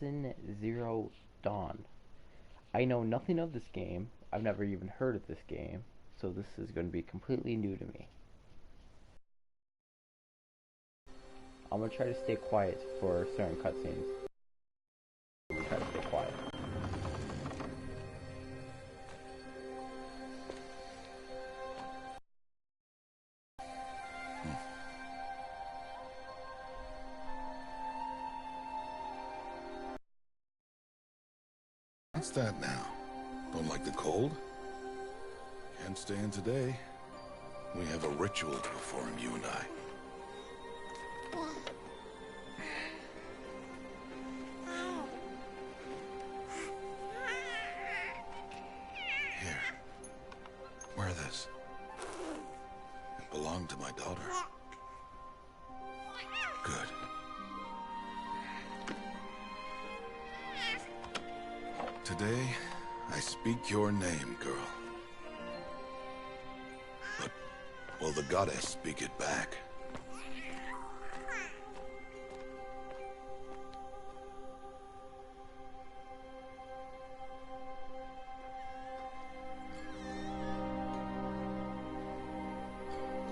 Zero Dawn. I know nothing of this game. I've never even heard of this game, so this is going to be completely new to me. I'm going to try to stay quiet for certain cutscenes. I'm going to try to stay quiet. What's that now? Don't like the cold? Can't stay in today. We have a ritual to perform, you and I. Here. Wear this. It belonged to my daughter. Good. Today, I speak your name, girl. But will the goddess speak it back?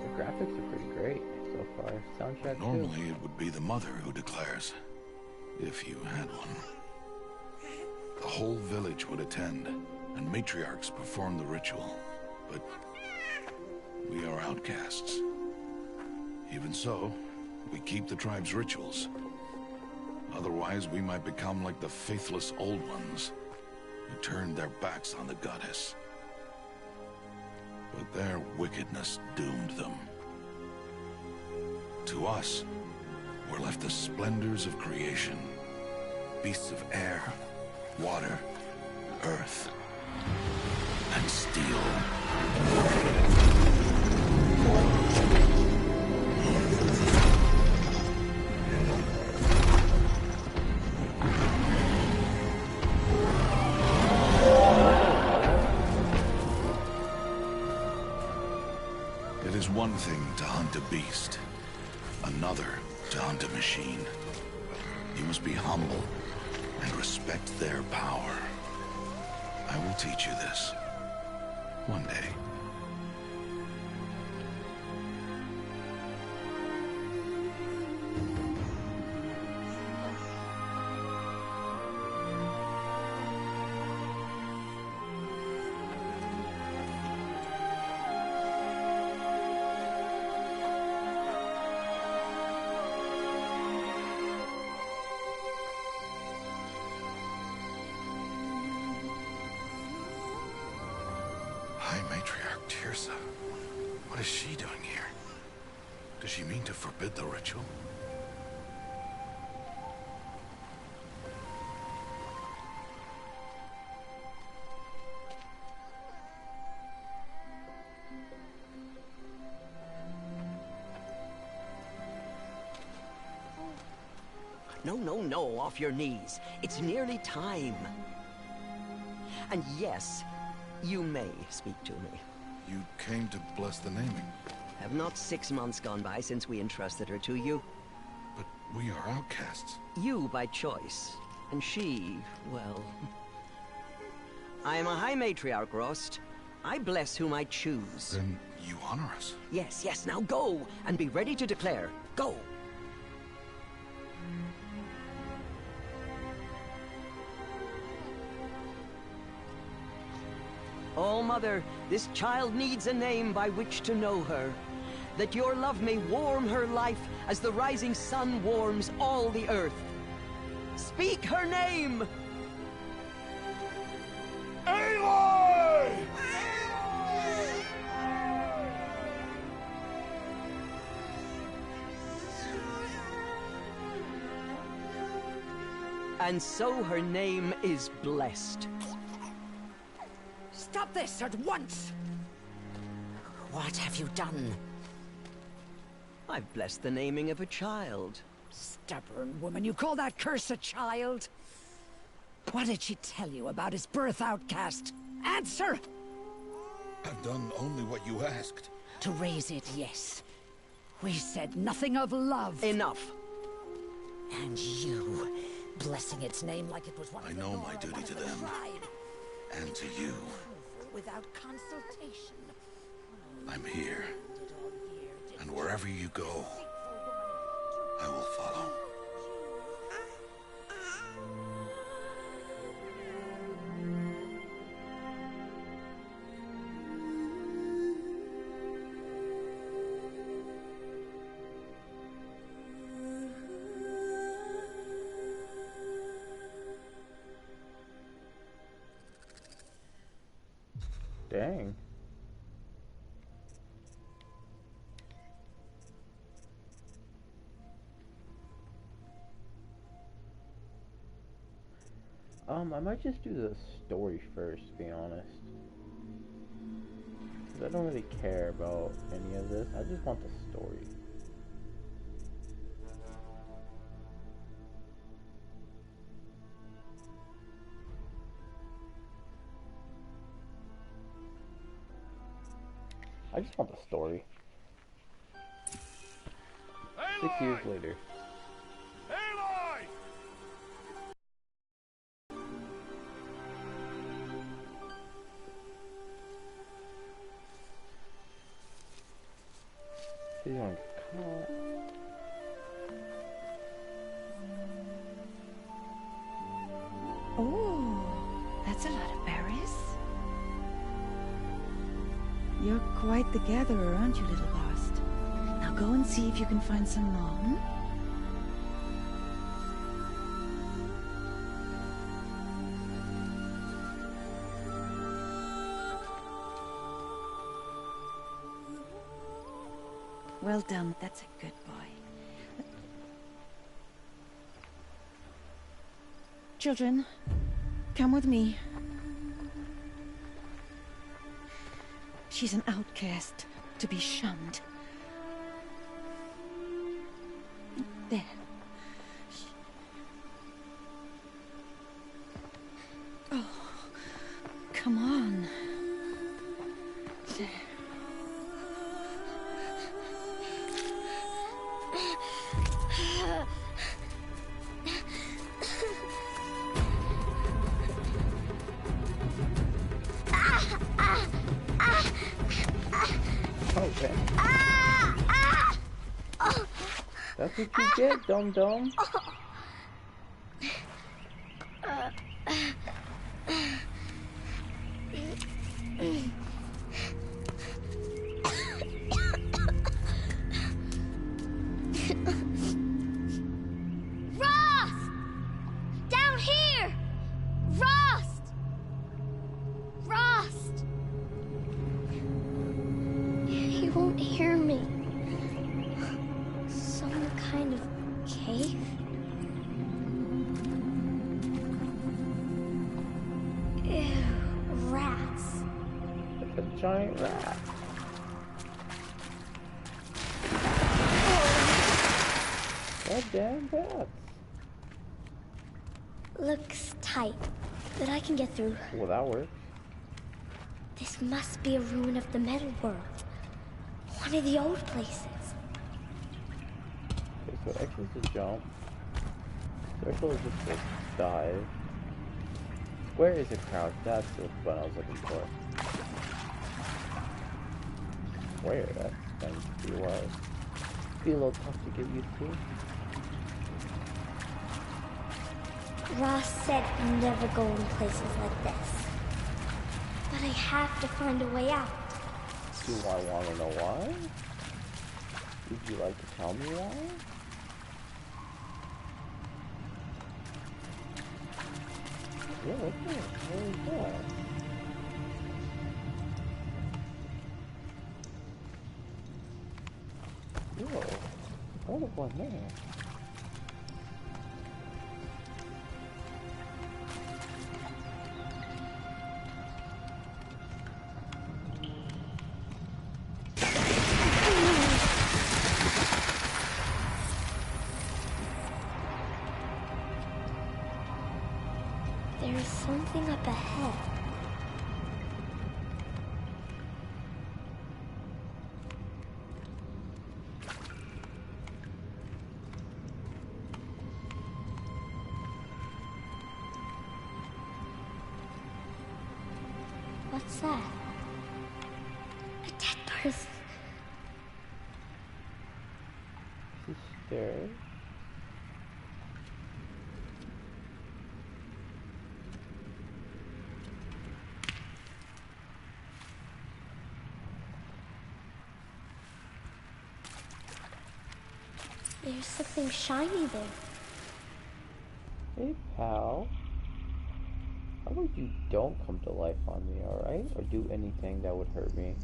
The graphics are pretty great so far. Soundtrack too. Normally, it would be the mother who declares, if you had one. The whole village would attend, and matriarchs perform the ritual. But we are outcasts. Even so, we keep the tribe's rituals. Otherwise, we might become like the faithless old ones, who turned their backs on the goddess. But their wickedness doomed them. To us, were left the splendors of creation, beasts of air, water, earth, and steel. It is one thing to hunt a beast, another to hunt a machine. You must be humble and respect their power. I will teach you this. One day. High Matriarch Tirsa. What is she doing here? Does she mean to forbid the ritual? No, off your knees. It's nearly time. And yes, you may speak to me. You came to bless the naming. Have not 6 months gone by since we entrusted her to you? But we are outcasts. You by choice, and she, well... I am a High Matriarch, Rost. I bless whom I choose. Then you honor us. Yes, now go, and be ready to declare. Go! Oh, Mother, this child needs a name by which to know her. That your love may warm her life as the rising sun warms all the earth. Speak her name! Aloy! And so her name is blessed. Stop this at once! What have you done? I've blessed the naming of a child. Stubborn woman, you call that curse a child? What did she tell you about his birth, outcast? Answer! I've done only what you asked. To raise it, yes. We said nothing of love. Enough. And you, blessing its name like it was one I of the know Nora, my duty one of to the them. tribe. And to you. Without consultation. I'm here. And wherever you go, I will follow. Dang. I might just do the story first, to be honest. Because I don't really care about any of this. I just want the story. I just want the story. 6 years later. He's gonna get caught. Oh, that's a lot of berries. You're quite the gatherer, aren't you, little Bast? Now go and see if you can find some more. Well done, that's a good boy. Children, come with me. She's an outcast, to be shunned. There. Oh, come on. There. Okay. That's what you get, dum-dum. Rost! Down here! Rost! Rost! He won't hear me. Some kind of cave? Ew, rats. It's a giant rat. Goddamn rats. Looks tight, but I can get through. Well, that works. This must be a ruin of the metal world. One of the old places. Okay, so X is to jump. Circle is just to dive. Square is a crouch. That's the button I was looking for. Square, that's going to be a little tough to get used to. Ross said never go in places like this. But I have to find a way out. Do I want to know why? Would you like to tell me why? Yeah, okay. Where is that? Yo, what was one there? There's something up ahead. What's that? A dead person. Is he stairs? There's something shiny there. Hey, pal. How about you don't come to life on me, alright? Or do anything that would hurt me.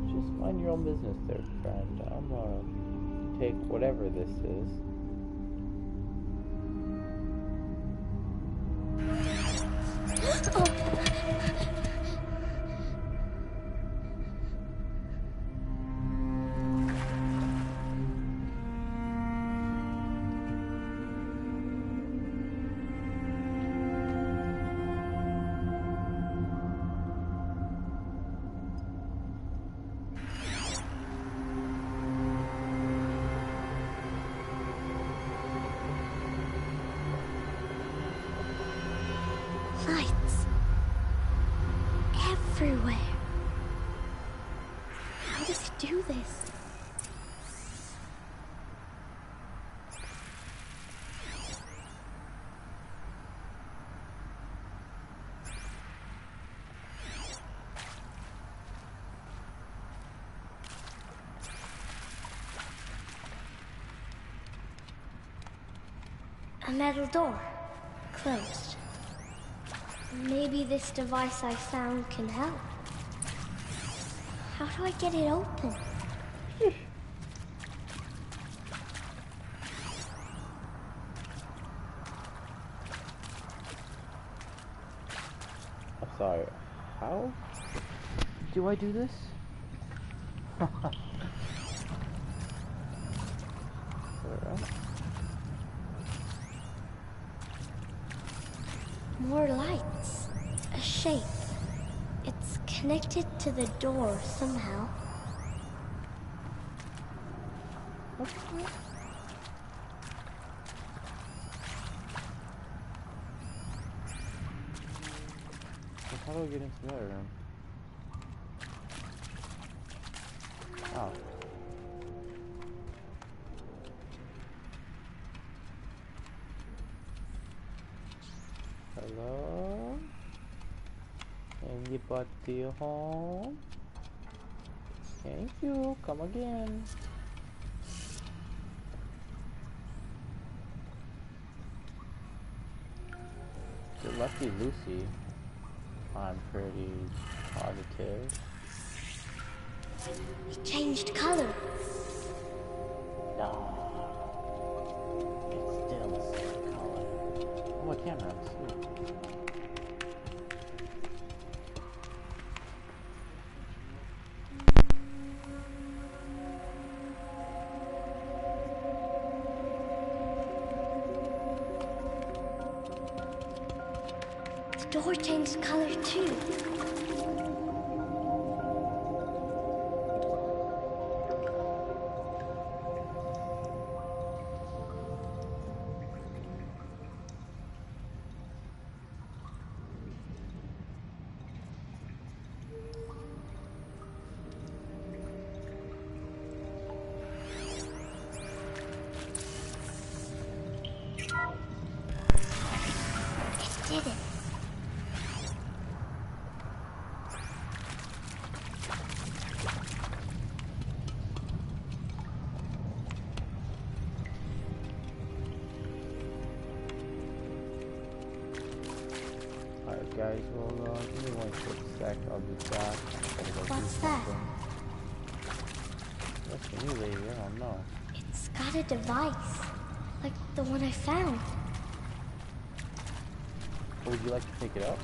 Just mind your own business there, friend. I'm gonna take whatever this is. Lights. Everywhere. How does he do this? A metal door. Closed. Maybe this device I found can help. How do I get it open? I'm sorry. How do I do this? More lights. A shape. It's connected to the door somehow. How do I get into that room? Oh. Hello? Anybody home? Thank you. Come again. You're lucky, Lucy. I'm pretty positive. It changed color. No. It's still the same color. Oh, I can't have sleep. The door changed color too. It did it. Alright guys, well give me one quick sec, I'll be back. Gotta go do What's that? something. What's the new lady? I don't know. It's got a device. Like the one I found. Would you like to pick it up?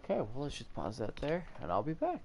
Okay, well let's just pause that there, and I'll be back.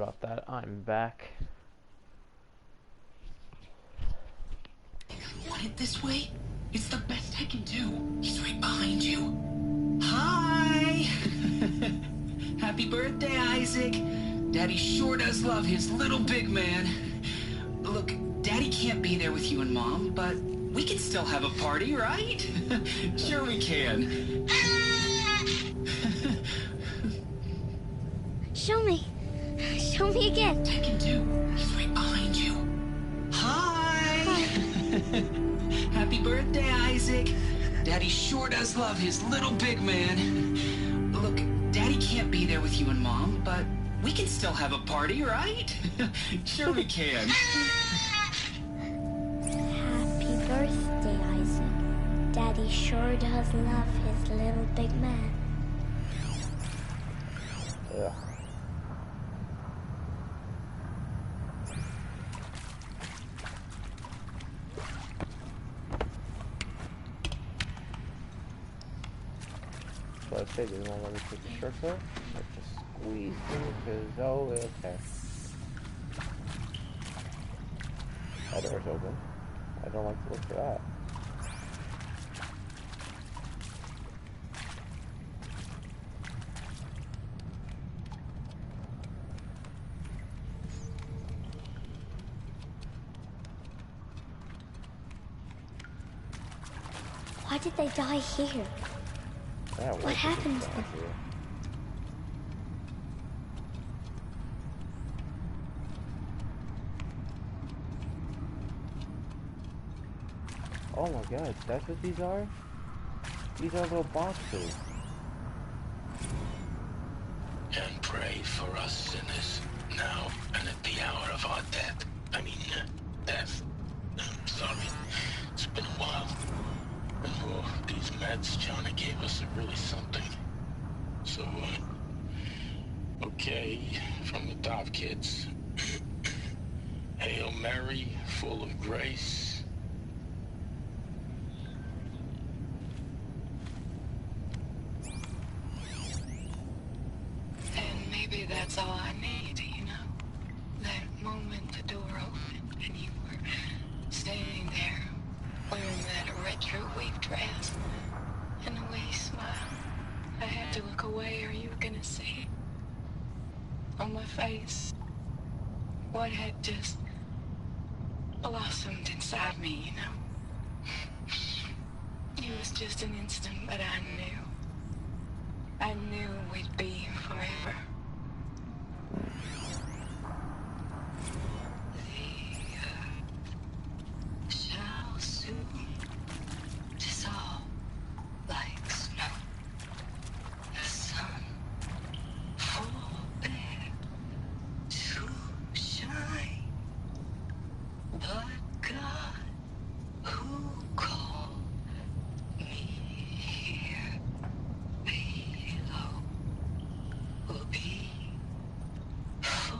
About that, I'm back. Want it this way? It's the best I can do. He's right behind you. Hi! Happy birthday, Isaac. Daddy sure does love his little big man. Look, Daddy can't be there with you and Mom, but we can still have a party, right? Sure we can. Show me. Show me again. Tekken 2. He's right behind you. Hi! Happy birthday, Isaac. Daddy sure does love his little big man. Look, Daddy can't be there with you and Mom, but we can still have a party, right? Sure we can. Happy birthday, Isaac. Daddy sure does love his little big man. Ugh. So I figured it won't let me take the shortcut. I have to squeeze through because, oh, okay. That door's open. I don't like to look for that. Why did they die here? Yeah, What happened to them? Oh my god, that's what these are? These are little boxes. And pray for us sinners, now and at the hour of our death. Death. Sorry, it's been a while. And these meds Johnny gave us are really something. So, okay, from the top, kids. Hail Mary, full of grace. And maybe that's all I need, you know? That moment the door opened and you were standing there wearing that retro wave dress and the way you smiled. I had to look away or you were gonna see on my face what had just blossomed inside me, you know? It was just an instant, but I knew we'd be forever. They shall soon dissolve like snow. The sun forbid to shine, but God who called me here below will be forever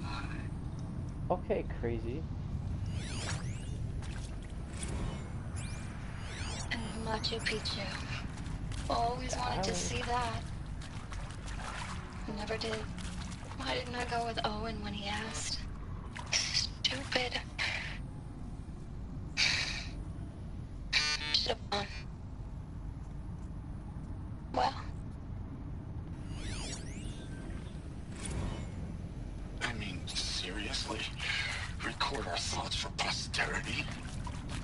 mine. Okay, crazy. And Machu Picchu. Always wanted to see that. Never did. Why didn't I go with Owen when he asked? Stupid. Should have gone. Well. Seriously? Record our thoughts for posterity?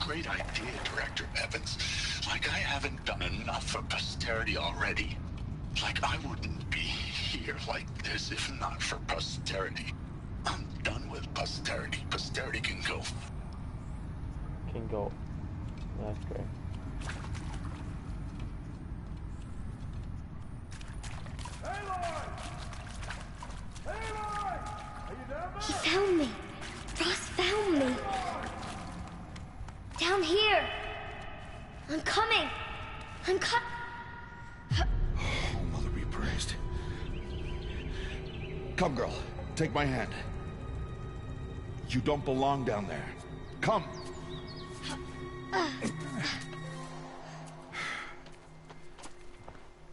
Great idea, Director Evans. Like I haven't done enough for posterity already. Like I wouldn't be here like this if not for posterity. I'm done with posterity. Posterity can go. Can go. That's great. He found me. Ross found me. Down here. I'm coming. I'm coming. Oh, Mother be praised. Come, girl. Take my hand. You don't belong down there. Come.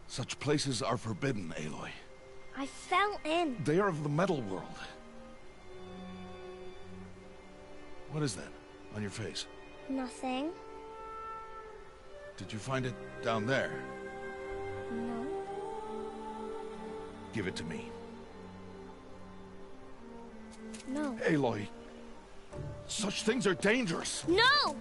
Such places are forbidden, Aloy. I fell still in. They are of the metal world. What is that on your face? Nothing. Did you find it down there? No. Give it to me. No. Aloy, such things are dangerous. No!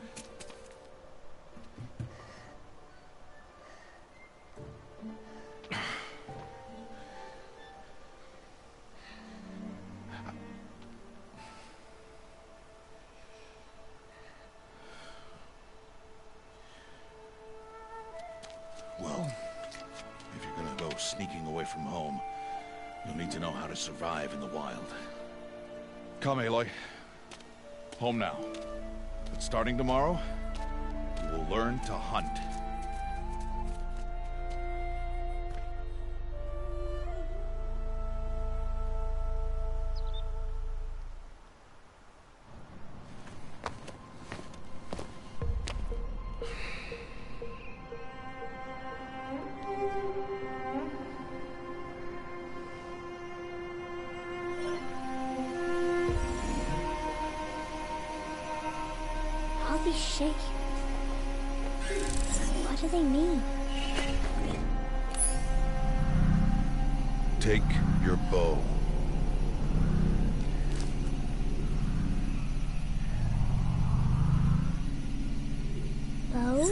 Well, if you're gonna go sneaking away from home, you'll need to know how to survive in the wild. Come, Aloy. Home now. But starting tomorrow, you will learn to hunt. All these shapes. What do they mean? Take your bow. Bow?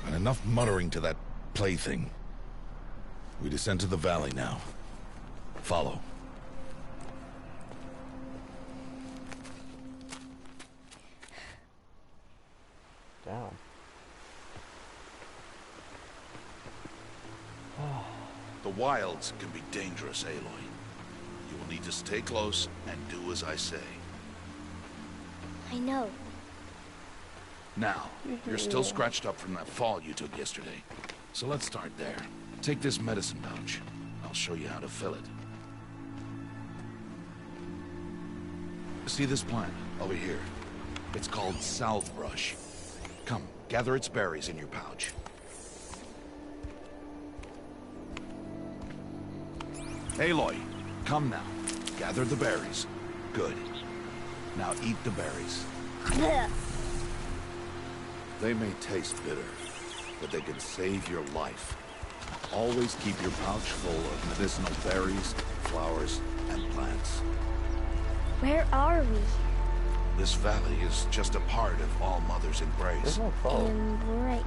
And enough muttering to that plaything. We descend to the valley now. Follow. Down. The wilds can be dangerous, Aloy. You will need to stay close and do as I say. I know. Now, you're still scratched up from that fall you took yesterday. So let's start there. Take this medicine pouch. I'll show you how to fill it. See this plant over here? It's called salvebrush. Come, gather its berries in your pouch. Aloy, come now. Gather the berries. Good. Now eat the berries. Blech. They may taste bitter, but they can save your life. Always keep your pouch full of medicinal berries, flowers, and plants. Where are we? This valley is just a part of All Mother's embrace. There's no phone. Embrace.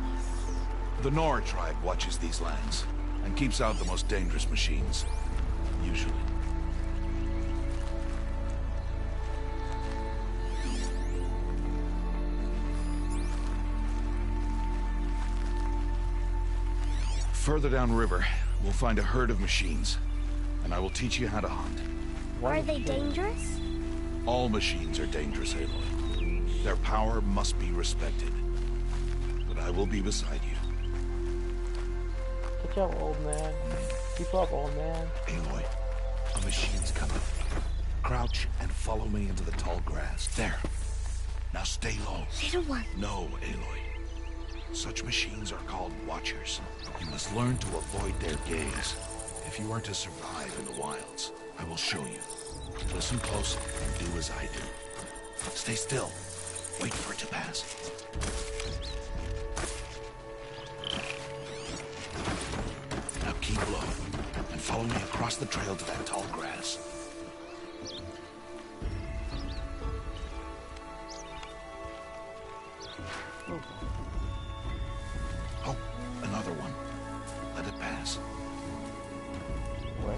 The Nora tribe watches these lands and keeps out the most dangerous machines. Usually. Further downriver, we'll find a herd of machines, and I will teach you how to hunt. Are they dangerous? All machines are dangerous, Aloy. Their power must be respected. But I will be beside you. Good job, old man. Keep up, old man. Aloy, a machine's coming. Crouch and follow me into the tall grass. There. Now stay low. Little one. No, Aloy. Such machines are called watchers. You must learn to avoid their gaze. If you are to survive in the wilds, I will show you. Listen close and do as I do. Stay still. Wait for it to pass. Now keep low and follow me across the trail to that tall grass. Oh, another one. Let it pass. Where?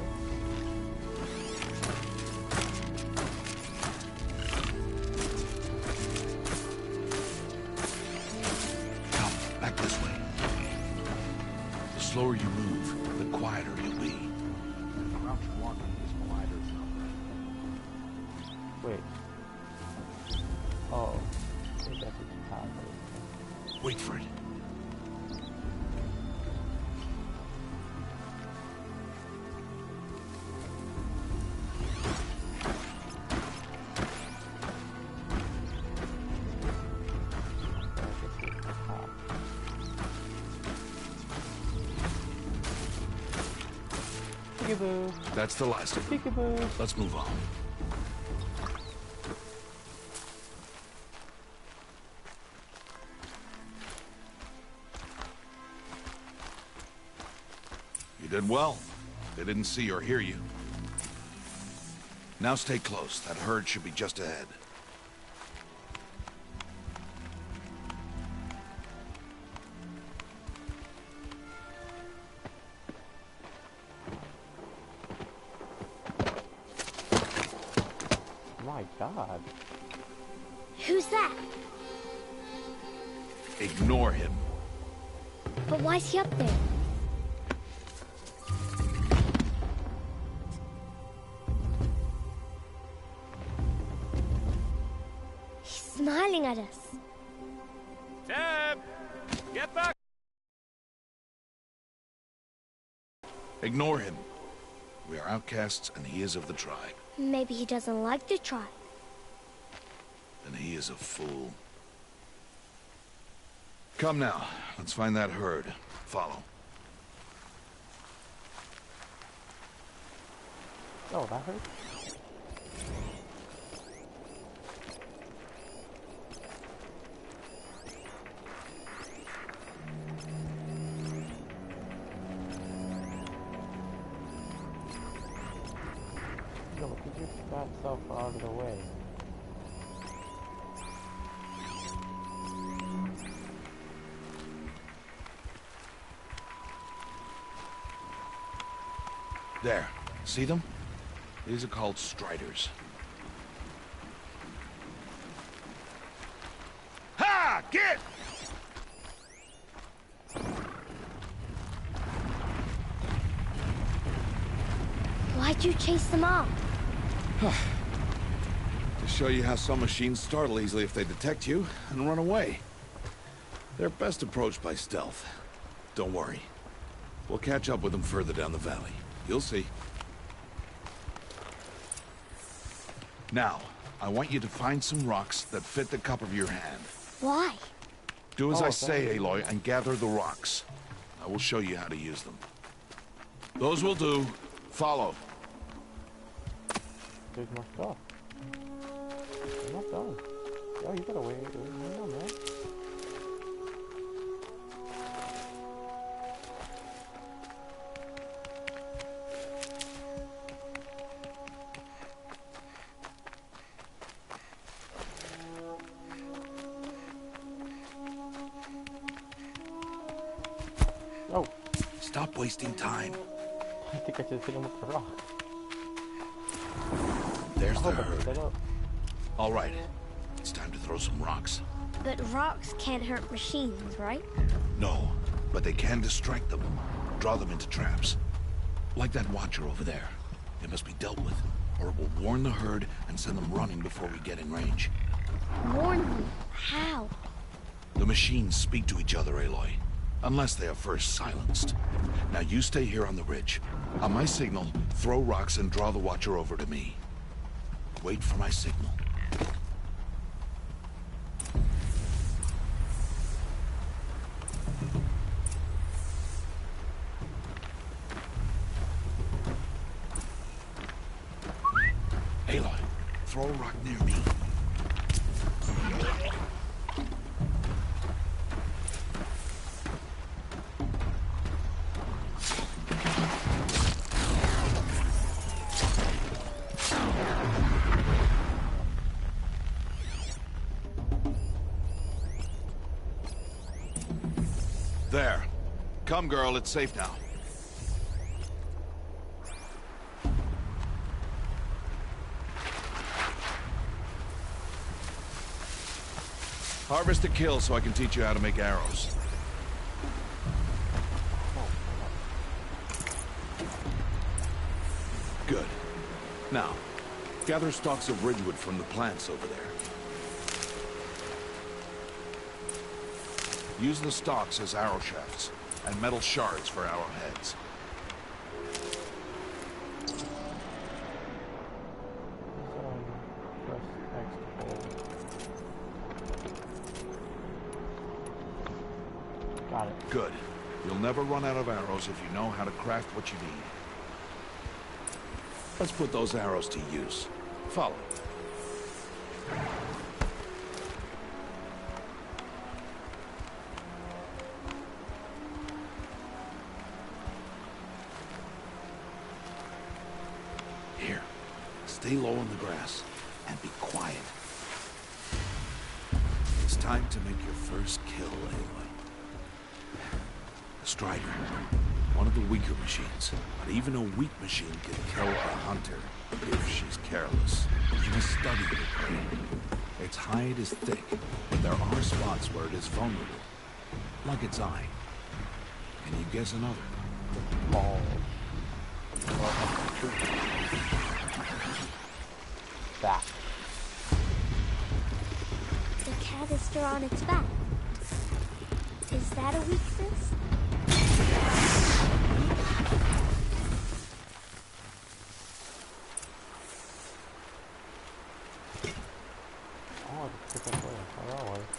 Come, back this way. The slower you move, the quieter you'll be. Crouch walking is quieter. Wait. Oh. I think that's the top. Wait for it. Give Peekaboo. That's the last of them. Peekaboo. Let's move on. You did well. They didn't see or hear you. Now stay close. That herd should be just ahead. My God. Who's that? Ignore him. But why's he up there? He's smiling at us. Tab! Get back! Ignore him. We are outcasts, and he is of the tribe. Maybe he doesn't like the tribe. And he is a fool. Come now, let's find that herd. Follow. Oh, that hurt? Yo, get your fat self out of the way. There. See them? These are called striders. Ha! Get! Why'd you chase them off? To show you how some machines startle easily if they detect you and run away. They're best approached by stealth. Don't worry. We'll catch up with them further down the valley. You'll see. Now, I want you to find some rocks that fit the cup of your hand. Why? Do as Oh, I say, Aloy, and gather the rocks. I will show you how to use them. Those will do. Follow. There's more stuff. I'm not done. Yo, you gotta wait. Hang on, man. Oh, Stop wasting time. I think I just hit him with the rock. There's I the hope I picked that herd. up. All right. It's time to throw some rocks. But rocks can't hurt machines, right? No, but they can distract them. Draw them into traps. Like that watcher over there. It must be dealt with, or it will warn the herd and send them running before we get in range. Warn them. How? The machines speak to each other, Aloy. Unless they are first silenced. Now you stay here on the ridge. On my signal, throw rocks and draw the watcher over to me. Wait for my signal. Aloy, throw a rock near me. There. Come, girl, it's safe now. Harvest a kill so I can teach you how to make arrows. Good. Now, gather stalks of ridgewood from the plants over there. Use the stalks as arrow shafts, and metal shards for arrowheads. Press X to hold. Got it. Good. You'll never run out of arrows if you know how to craft what you need. Let's put those arrows to use. Follow. Here. Stay low in the grass and be quiet. It's time to make your first kill, Aloy. A strider. One of the weaker machines. But even a weak machine can kill a hunter if she's careless. You must study the prey. Its hide is thick, but there are spots where it is vulnerable. Like its eye. Can you guess another? Ball. Back. The canister on its back. Is that a weakness?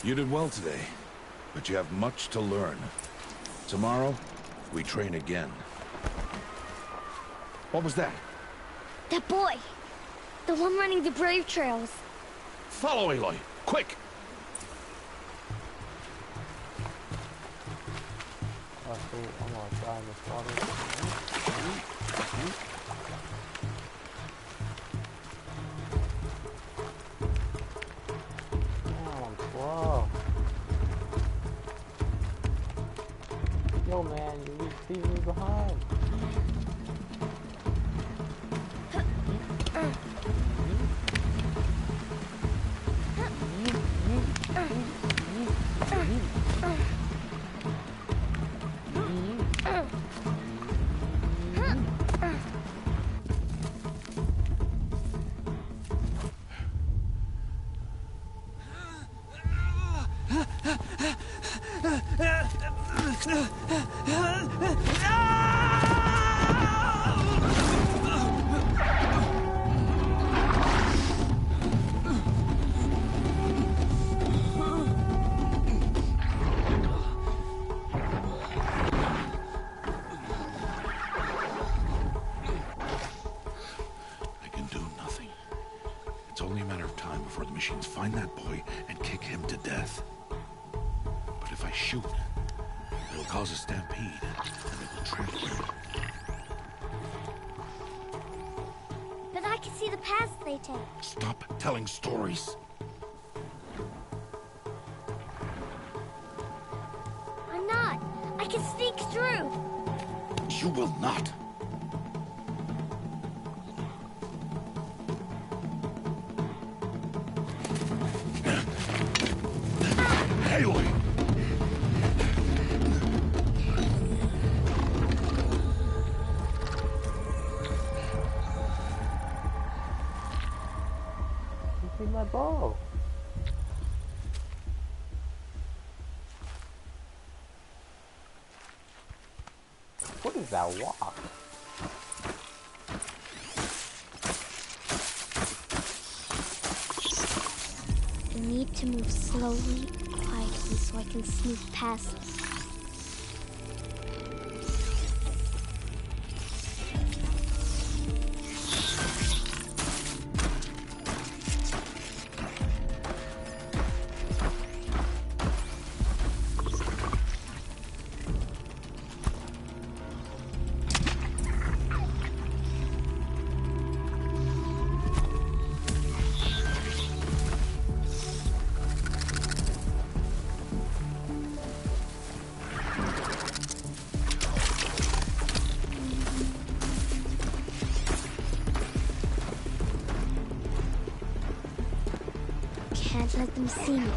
You did well today, but you have much to learn. Tomorrow, we train again. What was that? That boy! The one running the brave trails. Follow, Aloy! Quick! Oh, sweet. I'm gonna die in this water. Damn, bro. Yo, man, you're leaving me behind. before the machines find that boy and kick him to death. But if I shoot, it'll cause a stampede, and they will track me. But I can see the paths they take. Stop telling stories. I'm not. I can sneak through. You will not. Aloy! You see my bow. What is that walk? I need to move slowly, quietly, so I can sneak past them. Can't let them see me.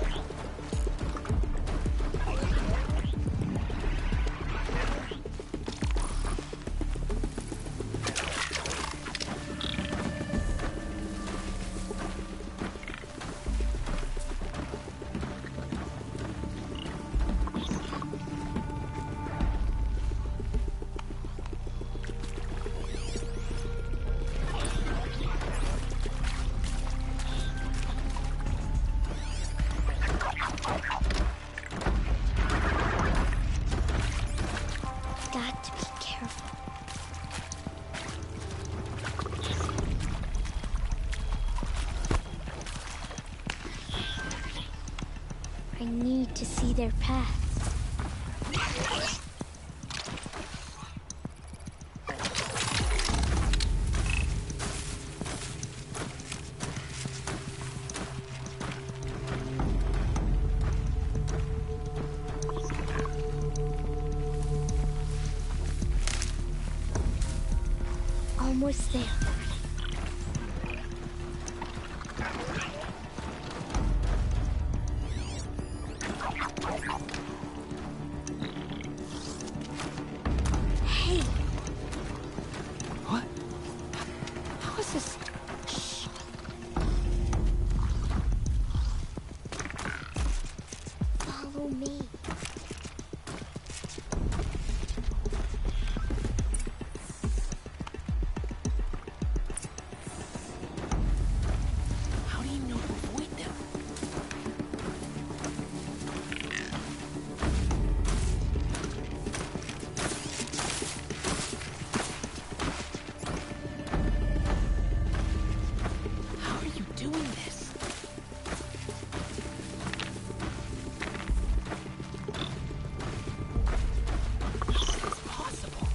I need to see their paths. Almost there. Hey. What? How is this? Shh. Follow me. How do you know to avoid them? How are you doing this? How is this possible?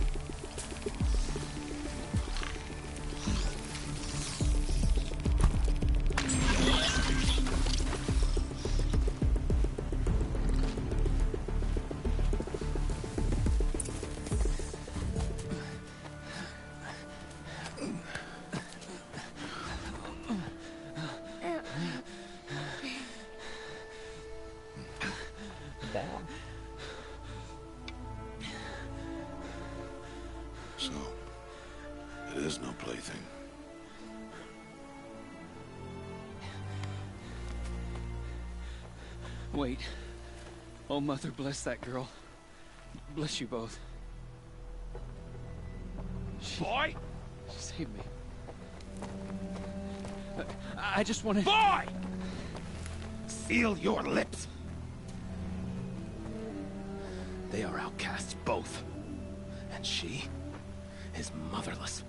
Damn. So, it is no plaything. Wait. Oh, Mother, bless that girl. Bless you both. Boy! She saved me. I just wanted... Boy! Seal your lips! They are outcasts, both. And she is motherless.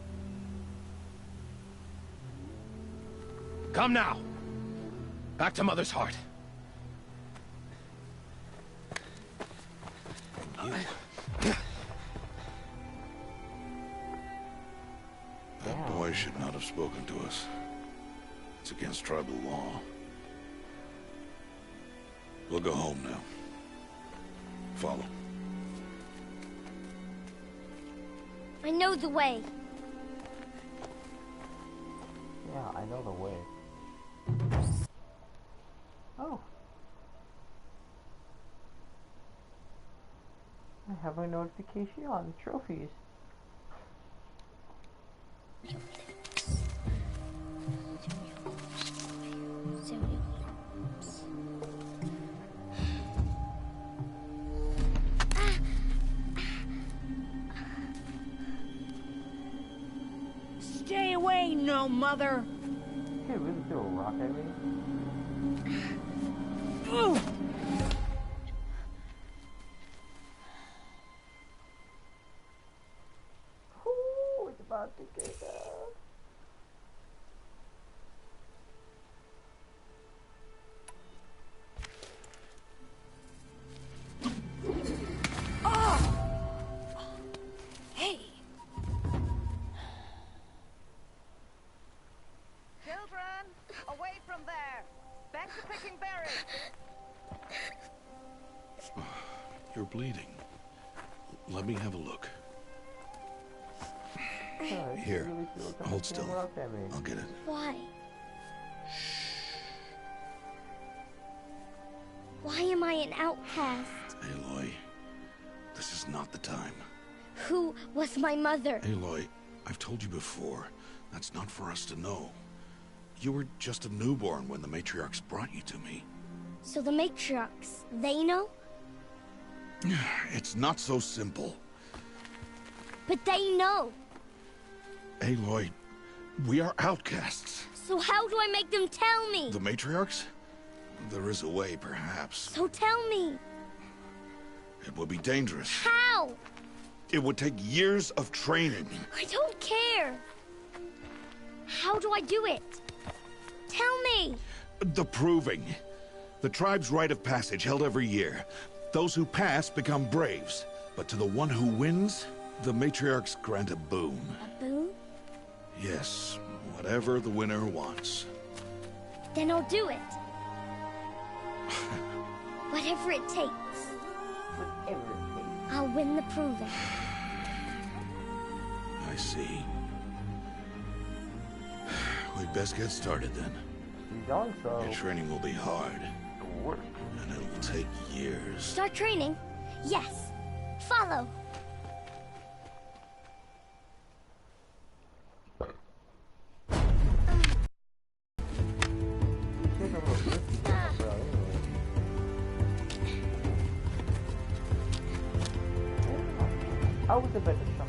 Come now! Back to Mother's heart. That boy should not have spoken to us. It's against tribal law. We'll go home now. Follow. I know the way. Yeah, I know the way. Oh. I have a notification on trophies. Stay away, no mother! Hey, really threw a rock at me? Ooh. Ooh, it's about to get out. Hey! Children, away from there. Back to picking berries. You're bleeding. Let me have a look. Here, hold still. I'll get it. Why? Why am I an outcast? Aloy, this is not the time. Who was my mother? Aloy, I've told you before, that's not for us to know. You were just a newborn when the matriarchs brought you to me. So the matriarchs, they know? It's not so simple. But they know. Aloy, we are outcasts. So how do I make them tell me? The matriarchs? There is a way, perhaps. So tell me. It would be dangerous. How? It would take years of training. I don't care. How do I do it? Tell me. The proving. The tribe's rite of passage held every year. Those who pass become braves. But to the one who wins, the matriarchs grant a boon. A boon? Yes, whatever the winner wants. Then I'll do it. Whatever it takes. I'll win the proving. I see. We'd best get started then. Your training will be hard. And it'll take years. Start training? Yes. Follow. I was a better shot.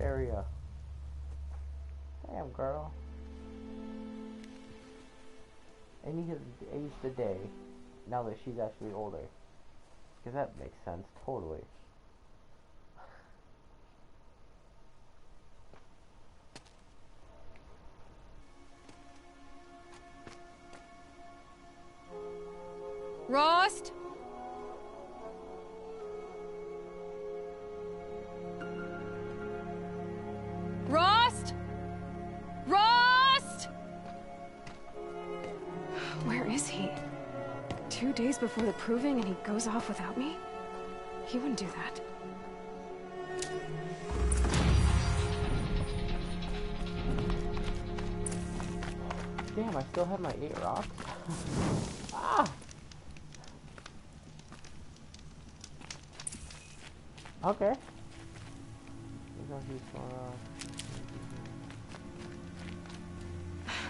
Area. Damn, girl. And he has aged a day now that she's actually older. Because that makes sense, totally. Rost? Rost? Rost? Where is he? 2 days before the proving and he goes off without me? He wouldn't do that. Damn, I still have my 8 rocks. Ah! Okay.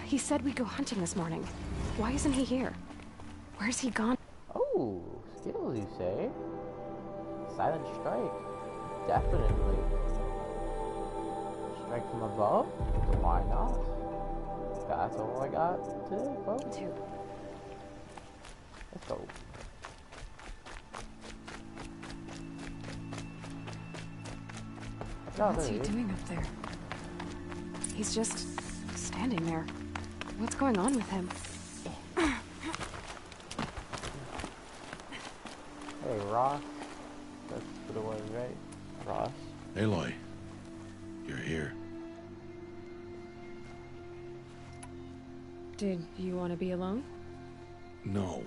He said we'd go hunting this morning. Why isn't he here? Where's he gone? Oh, skills you say? Silent strike. Definitely. Strike from above? Why not? That's all I got today, folks. 2. Let's go. What's he doing up there? He's just standing there. What's going on with him? Hey, Ross. That's what it was, right? Ross. Aloy, you're here. Did you want to be alone? No.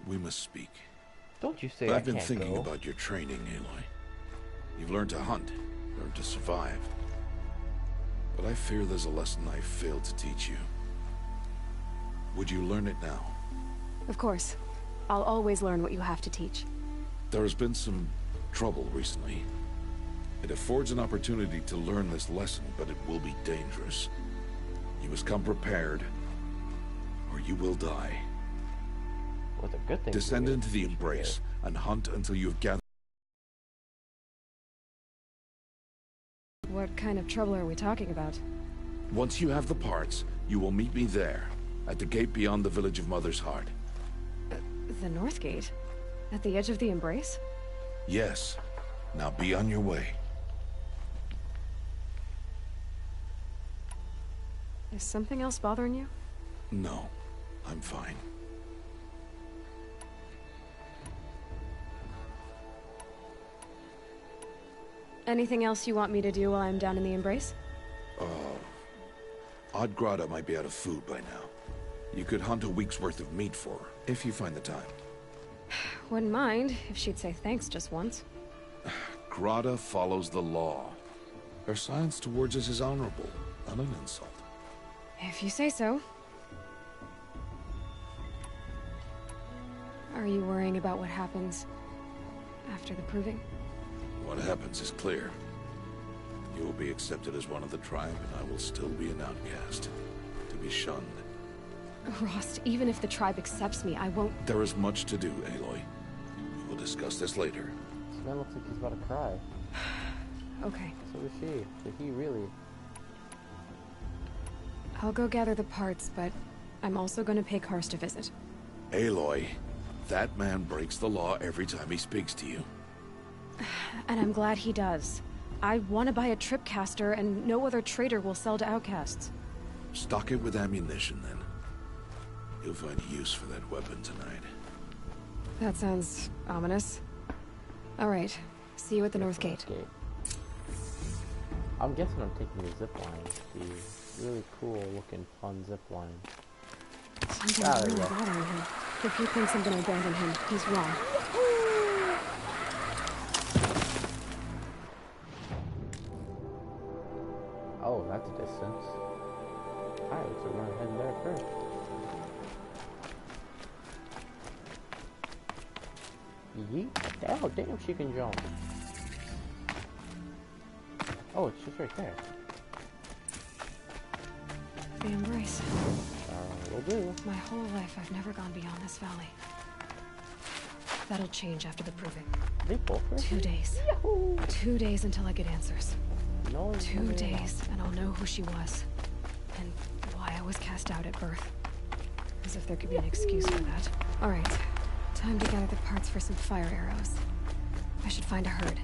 We must speak. Don't you say I've I been can't thinking go. about your training, Aloy. You've learned to hunt, learned to survive. But I fear there's a lesson I failed to teach you. Would you learn it now? Of course. I'll always learn what you have to teach. There has been some trouble recently. It affords an opportunity to learn this lesson, but it will be dangerous. You must come prepared, or you will die. What's a good thing? Descend into the Embrace and hunt until you have gathered. What kind of trouble are we talking about? Once you have the parts, you will meet me there, at the gate beyond the village of Mother's Heart. The North Gate? At the edge of the Embrace? Yes. Now be on your way. Is something else bothering you? No, I'm fine. Anything else you want me to do while I'm down in the Embrace? Odd Grotto might be out of food by now. You could hunt a week's worth of meat for her, if you find the time. Wouldn't mind if she'd say thanks just once. Grotto follows the law. Her silence towards us is honorable, not an insult. If you say so. Are you worrying about what happens after the proving? What happens is clear. You will be accepted as one of the tribe, and I will still be an outcast, to be shunned. Rost, even if the tribe accepts me, I won't... There is much to do, Aloy. We will discuss this later. This man looks like he's about to cry. Okay. So is she. Did he really? I'll go gather the parts, but I'm also gonna pay Karst a visit. Aloy, that man breaks the law every time he speaks to you. And I'm glad he does. I want to buy a tripcaster, and no other trader will sell to outcasts. Stock it with ammunition, then. You'll find use for that weapon tonight. That sounds ominous. All right. See you at the North Gate. I'm guessing I'm taking the zip line. The really cool looking fun zip line. Something's really bothering him. If he thinks I'm gonna abandon him, he's wrong. Oh, that's a distance. Alright, so we're gonna head there first. Yeet. Oh, damn, she can jump. Oh, it's just right there. The Embrace. Will do. My whole life, I've never gone beyond this valley. That'll change after the proving. They both 2 days. Yahoo! 2 days until I get answers. No, 2 days, and I'll know who she was. And why I was cast out at birth. As if there could be an excuse for that. Alright. Time to gather the parts for some fire arrows. I should find a herd.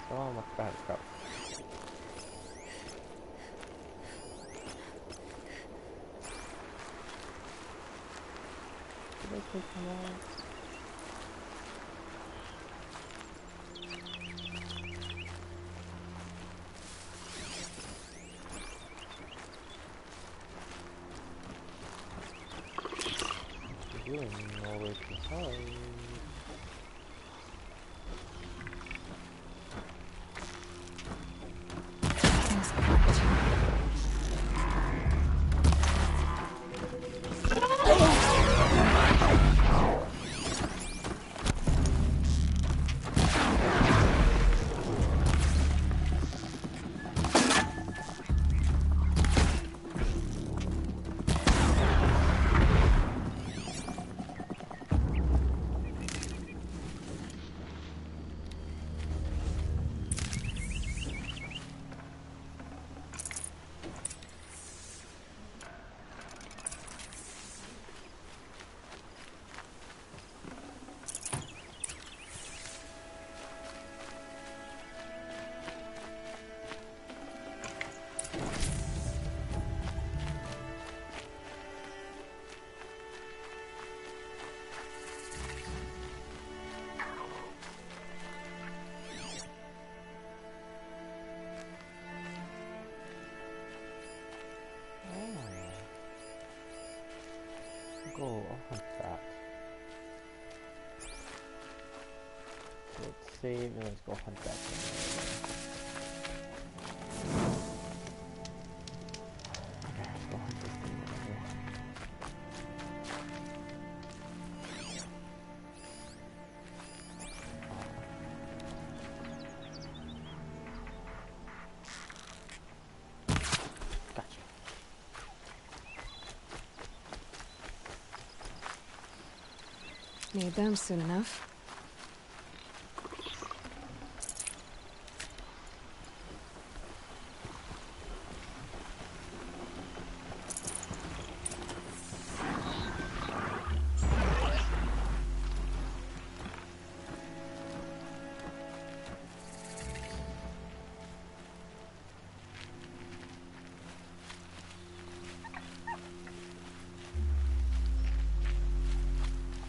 Oh, my bad crap. Did I take them out? Really nowhere to hide. Go, I'll hunt that. save and let's go hunt back. Okay, let's go hunt this thing over here. Gotcha. Need them soon enough.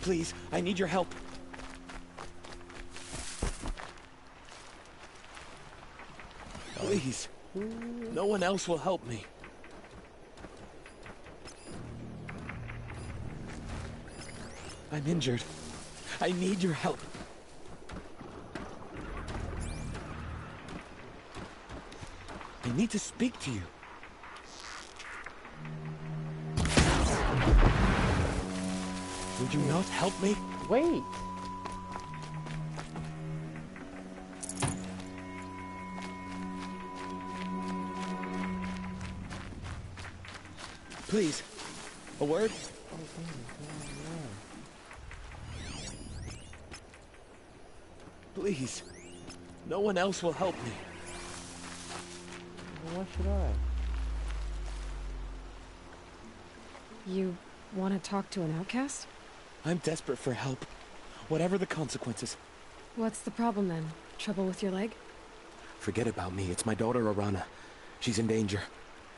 Please, I need your help. Please. No one else will help me. I'm injured. I need your help. I need to speak to you. Would you not help me? Wait! Please, a word? Please, no one else will help me. Well, what should I? You want to talk to an outcast? I'm desperate for help, whatever the consequences. What's the problem then? Trouble with your leg? Forget about me, it's my daughter Arana. She's in danger.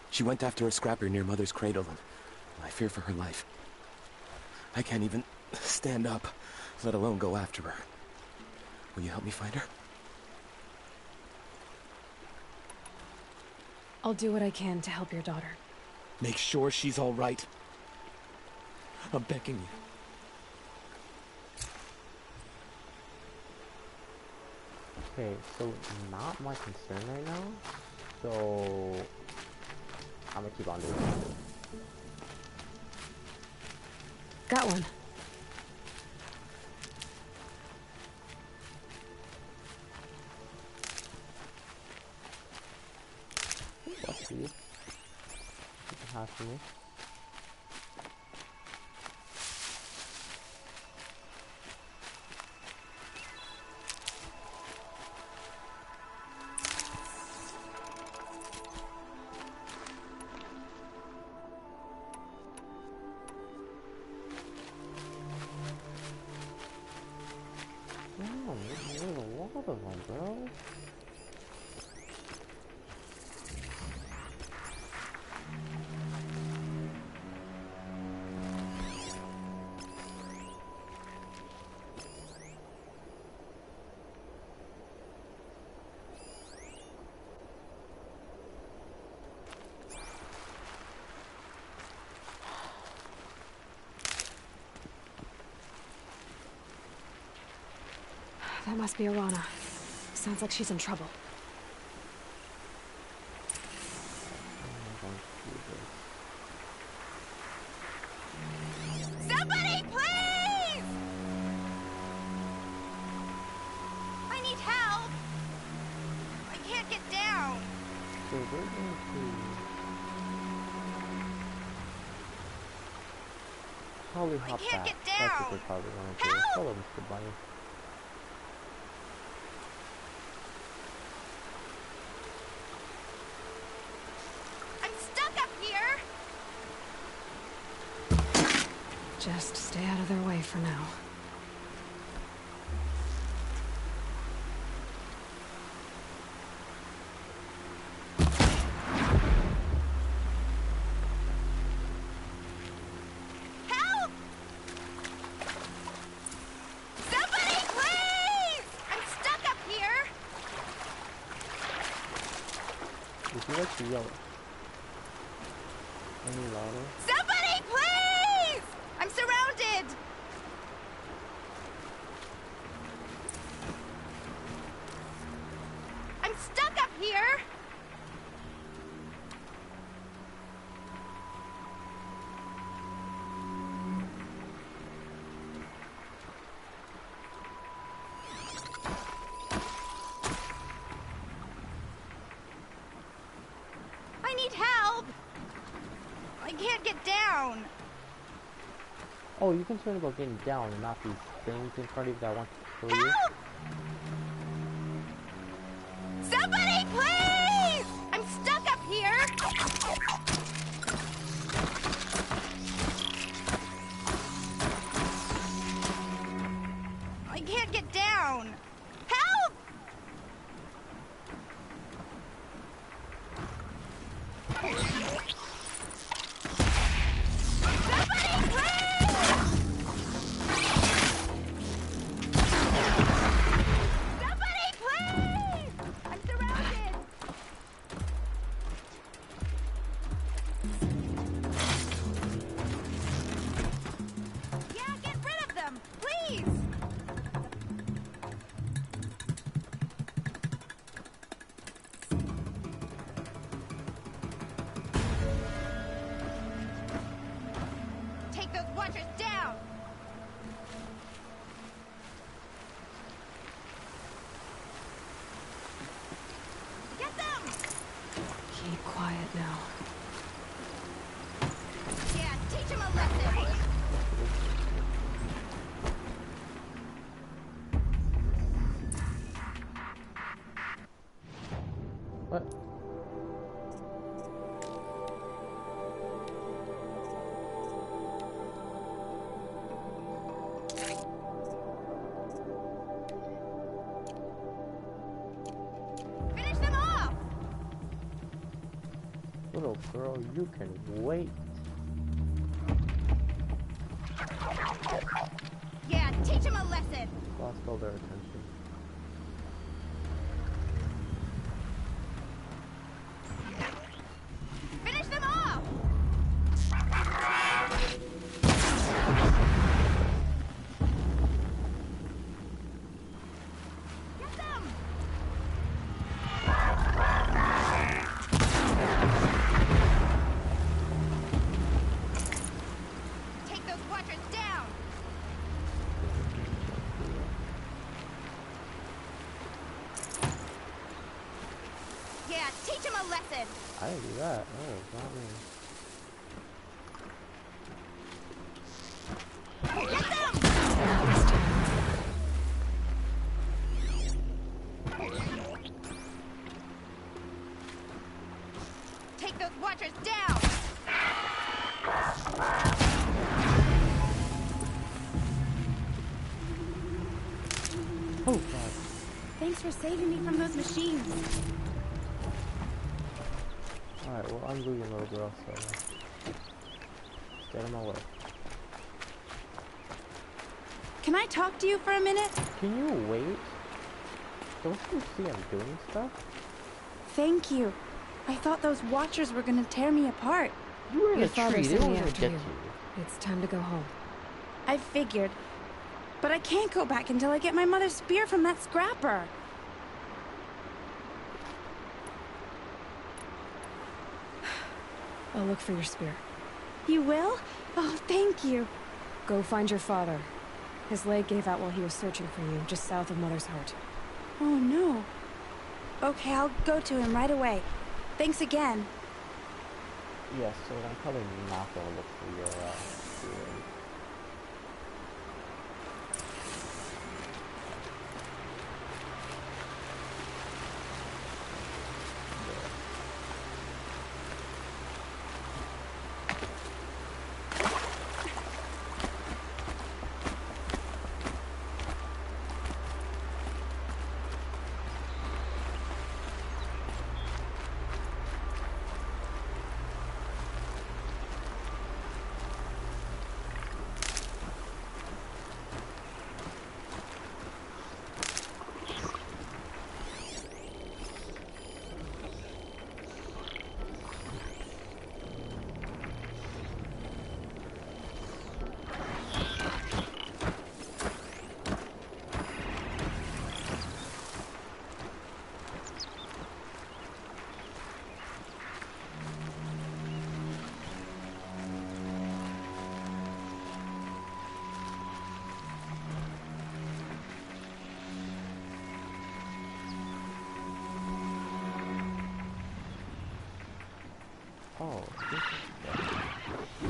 She went after a scrapper near Mother's cradle, and I fear for her life. I can't even stand up, let alone go after her. Will you help me find her? I'll do what I can to help your daughter. Make sure she's all right. I'm begging you. Okay, so not my concern right now. So I'm gonna keep on doing it. Got one. Bless you. Half for me. There's a lot of them, bro. That must be Arana. Sounds like she's in trouble. Somebody, please! I need help. I can't get down. So we're going to probably hop can't back. get That's what down. we're probably going to do. Help! Hello, Mr. Bunny. I'm stuck up here. Just stay out of their way for now. Help! Somebody, please! I'm stuck up here. Would you like to yell any louder? Somebody, please! I'm surrounded. get down! Oh, you're concerned about getting down and not these things in front of you that want to kill you? Help! Somebody, please! I'm stuck up here! I can't get down! Help! Somebody, please! Somebody, please! I'm surrounded! Yeah, get rid of them, please! Take those watchers down! Get them! Keep quiet now. Yeah, teach them a lesson! What? Finish them off! Little girl, you can wait. Yeah, teach them a lesson! Lost all their attention. Finish them off! Get them! Take those watchers down! Yeah, teach them a lesson! I didn't do that. Oh, not me. Get them! Take those watchers down! Oh, God. Thanks for saving me from those machines. Alright, well, I'm losing little girl, so get in my way. Can I talk to you for a minute? Can you wait? Don't you see I'm doing stuff? Thank you. I thought those watchers were gonna tear me apart. You were in Your a father tree. They sent don't me even after get you. you. It's time to go home. I figured. But I can't go back until I get my mother's spear from that scrapper. I'll look for your spear. You will? Oh, thank you. Go find your father. His leg gave out while he was searching for you, just south of Mother's Heart. Oh, no. Okay, I'll go to him right away. Thanks again. Yes, so I'm probably not gonna look for your spear. Oh, this is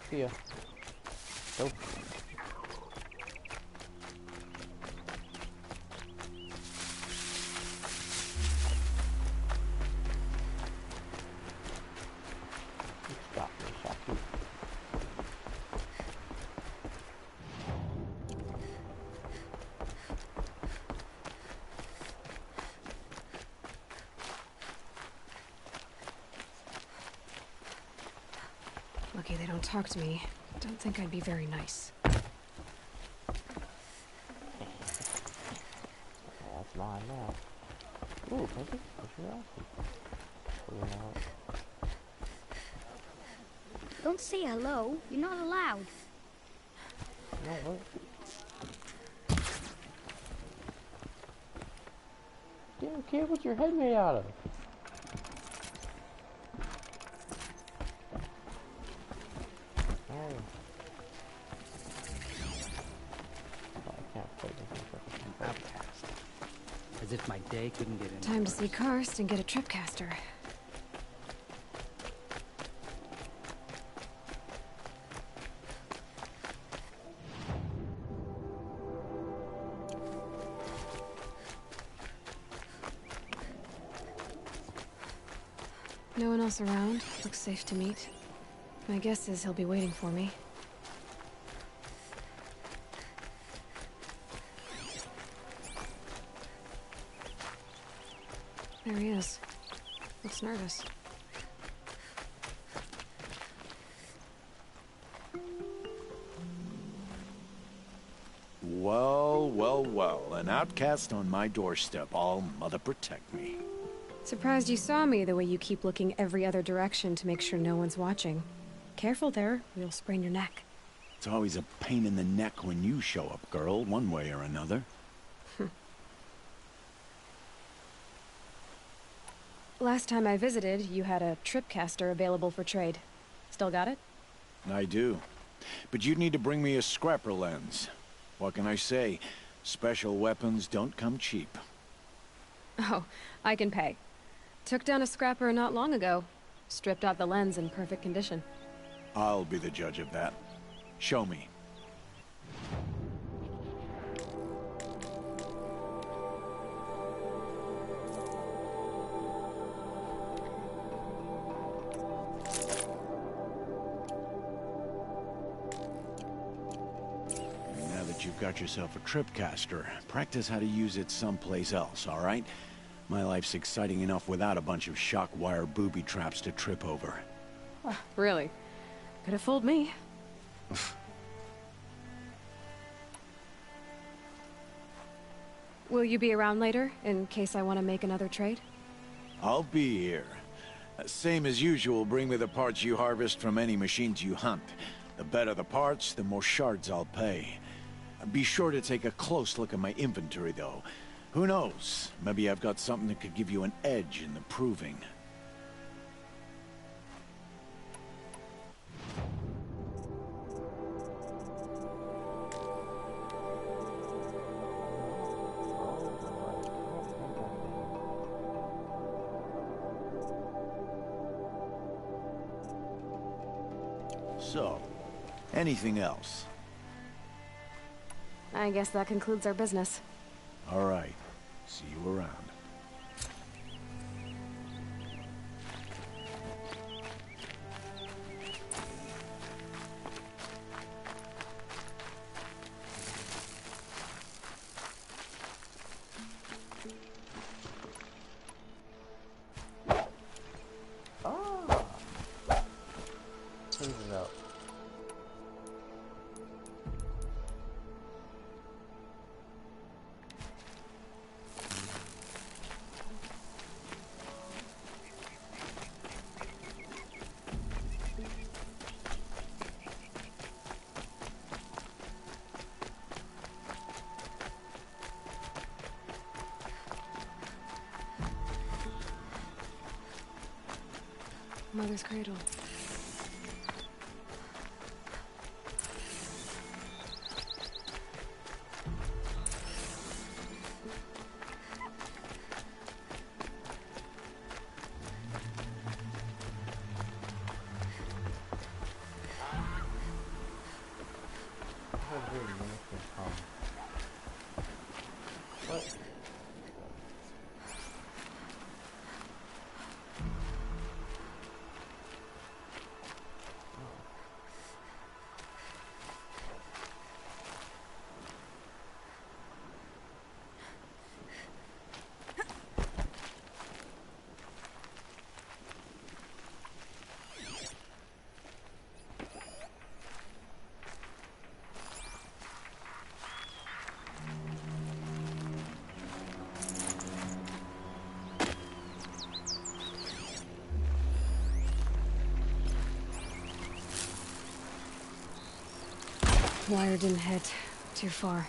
see ya. Go. Stop me, Shaki. Lucky they don't talk to me. Don't think I'd be very nice. That's mine now. Ooh, Pinky, that's your awesome. Don't say hello. You're not allowed. No, what? Damn, kid, what's your head made out of? Outcast. As if my day couldn't get any Time to see Karst and get a tripcaster. No one else around. Looks safe to meet. My guess is he'll be waiting for me. There he is. Looks nervous. Well, well, well. An outcast on my doorstep. All mother protect me. Surprised you saw me the way you keep looking every other direction to make sure no one's watching. Careful there, or you'll sprain your neck. It's always a pain in the neck when you show up, girl, one way or another. Last time I visited, you had a tripcaster available for trade. Still got it? I do. But you'd need to bring me a scrapper lens. What can I say? Special weapons don't come cheap. Oh, I can pay. Took down a scrapper not long ago. Stripped out the lens in perfect condition. I'll be the judge of that. Show me. Now that you've got yourself a tripcaster, practice how to use it someplace else, all right? My life's exciting enough without a bunch of shock wire booby traps to trip over. Really? Could have fooled me. Will you be around later, in case I want to make another trade? I'll be here. Same as usual, bring me the parts you harvest from any machines you hunt. The better the parts, the more shards I'll pay. Be sure to take a close look at my inventory, though. Who knows? Maybe I've got something that could give you an edge in the proving. So, anything else? I guess that concludes our business. All right. See you around. Cleans it out. Mother's cradle. wire didn't hit too far.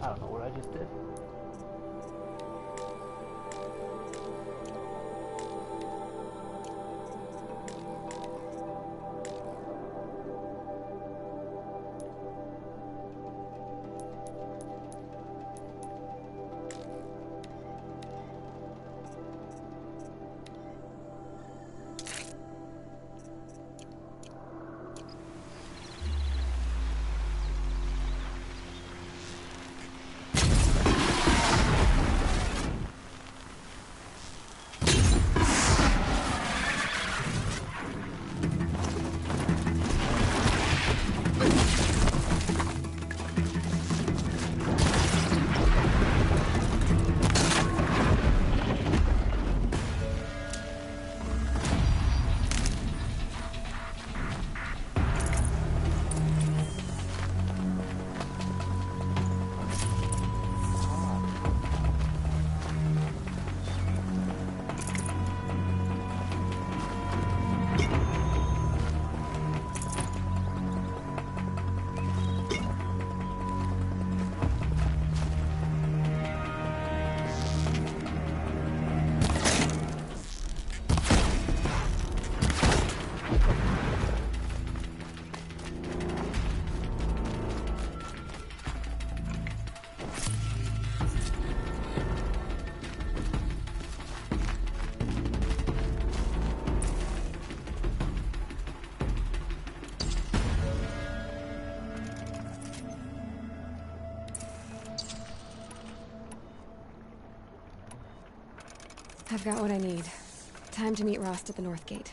I don't know what I just did. I've got what I need. Time to meet Rost at the North Gate.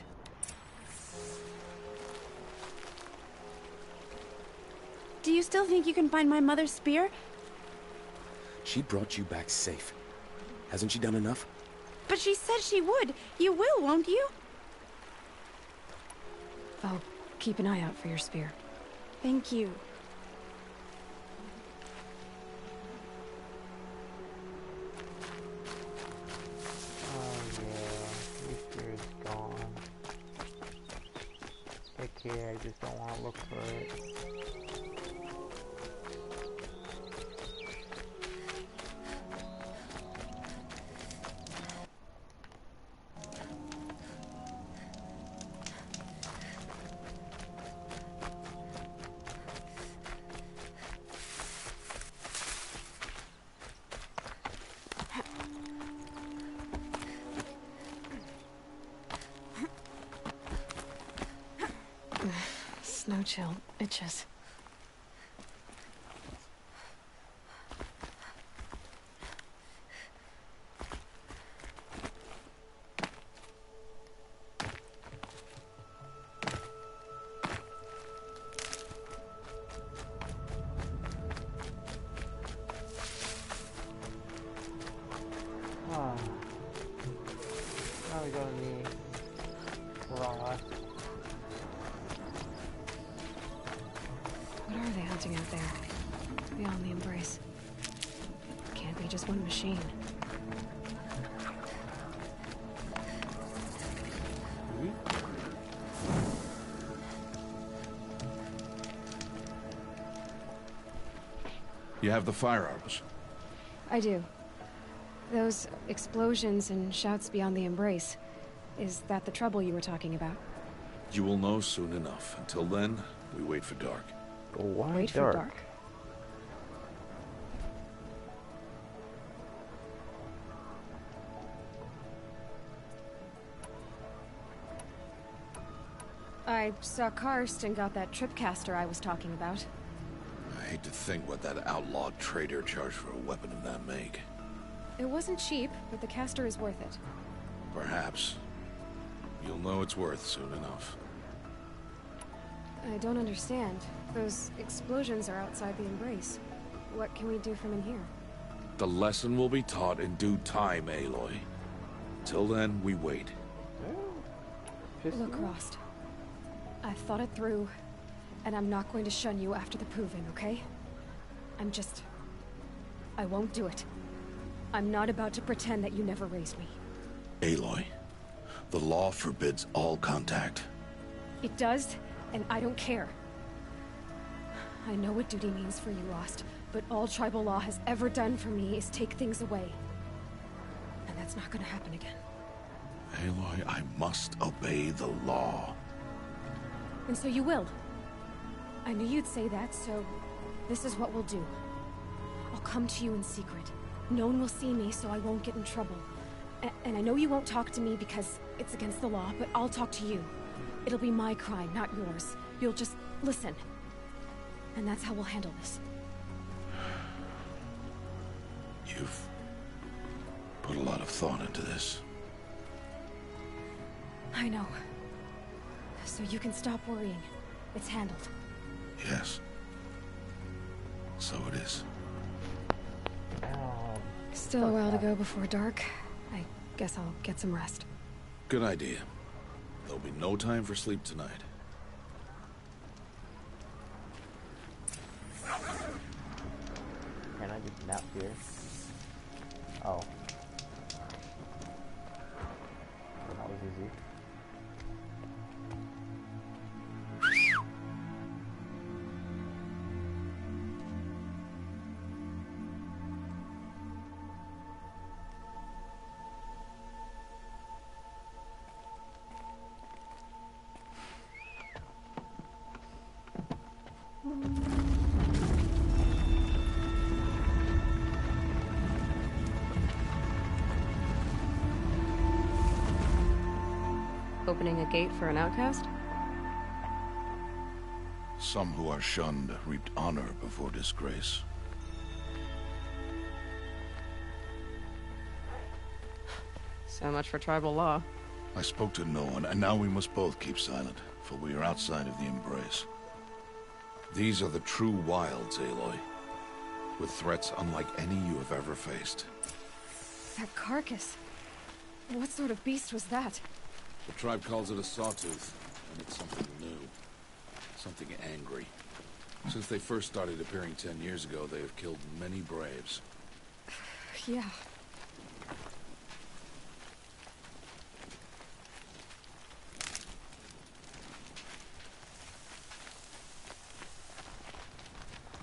Do you still think you can find my mother's spear? She brought you back safe. Hasn't she done enough? But she said she would. You will, won't you? I'll keep an eye out for your spear. Thank you. Oh yeah, your spear is gone. Okay, I just don't want to look for it. Snow chill itches. Ah, now we go to the garage. What are they hunting out there? Beyond the embrace. Can't be just one machine. You have the fire arrows. I do. Those explosions and shouts beyond the embrace. Is that the trouble you were talking about? You will know soon enough. Until then, we wait for dark. Why Wait dark? for dark? I saw Karst and got that tripcaster I was talking about. I hate to think what that outlawed trader charged for a weapon of that make. It wasn't cheap, but the caster is worth it. Perhaps. You'll know it's worth soon enough. I don't understand. Those explosions are outside the embrace. What can we do from in here? The lesson will be taught in due time, Aloy. Till then, we wait. Look, Rost. I thought it through, and I'm not going to shun you after the proving, okay? I won't do it. I'm not about to pretend that you never raised me. Aloy, the law forbids all contact. It does, and I don't care. I know what duty means for you, Rost, but all tribal law has ever done for me is take things away. And that's not gonna happen again. Aloy, I must obey the law. And so you will. I knew you'd say that, so this is what we'll do. I'll come to you in secret. No one will see me, so I won't get in trouble. And I know you won't talk to me because it's against the law, but I'll talk to you. It'll be my crime, not yours. You'll just listen. And that's how we'll handle this. You've put a lot of thought into this. I know. So you can stop worrying. It's handled. Yes. So it is. Still a while to go before dark. I guess I'll get some rest. Good idea. There'll be no time for sleep tonight. Can I just nap here? Oh. That was easy. Opening a gate for an outcast? Some who are shunned reaped honor before disgrace. So much for tribal law. I spoke to no one, and now we must both keep silent, for we are outside of the embrace. These are the true wilds, Aloy, with threats unlike any you have ever faced. That carcass. What sort of beast was that? The tribe calls it a sawtooth. and it's something new. Something angry. Since they first started appearing 10 years ago, they have killed many braves. Yeah.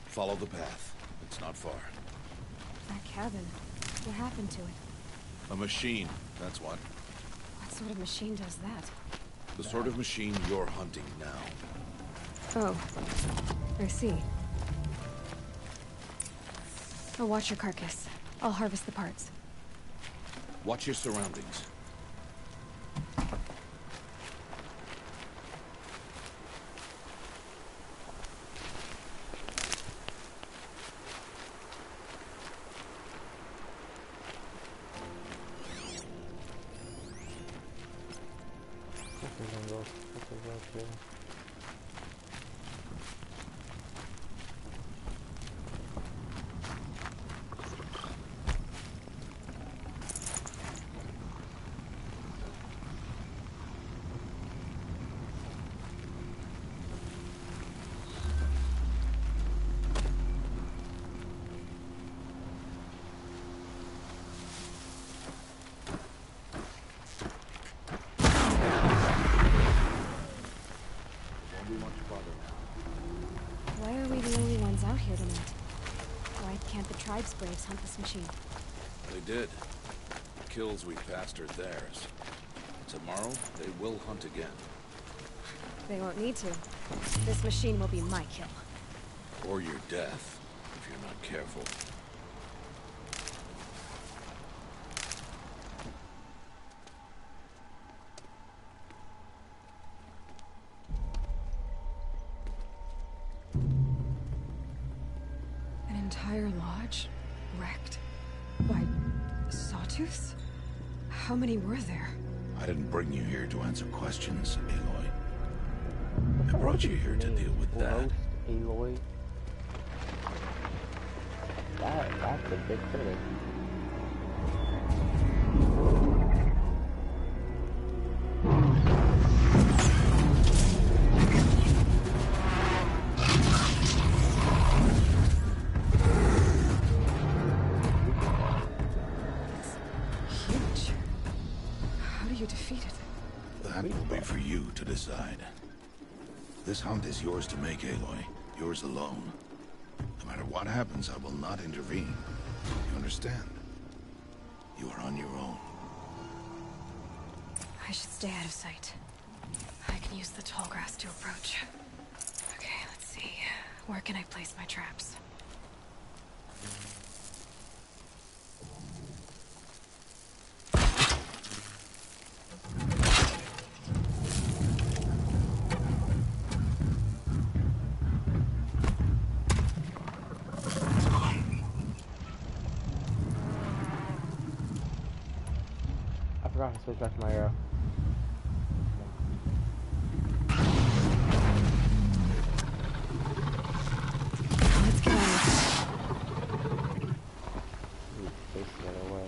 Follow the path. It's not far. That cabin. What happened to it? A machine, that's what. What sort of machine does that? The sort of machine you're hunting now. Oh. I see. I'll watch your carcass. I'll harvest the parts. Watch your surroundings. Why are we the only ones out here tonight? Why can't the tribe's braves hunt this machine? They did. The kills we passed are theirs. Tomorrow, they will hunt again. They won't need to. This machine will be my kill. Or your death, if you're not careful. An entire lodge? Wrecked? By sawtooths? How many were there? I didn't bring you here to answer questions, Aloy. I brought you here to deal with that. Aloy. That's a big critic. Huge. How do you defeat it? That will be for you to decide. This hunt is yours to make, Aloy. Yours alone. No matter what happens, I will not intervene. You understand? You are on your own. I should stay out of sight. I can use the tall grass to approach. Okay, let's see. Where can I place my traps? I forgot to switch back to my arrow. Let's get on with it. Ooh, chase the other way.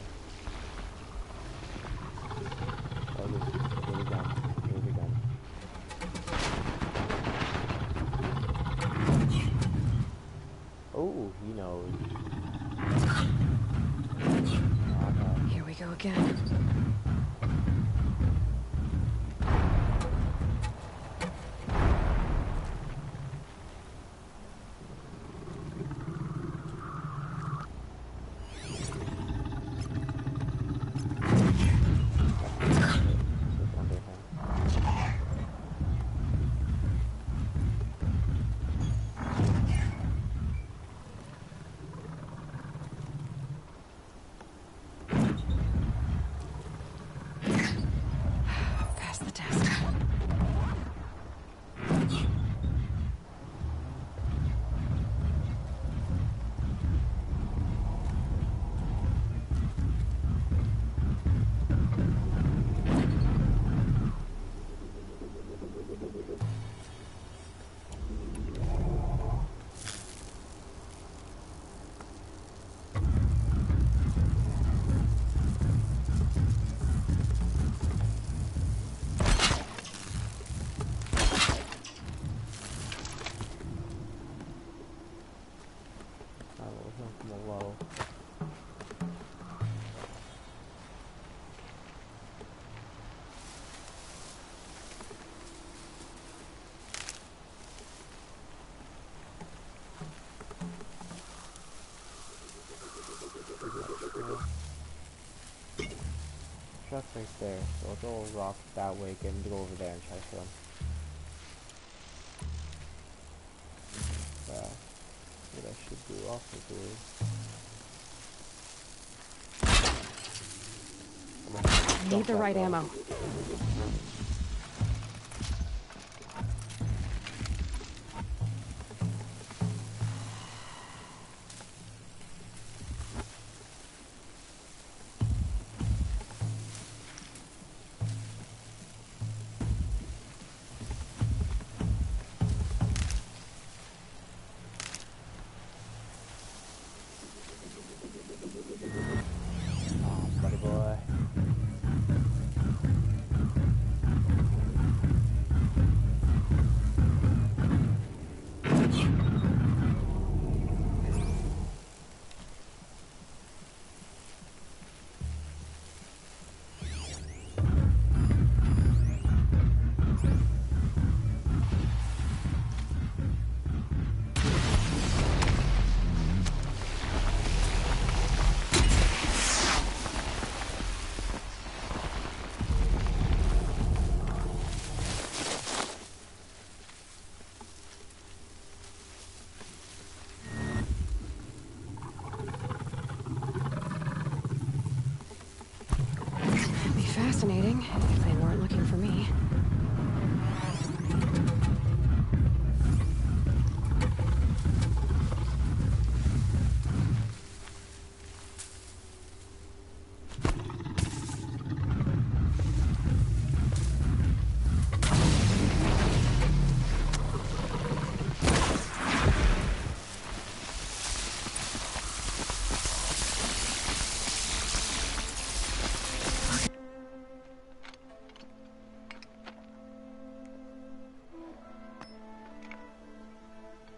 Oh, this is really gun. Really gun. Oh, he knows. Here we go again. truck's right there, so I'll throw a rock that way, get him to go over there and try to kill him. What I should do also is... I need the right ammo. Buddy boy. Fascinating, if they weren't looking for me.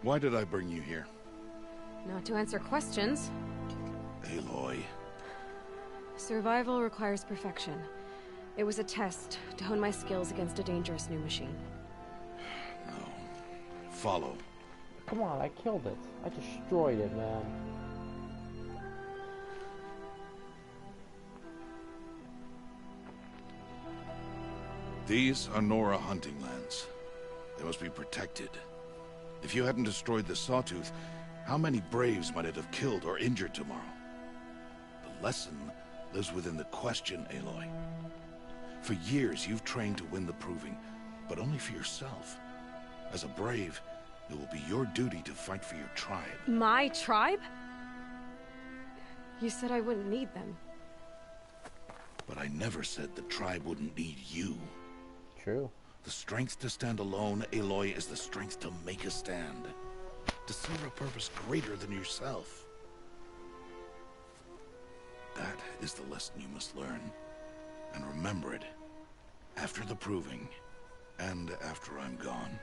Why did I bring you here? Not to answer questions. Aloy. Survival requires perfection. It was a test to hone my skills against a dangerous new machine. No. Follow. Come on, I killed it. I destroyed it, man. These are Nora hunting lands. They must be protected. If you hadn't destroyed the Sawtooth, how many Braves might it have killed or injured tomorrow? The lesson lives within the question, Aloy. For years, you've trained to win the Proving, but only for yourself. As a Brave, it will be your duty to fight for your tribe. My tribe? You said I wouldn't need them. But I never said the tribe wouldn't need you. True. The strength to stand alone, Aloy, is the strength to make a stand. To serve a purpose greater than yourself. That is the lesson you must learn. And remember it. After the Proving. And after I'm gone.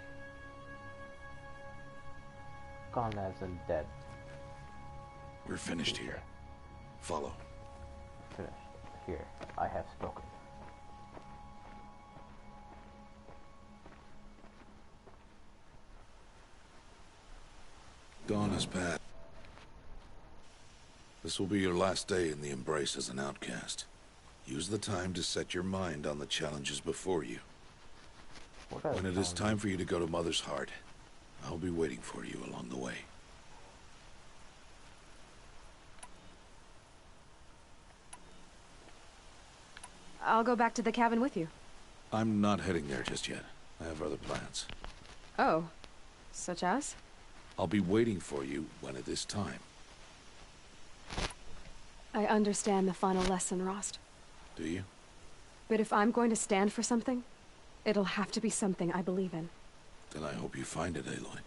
Gone as in dead. We're finished here. Follow. Finished. Here. I have spoken. Dawn has passed. This will be your last day in the Embrace as an outcast. Use the time to set your mind on the challenges before you. When it is time for you to go to Mother's Heart, I'll be waiting for you along the way. I'll go back to the cabin with you. I'm not heading there just yet. I have other plans. Oh. Such as? I'll be waiting for you when it is time. I understand the final lesson, Rost. Do you? But if I'm going to stand for something, it'll have to be something I believe in. Then I hope you find it, Aloy.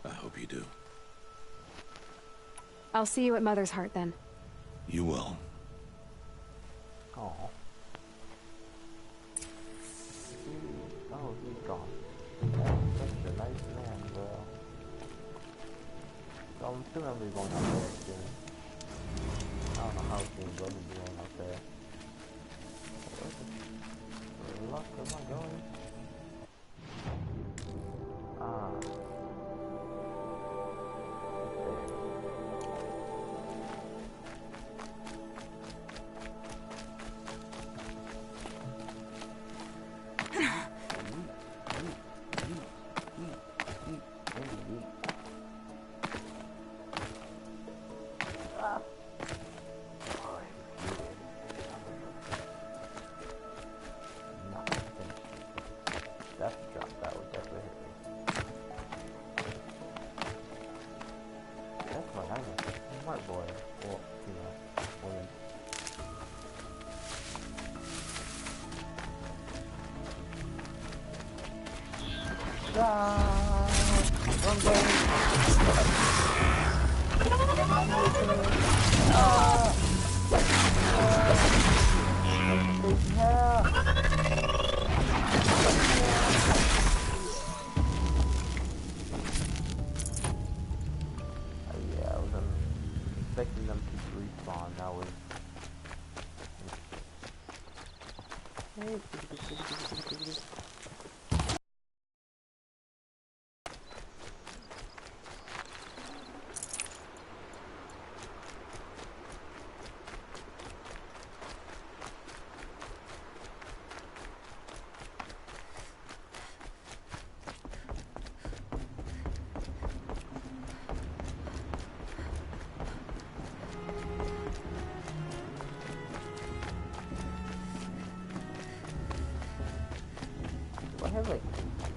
I hope you do. I'll see you at Mother's Heart, then. You will. Oh. Oh, he's gone. That's such a nice man, bro. So I'm assuming I'll be going out there soon. I don't know how soon, but I'll be going out there. Where the luck am I going? Ah. Yeah, I was expecting them to respawn. That was. Do I have like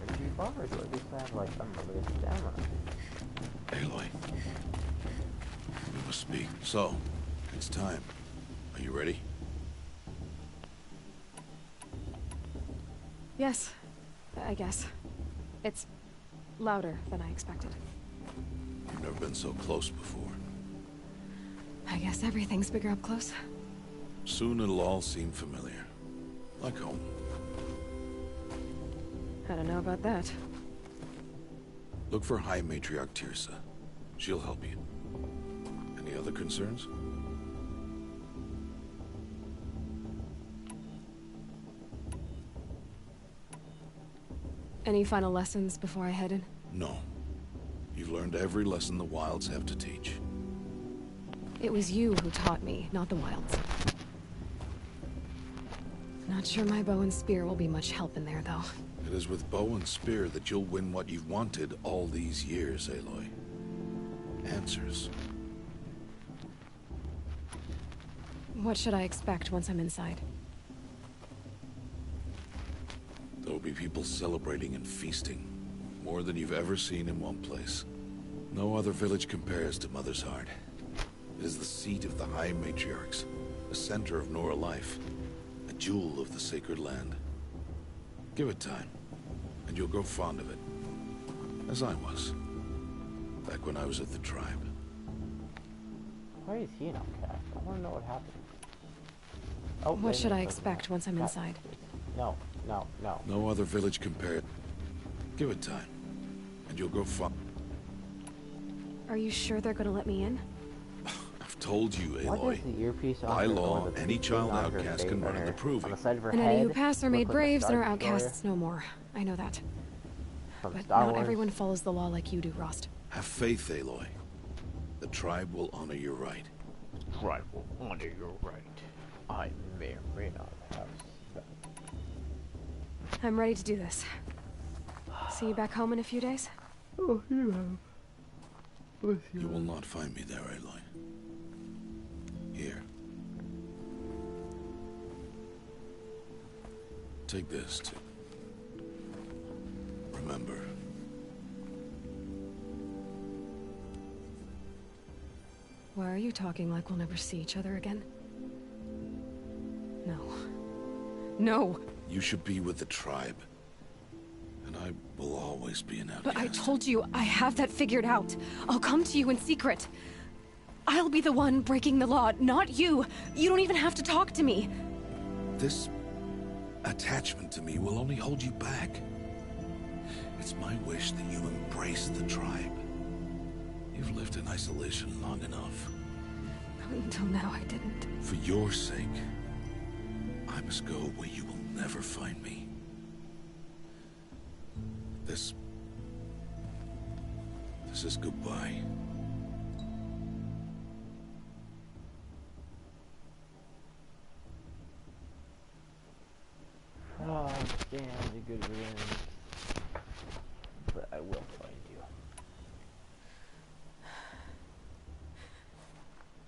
energy bar, or do I just have like unlimited stamina? Aloy. We must speak. So, it's time. Are you ready? Yes, I guess. It's louder than I expected. You've never been so close before. I guess everything's bigger up close. Soon it'll all seem familiar. Like home. I don't know about that. Look for High Matriarch Tirsa. She'll help you. Any other concerns? Any final lessons before I head in? No. You've learned every lesson the Wilds have to teach. It was you who taught me, not the Wilds. Not sure my bow and spear will be much help in there, though. It is with bow and spear that you'll win what you've wanted all these years, Aloy. Answers. What should I expect once I'm inside? There'll be people celebrating and feasting. More than you've ever seen in one place. No other village compares to Mother's Heart. It is the seat of the High Matriarchs, the center of Nora life, a jewel of the sacred land. Give it time, and you'll grow fond of it. As I was, back when I was at the tribe. Why is he an outcast? I want to know what happened. Oh, What should I expect once I'm inside? No, no, no. No other village compared. Give it time, and you'll grow fond. Are you sure they're gonna let me in? I've told you, Why Aloy. does the earpiece on By her law, or the any thing child on her outcast face can run on in the her- proving. on the side of her And any head who pass are look made like a braves and Star are Destroyer outcasts no more. I know that. from But Star not Wars. everyone follows the law like you do, Rost. Have faith, Aloy. The tribe will honor your right. Tribe will honor your right. I may or may not have. I'm ready to do this. See you back home in a few days? Oh, yeah. You will not find me there, Aloy. Here. Take this to remember. Why are you talking like we'll never see each other again? No. No! You should be with the tribe. And I will always be an outcast. But I told you, I have that figured out. I'll come to you in secret. I'll be the one breaking the law, not you. You don't even have to talk to me. This attachment to me will only hold you back. It's my wish that you embrace the tribe. You've lived in isolation long enough. Until now, I didn't. For your sake, I must go where you will never find me. This is goodbye. Oh, damn, a good riddance. But I will find you.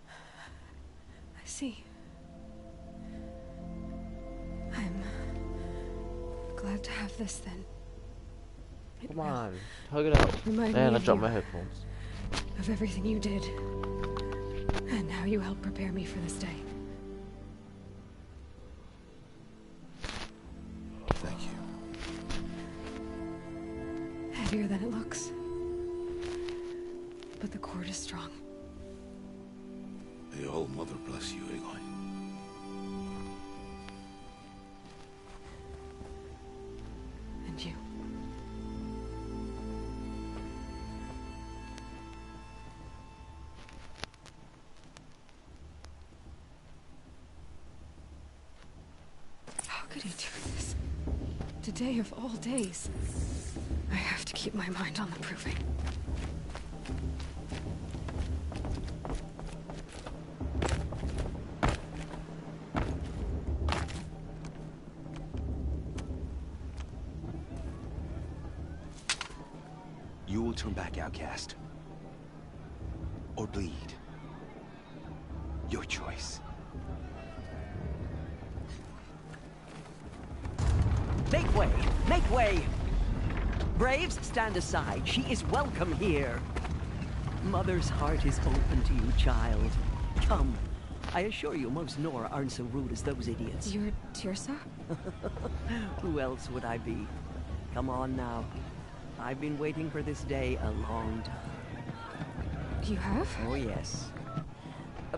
I see. I'm glad to have this then. Come on, hug it out. Remind Man, me I of dropped you. my headphones. Of everything you did. And how you helped prepare me for this day. Thank you. heavier than it looks. But the cord is strong. The old mother bless you, Aloy. And you. How could he do this? Today of all days. I have to keep my mind on the proving. You will turn back, outcast. Or bleed. Your choice. Make way! Make way! Braves, stand aside. She is welcome here. Mother's heart is open to you, child. Come. I assure you, most Nora aren't so rude as those idiots. You're Tirsa? Who else would I be? Come on now. I've been waiting for this day a long time. You have? Oh, yes.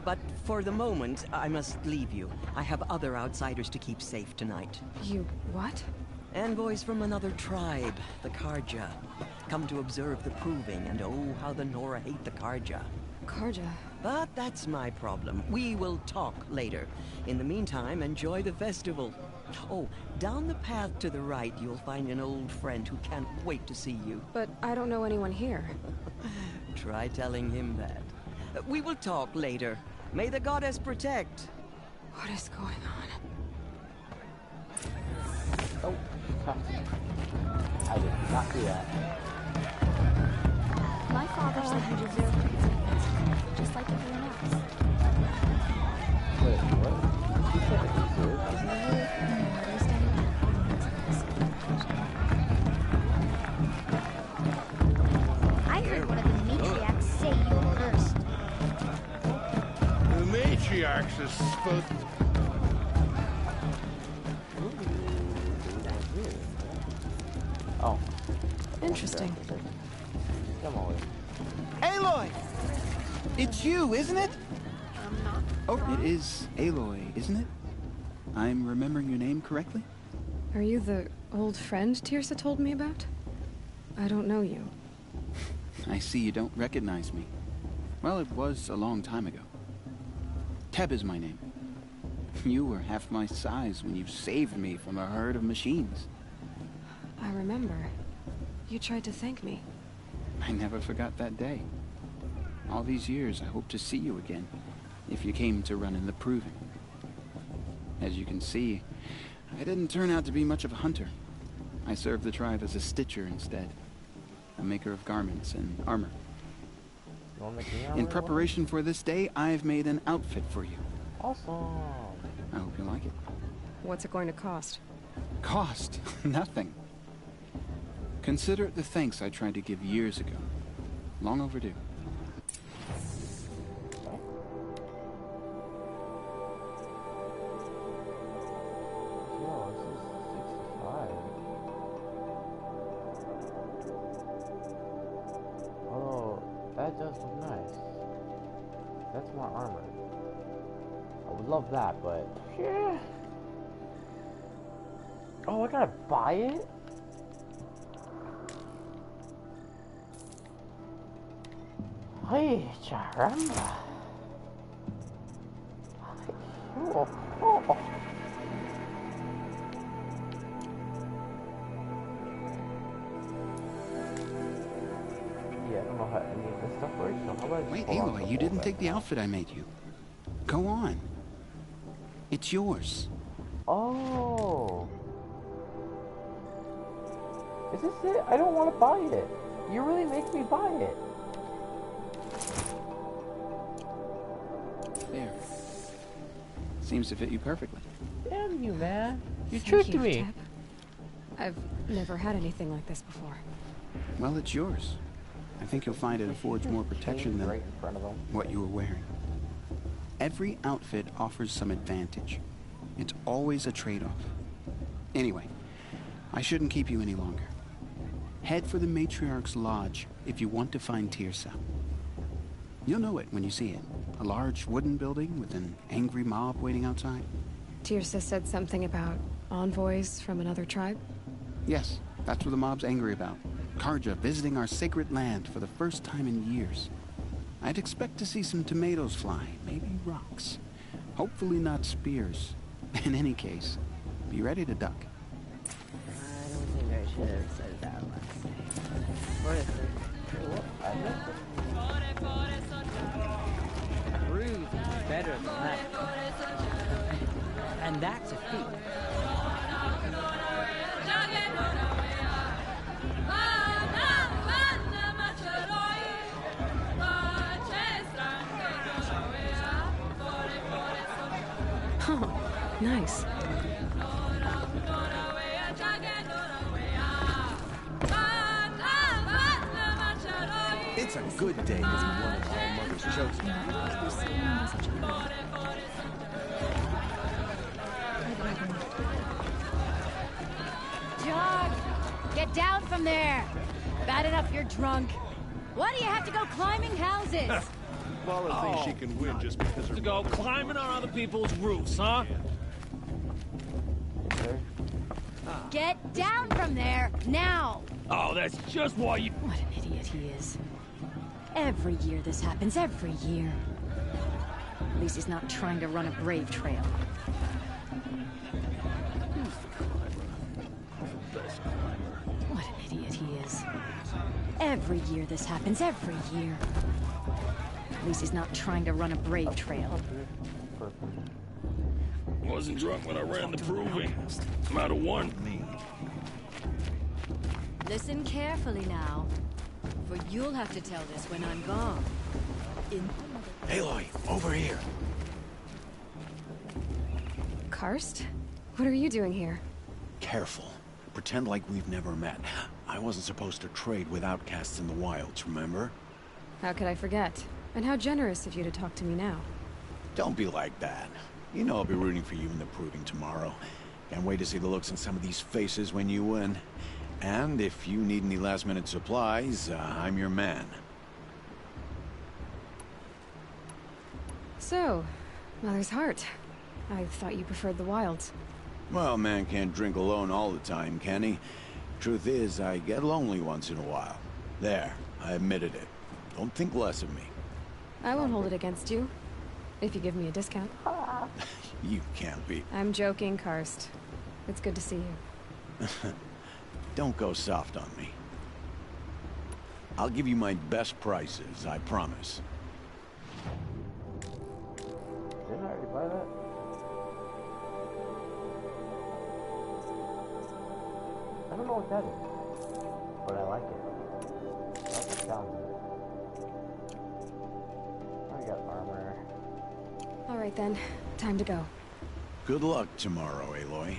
But for the moment, I must leave you. I have other outsiders to keep safe tonight. You what? Envoys from another tribe, the Karja. Come to observe the proving, and oh, how the Nora hate the Karja. Karja? But that's my problem. We will talk later. In the meantime, enjoy the festival. Oh, down the path to the right, you'll find an old friend who can't wait to see you. But I don't know anyone here. Try telling him that. We will talk later. May the goddess protect. What is going on? Oh, I did not do that. My father said you deserve it, just like everyone else. Wait, what? She said it I heard one of the matriarchs say you're cursed. The matriarchs is supposed to... Oh. Interesting. Come on. Aloy! It's you, isn't it? Oh, it is Aloy, isn't it? I'm remembering your name correctly? Are you the old friend Tirsa told me about? I don't know you. I see you don't recognize me. Well, it was a long time ago. Teb is my name. You were half my size when you saved me from a herd of machines. I remember. You tried to thank me. I never forgot that day. All these years, I hope to see you again, if you came to run in the proving. As you can see, I didn't turn out to be much of a hunter. I served the tribe as a stitcher instead, a maker of garments and armor. In preparation for this day, I've made an outfit for you. Awesome. I hope you like it. What's it going to cost? Cost? Nothing. Consider it the thanks I tried to give years ago. Long overdue. That does look nice. That's more armor. I would love that, but yeah. Oh, I gotta buy it? Hey, charamba. Oh, oh. Yeah, I don't know how any of this stuff works, so how about I just Wait, pull out Aloy, the you whole didn't take the thing? outfit I made you. Go on. It's yours. Oh. Is this it? I don't want to buy it. You really make me buy it. There. Seems to fit you perfectly. Damn you, man. You Thank tricked you, me. Teb. I've never had anything like this before. Well, it's yours. I think you'll find it affords more protection than Right in front of them. what you were wearing. Every outfit offers some advantage. It's always a trade-off. Anyway, I shouldn't keep you any longer. Head for the Matriarch's Lodge if you want to find Tirsa. You'll know it when you see it. A large wooden building with an angry mob waiting outside. Tirsa said something about envoys from another tribe? Yes, that's what the mob's angry about. Karja visiting our sacred land for the first time in years. I'd expect to see some tomatoes fly, maybe rocks. Hopefully not spears. In any case, be ready to duck. I don't think I should have said that last thing. What is it? Bruise is better than that. And that's a feat. Oh, nice. It's a good day to be one of All Mother's chosen. Jog! Get down from there! Bad enough you're drunk. Why do you have to go climbing houses? Paula thinks she can win just because her... To go climbing on other people's roofs, huh? Get down from there, now! Oh, that's just why you... What an idiot he is. Every year this happens, every year. At least he's not trying to run a brave trail. What an idiot he is. Every year this happens, every year. At least he's not trying to run a brave trail. Wasn't drunk when I ran the proving. I'm out of one. Listen carefully now, for you'll have to tell this when I'm gone. Aloy, over here. Karst? What are you doing here? Careful. Pretend like we've never met. I wasn't supposed to trade with outcasts in the wilds, remember? How could I forget? And how generous of you to talk to me now. Don't be like that. You know I'll be rooting for you in the proving tomorrow. Can't wait to see the looks on some of these faces when you win. And if you need any last-minute supplies, I'm your man. So, Mother's Heart. I thought you preferred the wilds. Well, man can't drink alone all the time, can he? Truth is, I get lonely once in a while. There, I admitted it. Don't think less of me. I won't hold it against you. If you give me a discount. You can't be. I'm joking, Karst. It's good to see you. Don't go soft on me. I'll give you my best prices, I promise. Didn't I already buy that? I don't know what that is, but I like it. I like the sound of it. I got armor. All right then, time to go. Good luck tomorrow, Aloy.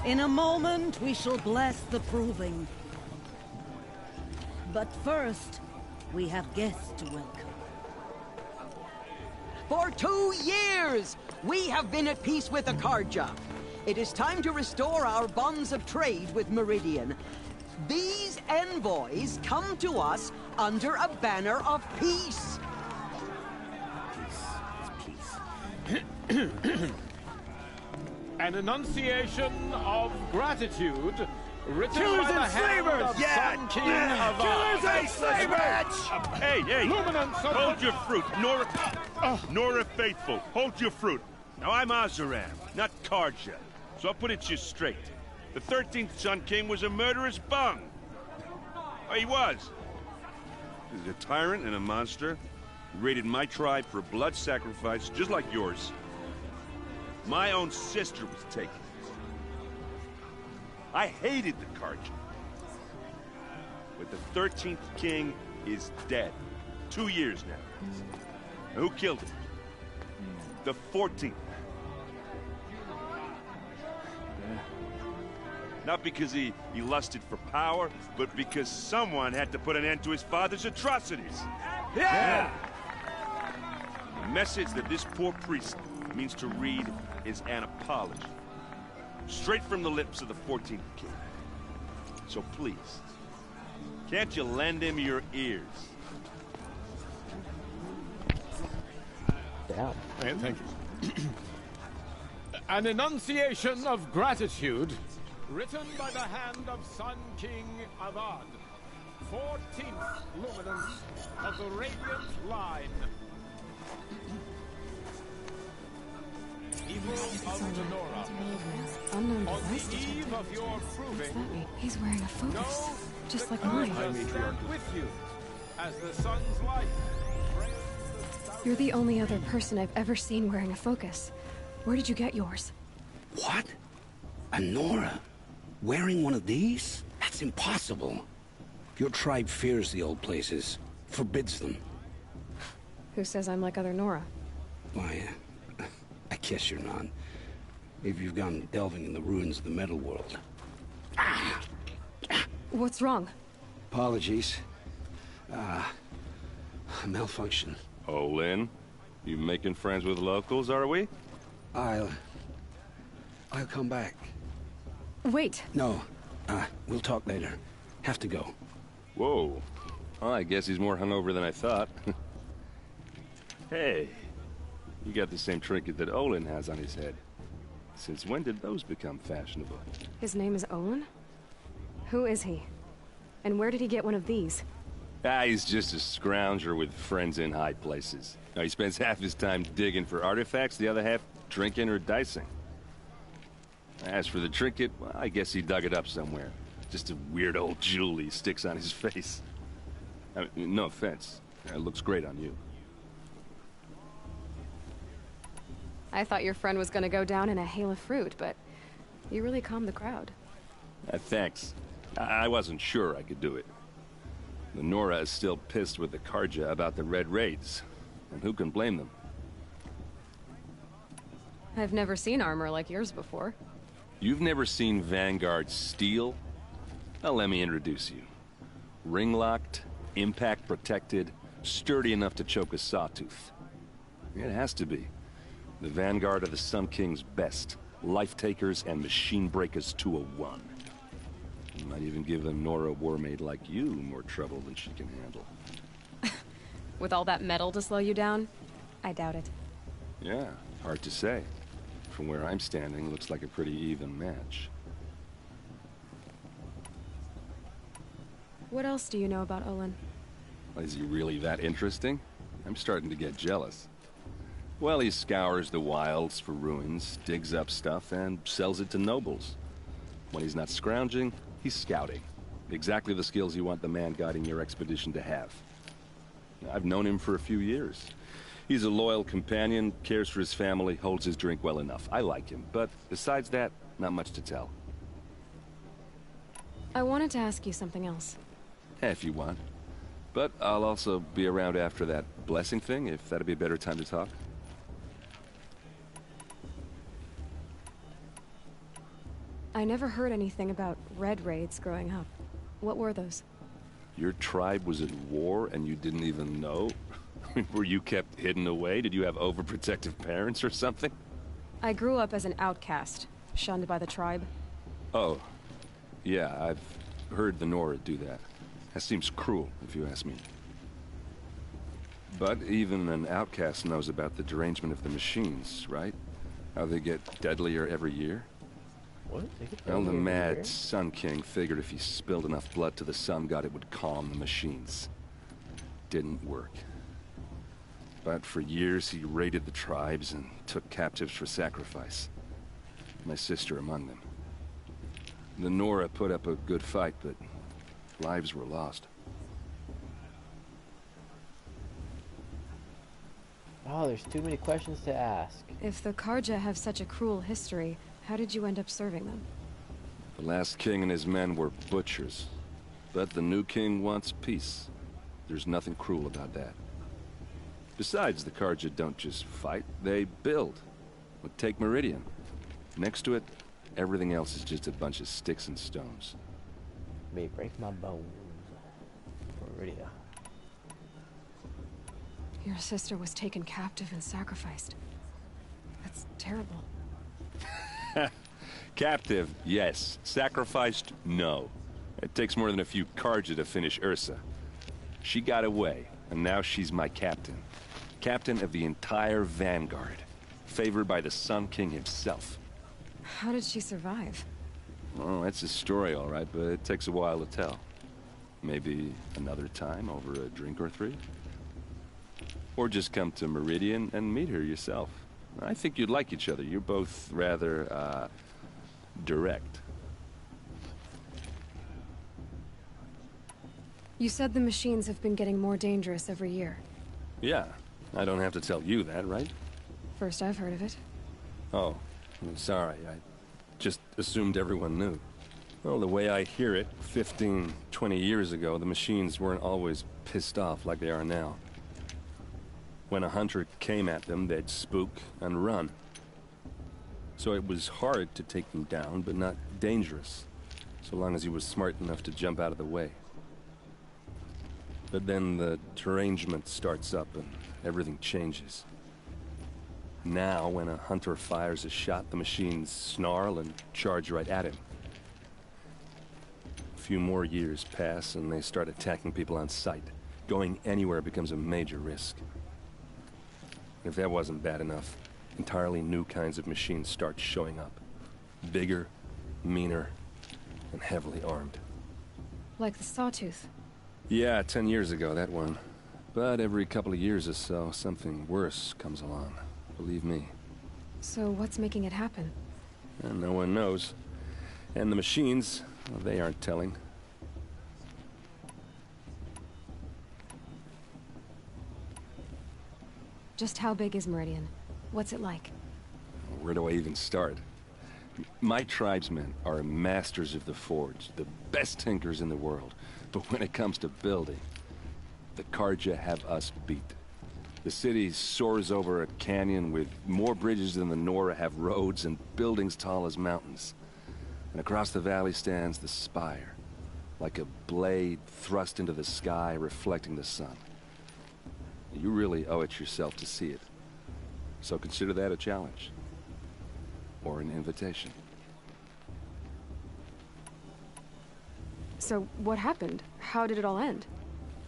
In a moment, we shall bless the proving. But first, we have guests to welcome. For 2 years, we have been at peace with Akarja. It is time to restore our bonds of trade with Meridian. These envoys come to us under a banner of peace. An enunciation of gratitude written Killers by the and hand slavers! of Yeah! Sun King Avad. Killers and slavers! Hey, hey! Luminance of Hold your fruit, Nora Faithful. Hold your fruit. Now I'm Azaram, not Karja. So I'll put it to you straight. The 13th Sun King was a murderous bung. Oh, he was. He's a tyrant and a monster. He raided my tribe for a blood sacrifice, just like yours. My own sister was taken. I hated the Karja. But the 13th king is dead. 2 years now. And who killed him? The 14th. Not because he lusted for power, but because someone had to put an end to his father's atrocities. Yeah! The message that this poor priest means to read is an apology. Straight from the lips of the 14th king. So please, can't you lend him your ears? Damn. Hey, thank you. An enunciation of gratitude written by the hand of Sun King Avad, 14th luminance of the Radiant Line. Evil of Denora. Unknown On device the eve detector. of your What's proving, that mean? He's wearing a focus, know just that like mine. I stand with you as the sun's light. You're the only other person I've ever seen wearing a focus. Where did you get yours? What? A Nora? Wearing one of these? That's impossible. Your tribe fears the old places, forbids them. Who says I'm like other Nora? Why, I guess you're not. If you've gone delving in the ruins of the metal world. What's wrong? Apologies. A malfunction. Oh, Lynn, you making friends with locals, are we? I'll come back. Wait. No, we'll talk later. Have to go. Whoa. Well, I guess he's more hungover than I thought. Hey, you got the same trinket that Olin has on his head. Since when did those become fashionable? His name is Olin? Who is he? And where did he get one of these? He's just a scrounger with friends in high places. Now, he spends half his time digging for artifacts, the other half drinking or dicing. As for the trinket, well, I guess he dug it up somewhere. Just a weird old jewel he sticks on his face. I mean, no offense. It looks great on you. I thought your friend was gonna go down in a hail of fruit, but you really calmed the crowd. Thanks. I wasn't sure I could do it. The Nora is still pissed with the Karja about the Red Raids. And who can blame them? I've never seen armor like yours before. You've never seen Vanguard steel? Well, let me introduce you. Ring-locked, impact-protected, sturdy enough to choke a sawtooth. It has to be. The Vanguard of the Sun King's best. Life-takers and machine-breakers to a one. You might even give a Nora warmaid like you more trouble than she can handle. With all that metal to slow you down? I doubt it. Yeah, hard to say. From where I'm standing, looks like a pretty even match. What else do you know about Olin? Is he really that interesting? I'm starting to get jealous. Well, he scours the wilds for ruins, digs up stuff, and sells it to nobles. When he's not scrounging, he's scouting. Exactly the skills you want the man guiding your expedition to have. I've known him for a few years. He's a loyal companion, cares for his family, holds his drink well enough. I like him, but besides that, not much to tell. I wanted to ask you something else. If you want. But I'll also be around after that blessing thing, if that'd be a better time to talk. I never heard anything about red raids growing up. What were those? Your tribe was at war and you didn't even know? Were you kept hidden away? Did you have overprotective parents or something? I grew up as an outcast, shunned by the tribe. Oh, yeah, I've heard the Nora do that. That seems cruel, if you ask me. But even an outcast knows about the derangement of the machines, right? How they get deadlier every year? What? Well, the mad Sun King figured if he spilled enough blood to the Sun God, it would calm the machines. Didn't work. But for years, he raided the tribes and took captives for sacrifice. My sister among them. The Nora put up a good fight, but lives were lost. Oh, there's too many questions to ask. If the Karja have such a cruel history, how did you end up serving them? The last king and his men were butchers. But the new king wants peace. There's nothing cruel about that. Besides, the Karja don't just fight, they build. But take Meridian. Next to it, everything else is just a bunch of sticks and stones. May break my bones. Meridian. Your sister was taken captive and sacrificed. That's terrible. Captive, yes. Sacrificed, no. It takes more than a few Karja to finish Ursa. She got away, and now she's my captain. Captain of the entire Vanguard. Favored by the Sun King himself. How did she survive? Oh, that's a story, all right, but it takes a while to tell. Maybe another time over a drink or three? Or just come to Meridian and meet her yourself. I think you'd like each other. You're both rather, direct. You said the machines have been getting more dangerous every year. Yeah, I don't have to tell you that, right? First I've heard of it. Oh, I'm sorry. I just assumed everyone knew. Well, the way I hear it, 15, 20 years ago, the machines weren't always pissed off like they are now. When a hunter came at them, they'd spook and run. So it was hard to take them down, but not dangerous, so long as he was smart enough to jump out of the way. But then the derangement starts up and everything changes. Now, when a hunter fires a shot, the machines snarl and charge right at him. A few more years pass and they start attacking people on sight. Going anywhere becomes a major risk. If that wasn't bad enough, entirely new kinds of machines start showing up. Bigger, meaner, and heavily armed. Like the Sawtooth. Yeah, 10 years ago, that one. But every couple of years or so, something worse comes along. Believe me. So what's making it happen? And no one knows. And the machines, well, they aren't telling. Just how big is Meridian? What's it like? Where do I even start? My tribesmen are masters of the forge, the best tinkers in the world. But when it comes to building, the Karja have us beat. The city soars over a canyon with more bridges than the Nora have roads and buildings tall as mountains. And across the valley stands the spire, like a blade thrust into the sky reflecting the sun. You really owe it yourself to see it. So consider that a challenge. Or an invitation. So what happened? How did it all end?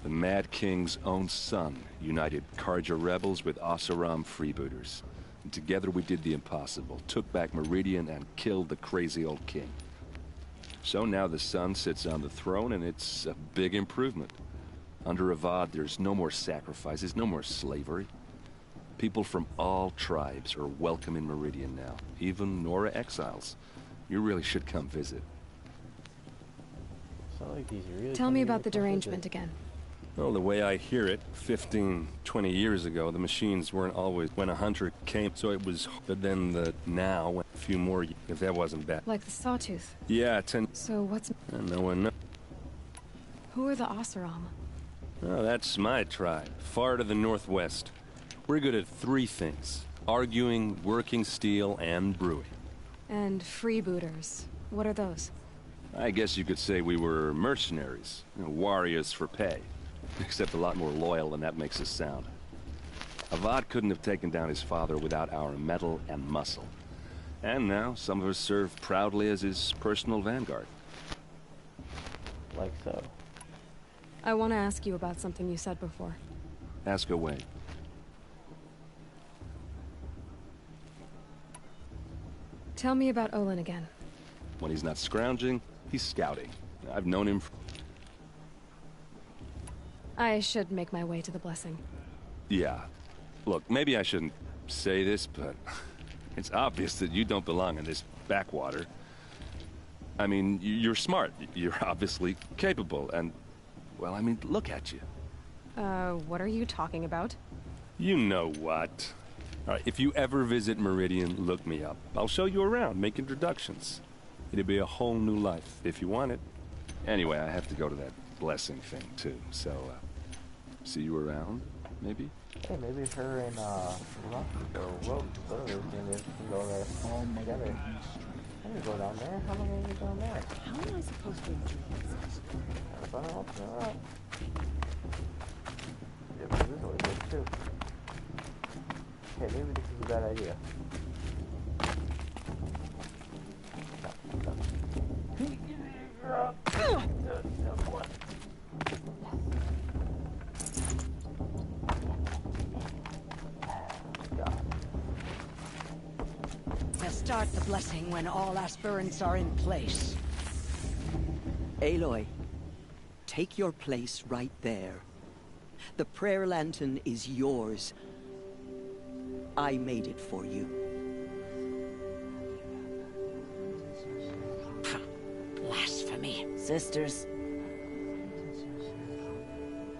The Mad King's own son united Karja rebels with Oseram freebooters. And together we did the impossible, took back Meridian and killed the crazy old king. So now the son sits on the throne and it's a big improvement. Under Avad, there's no more sacrifices, no more slavery. People from all tribes are welcome in Meridian now, even Nora exiles. You really should come visit. Like these really Tell me about the derangement again. Well, the way I hear it, 15, 20 years ago, the machines weren't always when a hunter came, so it was, but then now, a few more, if that wasn't bad. Like the Sawtooth. Yeah, 10. So what's... And no one knows. Who are the Oseram? Oh, that's my tribe, far to the northwest. We're good at three things. Arguing, working steel, and brewing. And freebooters. What are those? I guess you could say we were mercenaries, warriors for pay. Except a lot more loyal than that makes us sound. Avad couldn't have taken down his father without our metal and muscle. And now, some of us serve proudly as his personal vanguard. Like so. I want to ask you about something you said before. Ask away. Tell me about Olin again. When he's not scrounging, he's scouting. I've known him I should make my way to the blessing. Yeah. Look, maybe I shouldn't say this, but it's obvious that you don't belong in this backwater. I mean, you're smart. You're obviously capable, and, well, I mean, look at you. What are you talking about? You know what. All right, if you ever visit Meridian, look me up. I'll show you around, make introductions. It'll be a whole new life, if you want it. Anyway, I have to go to that blessing thing, too, so, see you around, maybe? Hey, maybe her and, whatever his name is, can go there together. I'm gonna go down there. How am I gonna get down there? How am I supposed to enjoy this? If I don't open it up. Yeah, but this always goes too. Okay, maybe this is a bad idea. To start the blessing when all aspirants are in place. Aloy, take your place right there. The prayer lantern is yours. I made it for you. Blasphemy, sisters.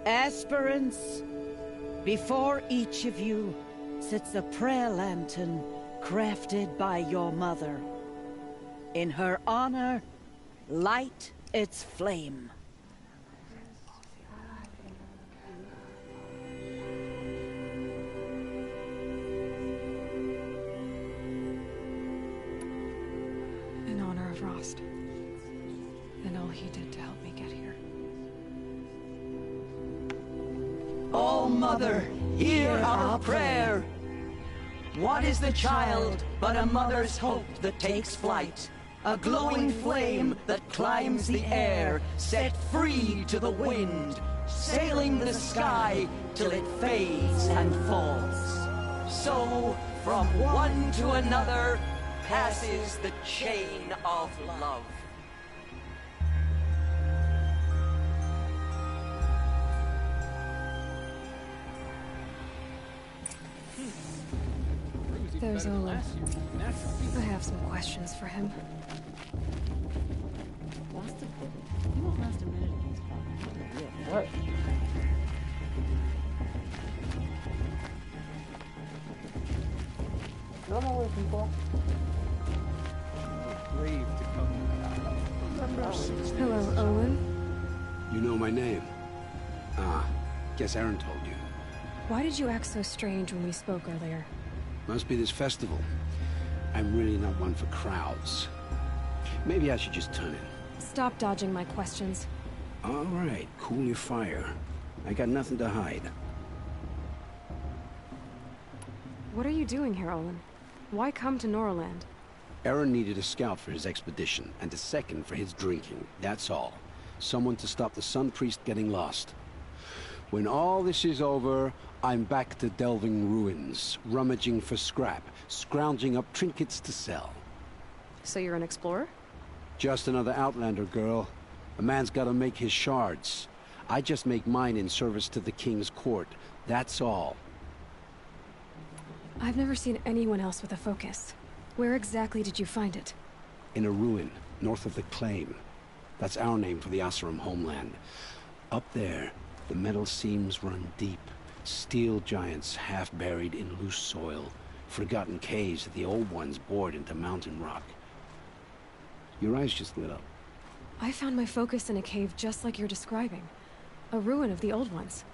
Aspirants, before each of you sits a prayer lantern crafted by your mother. In her honor, light its flame. In honor of Rost. And all he did to help me get here. Oh, Mother, hear our prayer. What is the child but a mother's hope that takes flight? A glowing flame that climbs the air, set free to the wind, sailing the sky till it fades and falls. So, from one to another, passes the chain of love. There's Olin. I have some questions for him. You won't last a minute in this car. What? Come on, people. Brave to come. Hello, Olin. You know my name? Ah, guess Aaron told you. Why did you act so strange when we spoke earlier? Must be this festival. I'm really not one for crowds. Maybe I should just turn in. Stop dodging my questions. All right, cool your fire. I got nothing to hide. What are you doing here, Olin? Why come to Norland? Aaron needed a scout for his expedition, and a second for his drinking. That's all. Someone to stop the Sun Priest getting lost. When all this is over, I'm back to delving ruins, rummaging for scrap, scrounging up trinkets to sell. So you're an explorer? Just another Outlander, girl. A man's gotta make his shards. I just make mine in service to the King's court. That's all. I've never seen anyone else with a focus. Where exactly did you find it? In a ruin, north of the Claim. That's our name for the Oseram homeland. Up there, the metal seams run deep. Steel giants half buried in loose soil. Forgotten caves that the old ones bored into mountain rock. Your eyes just lit up. I found my focus in a cave just like you're describing. A ruin of the old ones.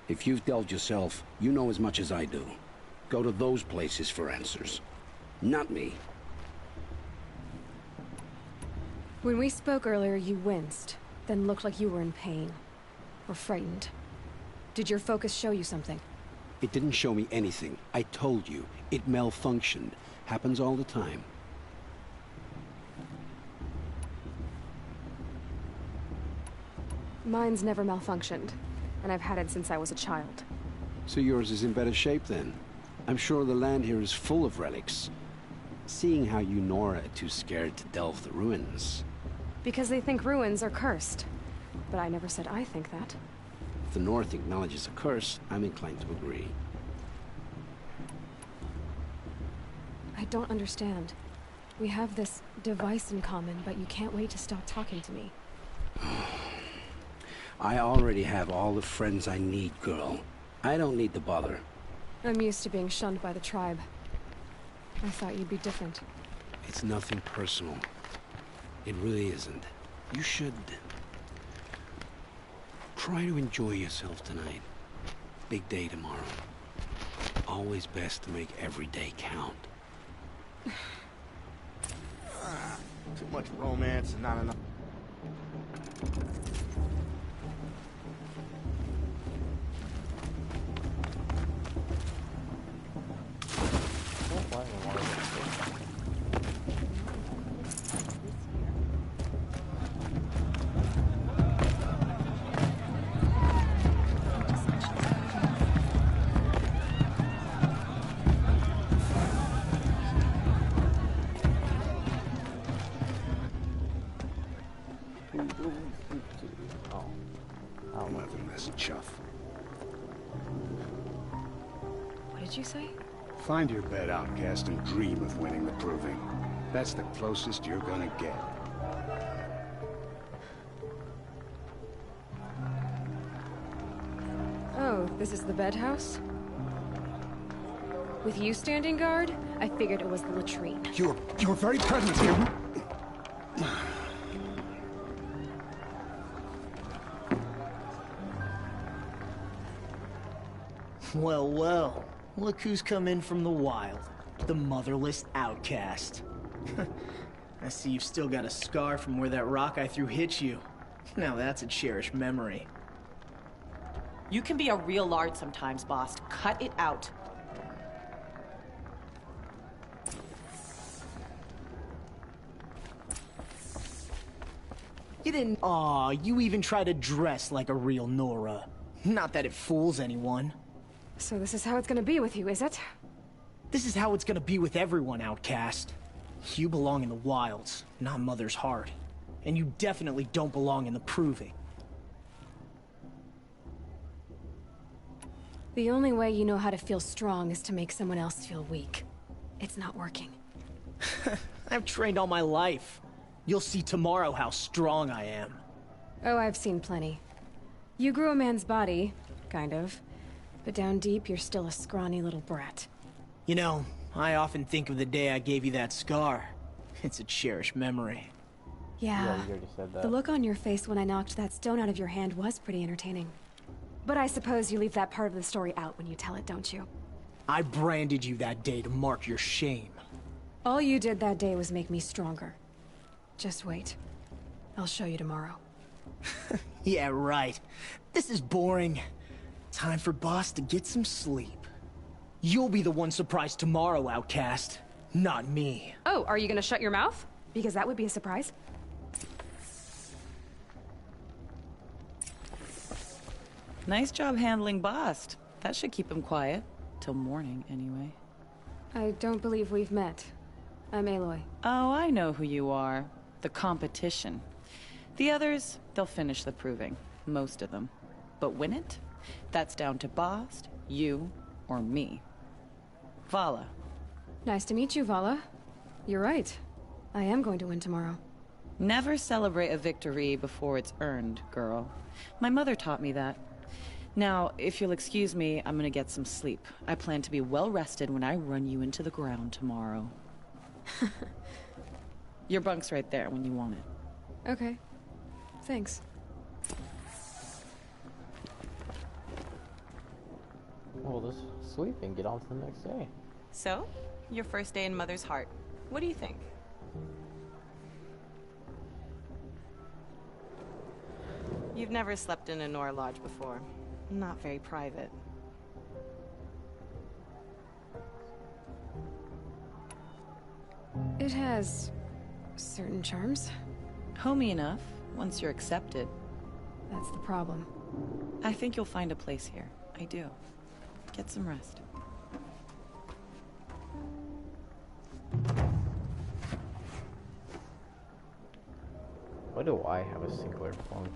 If you've delved yourself, you know as much as I do. Go to those places for answers. Not me. When we spoke earlier, you winced, then looked like you were in pain. Or frightened. Did your focus show you something? It didn't show me anything. I told you. It malfunctioned. Happens all the time. Mine's never malfunctioned, and I've had it since I was a child. So yours is in better shape then? I'm sure the land here is full of relics. Seeing how you Nora are too scared to delve the ruins. Because they think ruins are cursed. But I never said I think that. If the North acknowledges a curse, I'm inclined to agree. I don't understand. We have this device in common, but you can't wait to stop talking to me. I already have all the friends I need, girl. I don't need the bother. I'm used to being shunned by the tribe. I thought you'd be different. It's nothing personal. It really isn't. You should... try to enjoy yourself tonight. Big day tomorrow. Always best to make every day count. Too much romance and not enough. Motherless chuff. What did you say? Find your bed, outcast, and dream of winning the proving. That's the closest you're gonna get. Oh, this is the bed house? With you standing guard, I figured it was the latrine. Your very presence here... Well, well. Look who's come in from the wild. The motherless outcast. I see you've still got a scar from where that rock I threw hit you. Now that's a cherished memory. You can be a real lard sometimes, boss. Cut it out. You didn't... Aw, you even try to dress like a real Nora. Not that it fools anyone. So this is how it's gonna be with you, is it? This is how it's gonna be with everyone, outcast. You belong in the wilds, not Mother's heart. And you definitely don't belong in the proving. The only way you know how to feel strong is to make someone else feel weak. It's not working. I've trained all my life. You'll see tomorrow how strong I am. Oh, I've seen plenty. You grew a man's body, kind of. But down deep, you're still a scrawny little brat. You know, I often think of the day I gave you that scar. It's a cherished memory. Yeah, you already said that. The look on your face when I knocked that stone out of your hand was pretty entertaining. But I suppose you leave that part of the story out when you tell it, don't you? I branded you that day to mark your shame. All you did that day was make me stronger. Just wait. I'll show you tomorrow. Yeah, right. This is boring. Time for Boss to get some sleep. You'll be the one surprised tomorrow, outcast. Not me. Oh, are you gonna shut your mouth? Because that would be a surprise. Nice job handling Bast. That should keep him quiet. Till morning, anyway. I don't believe we've met. I'm Aloy. Oh, I know who you are. The competition. The others, they'll finish the proving. Most of them. But win it? That's down to Bast, you, or me. Vala. Nice to meet you, Vala. You're right. I am going to win tomorrow. Never celebrate a victory before it's earned, girl. My mother taught me that. Now, if you'll excuse me, I'm gonna get some sleep. I plan to be well rested when I run you into the ground tomorrow. Your bunk's right there when you want it. Okay. Thanks. We'll just sleep and get on to the next day. So, your first day in Mother's heart. What do you think? You've never slept in a Nora lodge before. Not very private. It has certain charms. Homey enough, once you're accepted. That's the problem. I think you'll find a place here. I do. Get some rest. Why do I have a singular funk?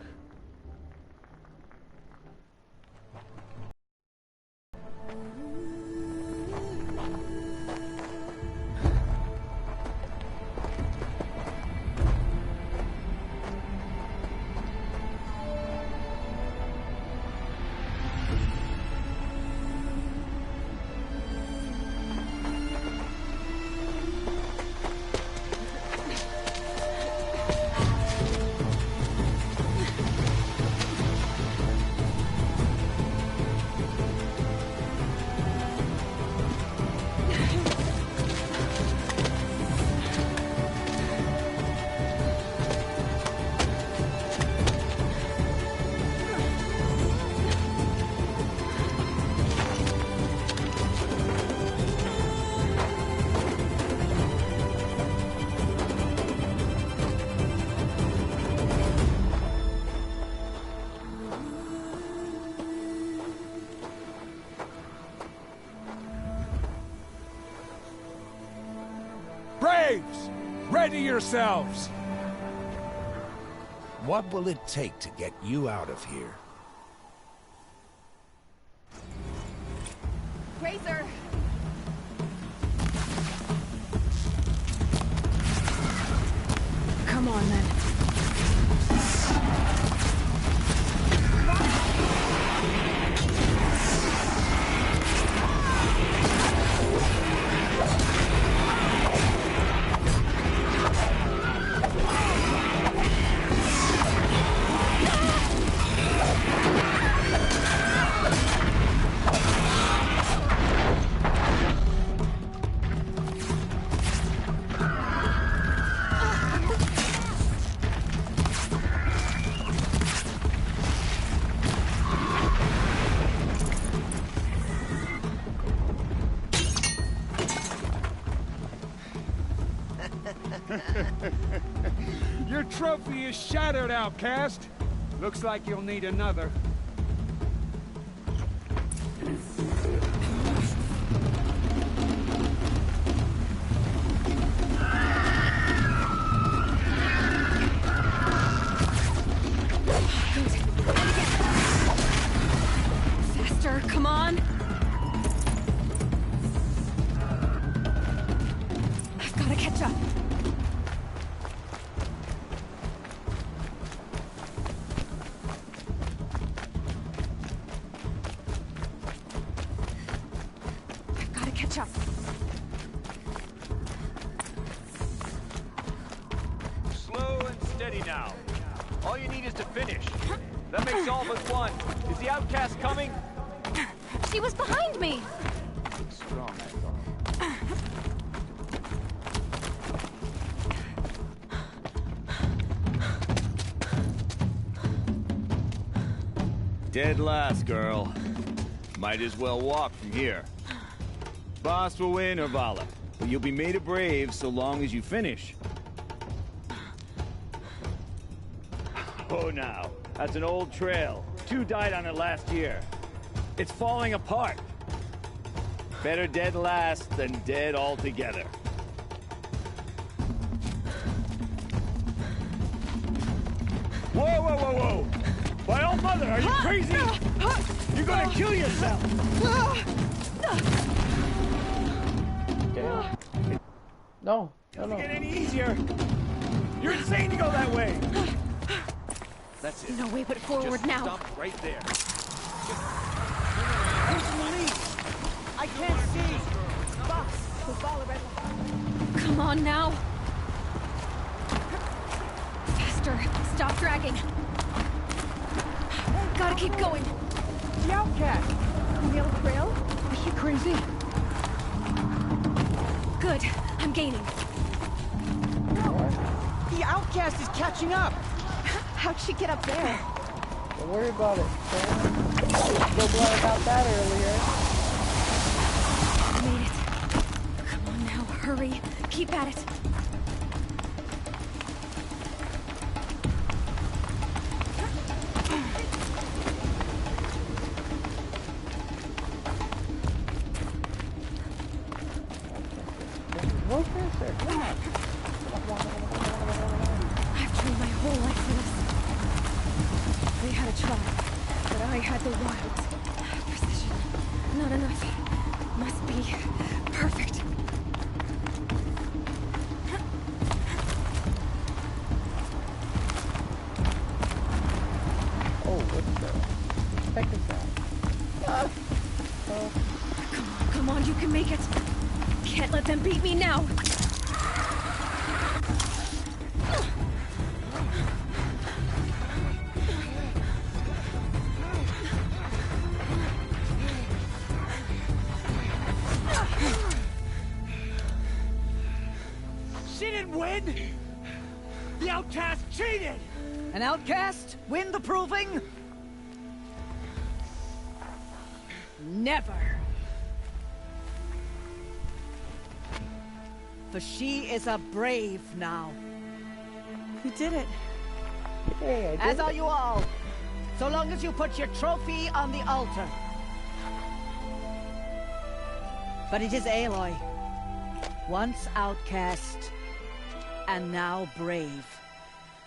Braves! Ready yourselves! What will it take to get you out of here? Razor! Come on, then. Your trophy is shattered, outcast. Looks like you'll need another. Faster, come on! I've gotta catch up. I've gotta catch up. Slow and steady now. All you need is to finish. That makes all but one. Is the outcast coming? She was behind me! Strong, I thought. Dead last, girl. Might as well walk from here. Boss will win or Vala, but you'll be made a brave so long as you finish. Oh, now. That's an old trail. 2 died on it last year. It's falling apart. Better dead last than dead altogether. Whoa, whoa, whoa, whoa! My old mother, are you crazy? You're gonna kill yourself! No, Doesn't get any easier. You're insane to go that way. That's it. No way but forward Just now. Stop right there. I can't see. Boss, the ball already. Come on now. Faster. Stop dragging. Gotta keep going. The outcast! On the old trail? Is she crazy? Good. I'm gaining. The outcast is catching up! How'd she get up there? Don't worry about it, Sam. I was so glad about that earlier. Made it. Come on now, hurry. Keep at it. No faster. Come on. I've trained my whole life for this. They had a tribe, but I had the wilds. Precision. Not enough. Must be perfect. Oh, what's that? Check this out. Come on, you can make it. Can't let them beat me now. She didn't win! The outcast cheated! An outcast win the proving? Never. For she is a brave now. You did it. Hey, As are you all. So long as you put your trophy on the altar. But it is Aloy, once outcast, and now brave,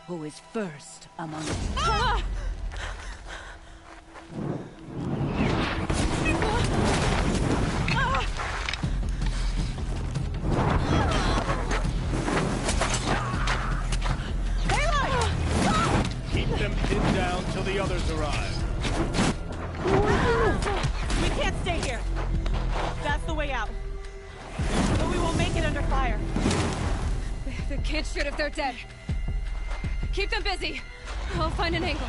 who is first among us. Ah! Keep them pinned down till the others arrive. We can't stay here. That's the way out. But we won't make it under fire. They can't shoot if they're dead. Keep them busy. I'll find an angle.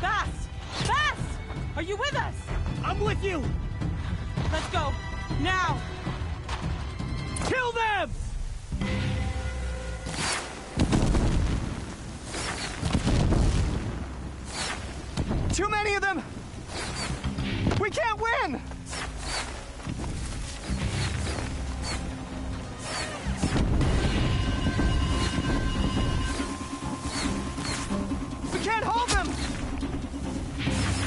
Fast! Fast! Are you with us? I'm with you! Let's go. Now! Kill them! Too many of them! We can't win! We can't hold them!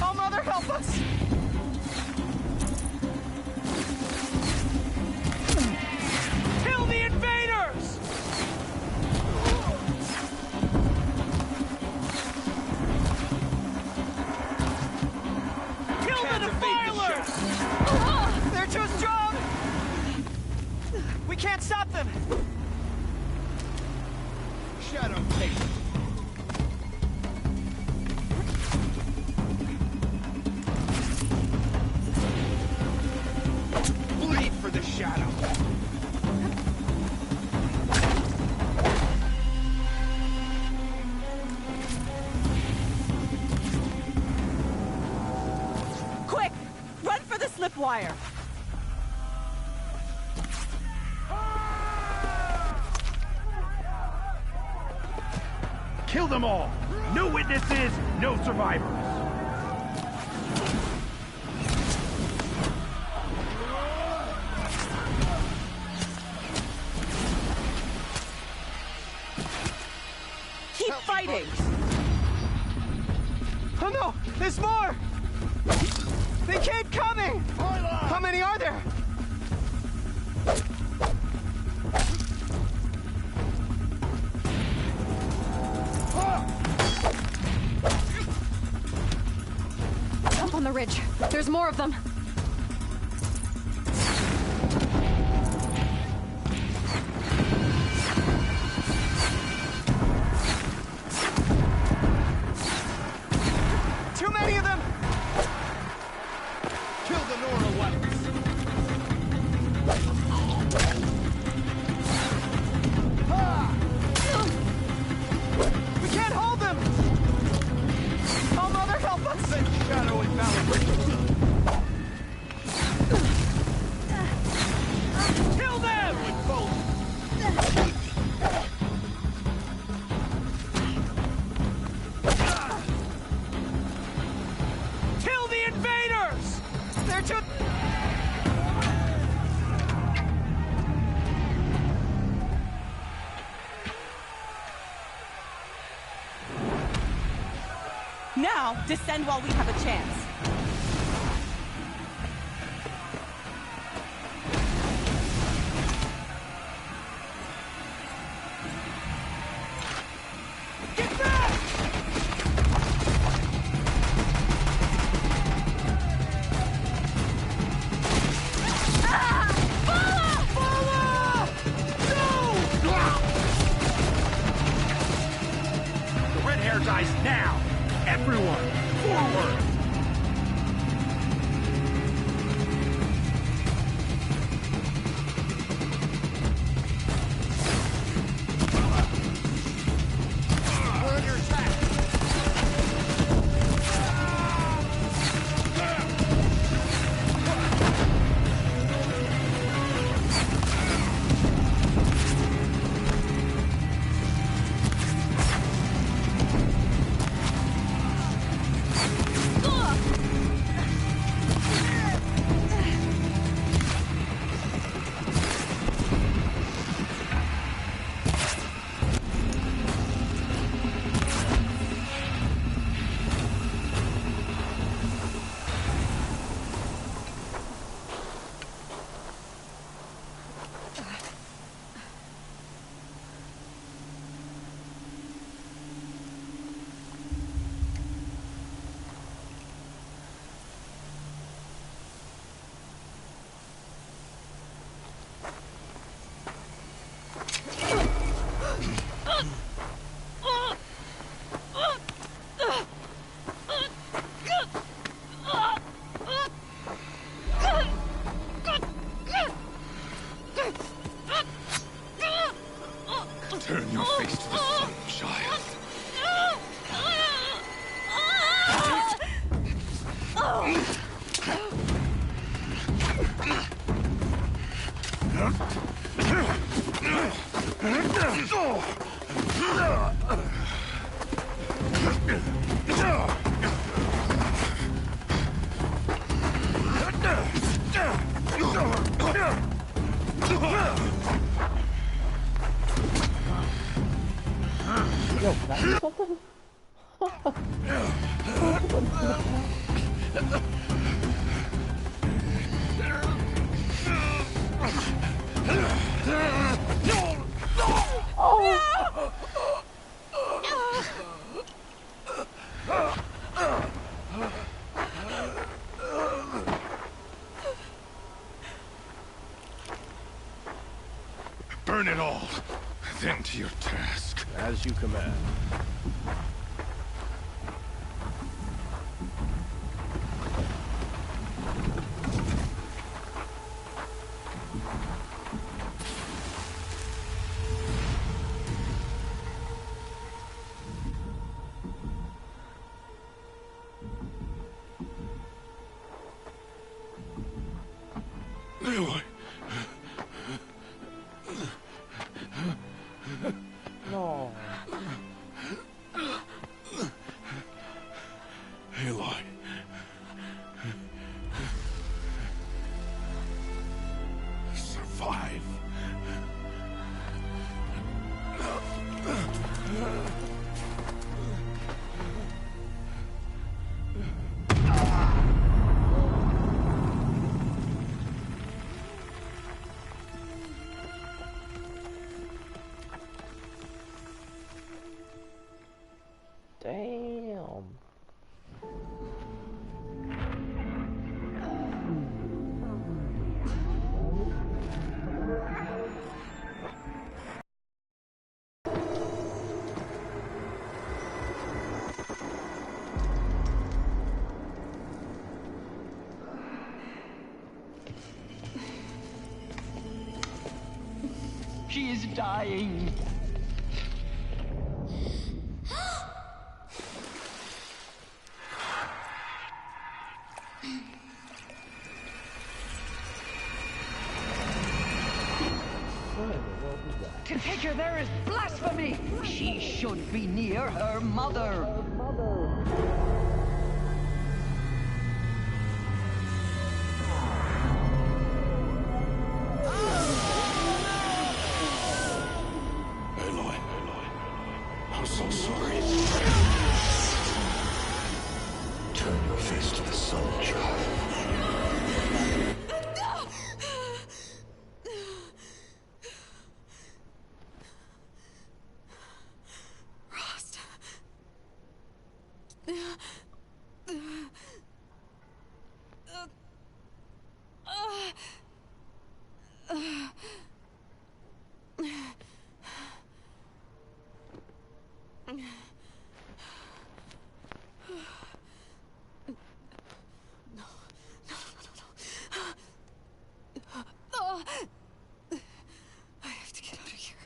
Oh, Mother, help us! Kill the invaders! Kill the defilers! They're too strong! We can't stop them! Shadow take. Bleed for the shadow. Quick! Run for the slip wire! Kill them all! No witnesses, no survivors! Keep fighting! Oh no! There's more! They keep coming! How many are there? Up on the ridge. There's more of them. Too many of them! Kill the Nora weapons! We can't hold them! Oh, Mother, help us! Send Shadow and Valor. Now, descend while we have a chance. Dies now! Everyone, forward! We're under attack! Turn your face to the sun, child. Yo, can I do something? Burn it all, then to your task. As you command. Aloy. No. Aloy. Survive. Damn. She is dying. Configure, there is blasphemy! She should be near her mother. Aloy. I'm so sorry. Rost. I have to get out of here.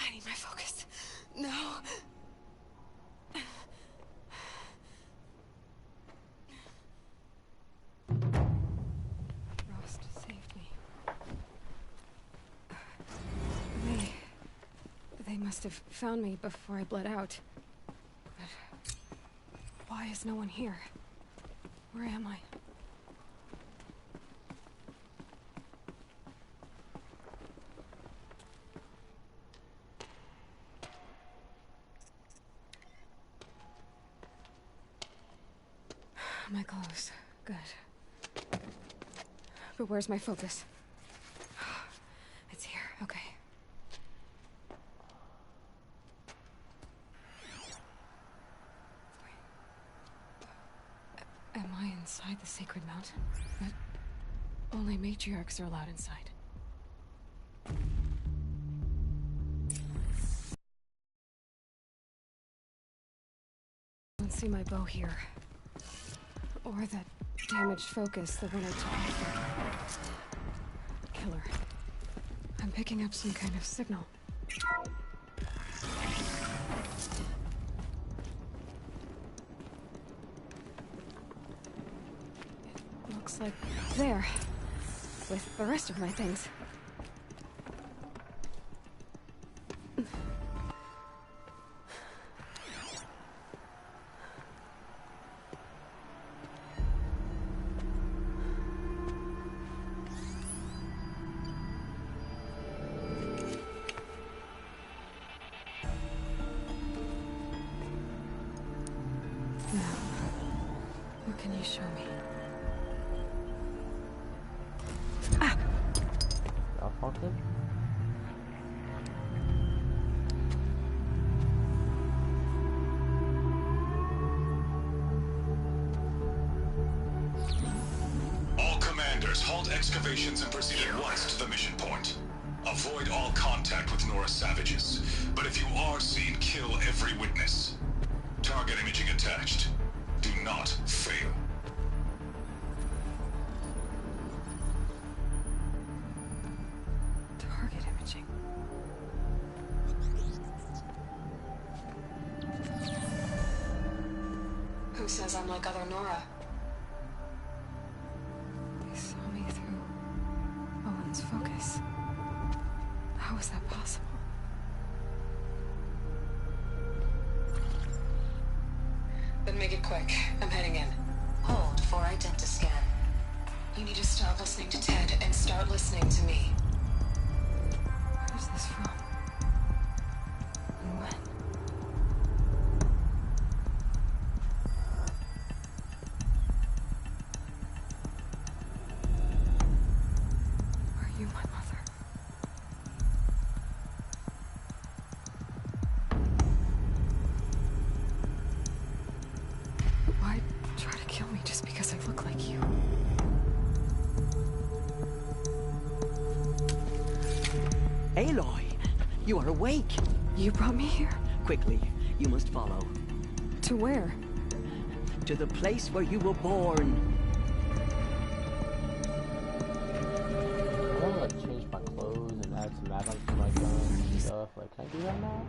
I need my focus. No. Rost saved me. They must have found me before I bled out. But why is no one here? Where am I? My clothes. Good. But where's my focus? It's here. Okay. Am I inside the sacred mountain? But only matriarchs are allowed inside. I don't see my bow here. Or that damaged focus, the one I took. Killer. I'm picking up some kind of signal. It looks like there, with the rest of my things. What can you show me? Malfunction? All commanders, halt excavations and proceed at once to the mission point. Avoid all contact with Nora savages. But if you are seen, kill every witness. Target imaging attached. Do not fail. Target imaging. Who says I'm like other Nora? They saw me through Owen's focus. How is that possible? Then make it quick. I'm heading in. Hold for identiscan. You need to stop listening to Ted and start listening to me. Who's this from? And when? Are you my mother? Why try to kill me just because I look like you? Aloy, you are awake. You brought me here? Quickly, you must follow. To where? To the place where you were born. I want to like change my clothes and add some add-ons to my guns and stuff. Like, can I do that now?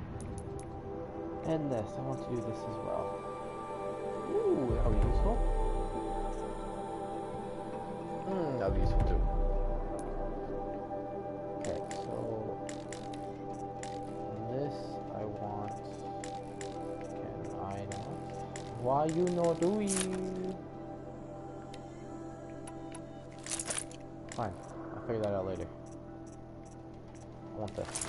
And this, I want to do this as well. Ooh, that would be useful. That would be useful too. Okay, so this I want. Can I not? Why you not doing? Fine, I'll figure that out later. I want this.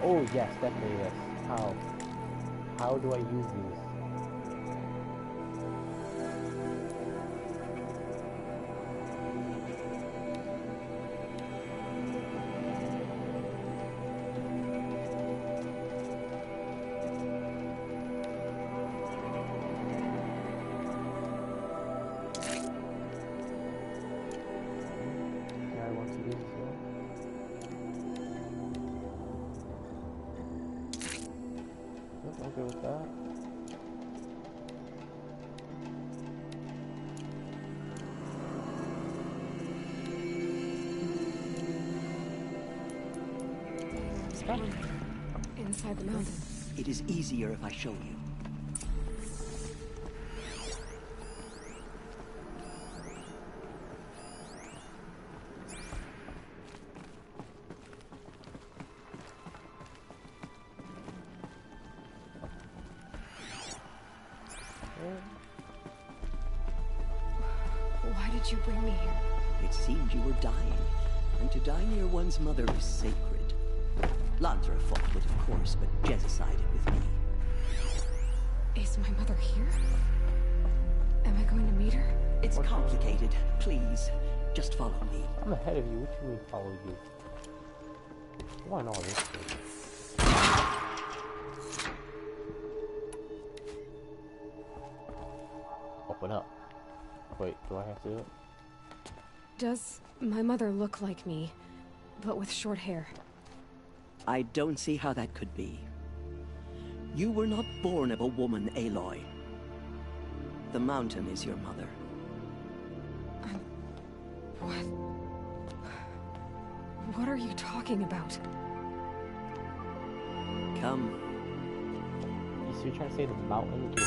Oh yes, definitely yes. How? How do I use these? Yeah, I want to use this. Yep, okay with that. Someone inside the mountain. It is easier if I show you. Why did you bring me here? It seemed you were dying, and to die near one's mother is sacred. Lansra fought it, of course, but Jezza sided with me. Is my mother here? Am I going to meet her? It's complicated. Please, just follow me. I'm ahead of you. What do you mean follow you? I want all this shit. Open up. Wait, do I have to do it? Does my mother look like me, but with short hair? I don't see how that could be. You were not born of a woman, Aloy. The mountain is your mother. What? What are you talking about? Come. So you're trying to say the mountain is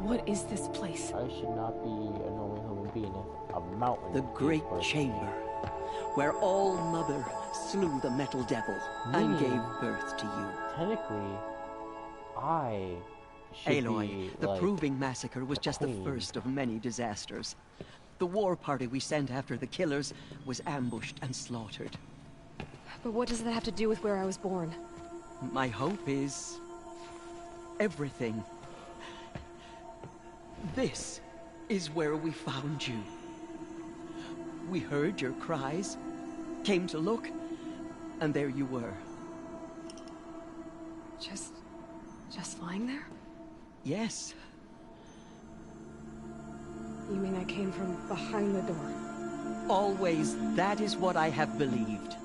What is this place? I should not be a normal human being if a mountain. The great chamber, where All Mother slew the metal devil and gave birth to you. Technically, I should Aloy, be, the like, Proving Massacre was just the queen. first of many disasters. The war party we sent after the killers was ambushed and slaughtered. But what does that have to do with where I was born? My hope is everything. This is where we found you. We heard your cries, came to look, and there you were. Just lying there? Yes. You mean I came from behind the door? Always, that is what I have believed.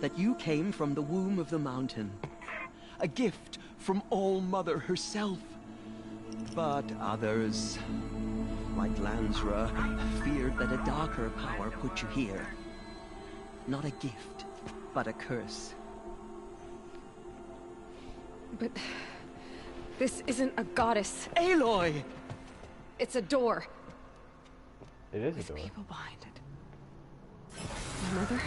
That you came from the womb of the mountain. A gift from All Mother herself. But others, like Lansra, feared that a darker power put you here. Not a gift, but a curse. But this isn't a goddess. Aloy! It's a door. It is with a door. People behind it. My mother?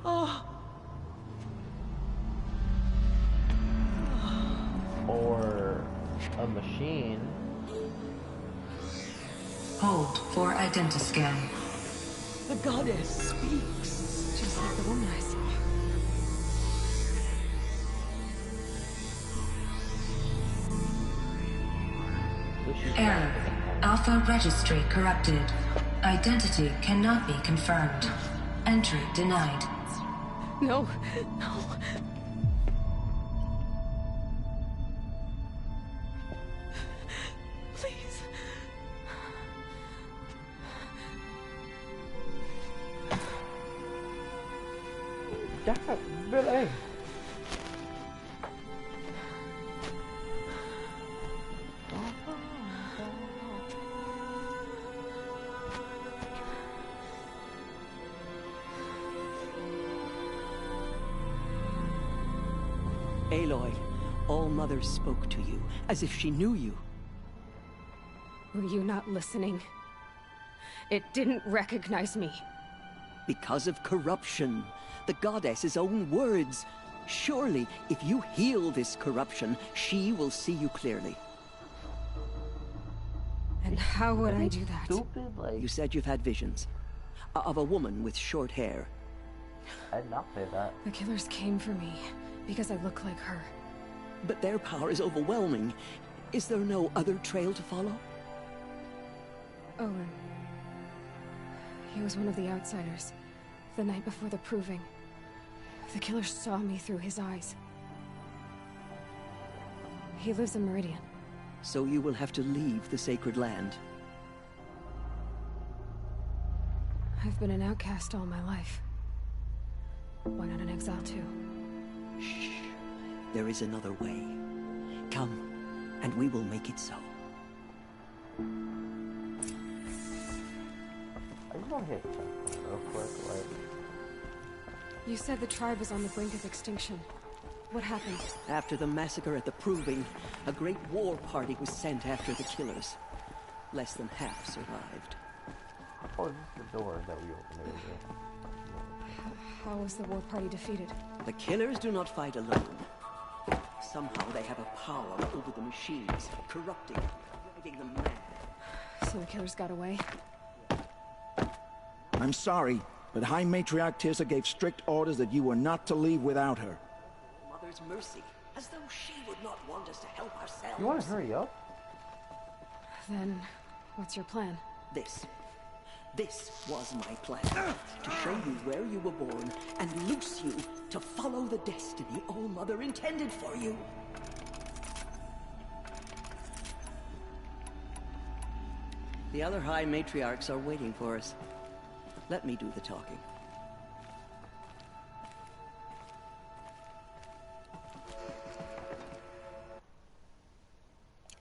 Oh. Or a machine. Hold for identiscan. The goddess speaks. Just like the woman I saw. Error. Alpha registry corrupted. Identity cannot be confirmed. Entry denied. No, no. Please. Dad, Billy. Aloy, All Mother spoke to you, as if she knew you. Were you not listening? It didn't recognize me. Because of corruption. The goddess's own words. Surely, if you heal this corruption, she will see you clearly. And How would I do that? Stupid, like... You said you've had visions. Of a woman with short hair. I did not say that. The killers came for me because I look like her. But their power is overwhelming. Is there no other trail to follow? Owen. He was one of the outsiders. The night before the proving. The killers saw me through his eyes. He lives in Meridian. So you will have to leave the sacred land. I've been an outcast all my life. Why not an exile too? Shh. There is another way. Come, and we will make it so. I just want to hit something real quick, like... You said the tribe was on the brink of extinction. What happened? After the massacre at the Proving, a great war party was sent after the killers. Less than half survived. Oh, this is the door that we opened earlier. How was the war party defeated? The killers do not fight alone. Somehow they have a power over the machines, corrupting, driving them mad. So the killers got away? I'm sorry, but High Matriarch Tirsa gave strict orders that you were not to leave without her. Mother's mercy, as though she would not want us to help ourselves. You want to hurry up? Then, what's your plan? This was my plan. To show you where you were born and loose you to follow the destiny All-Mother intended for you. The other High Matriarchs are waiting for us. Let me do the talking.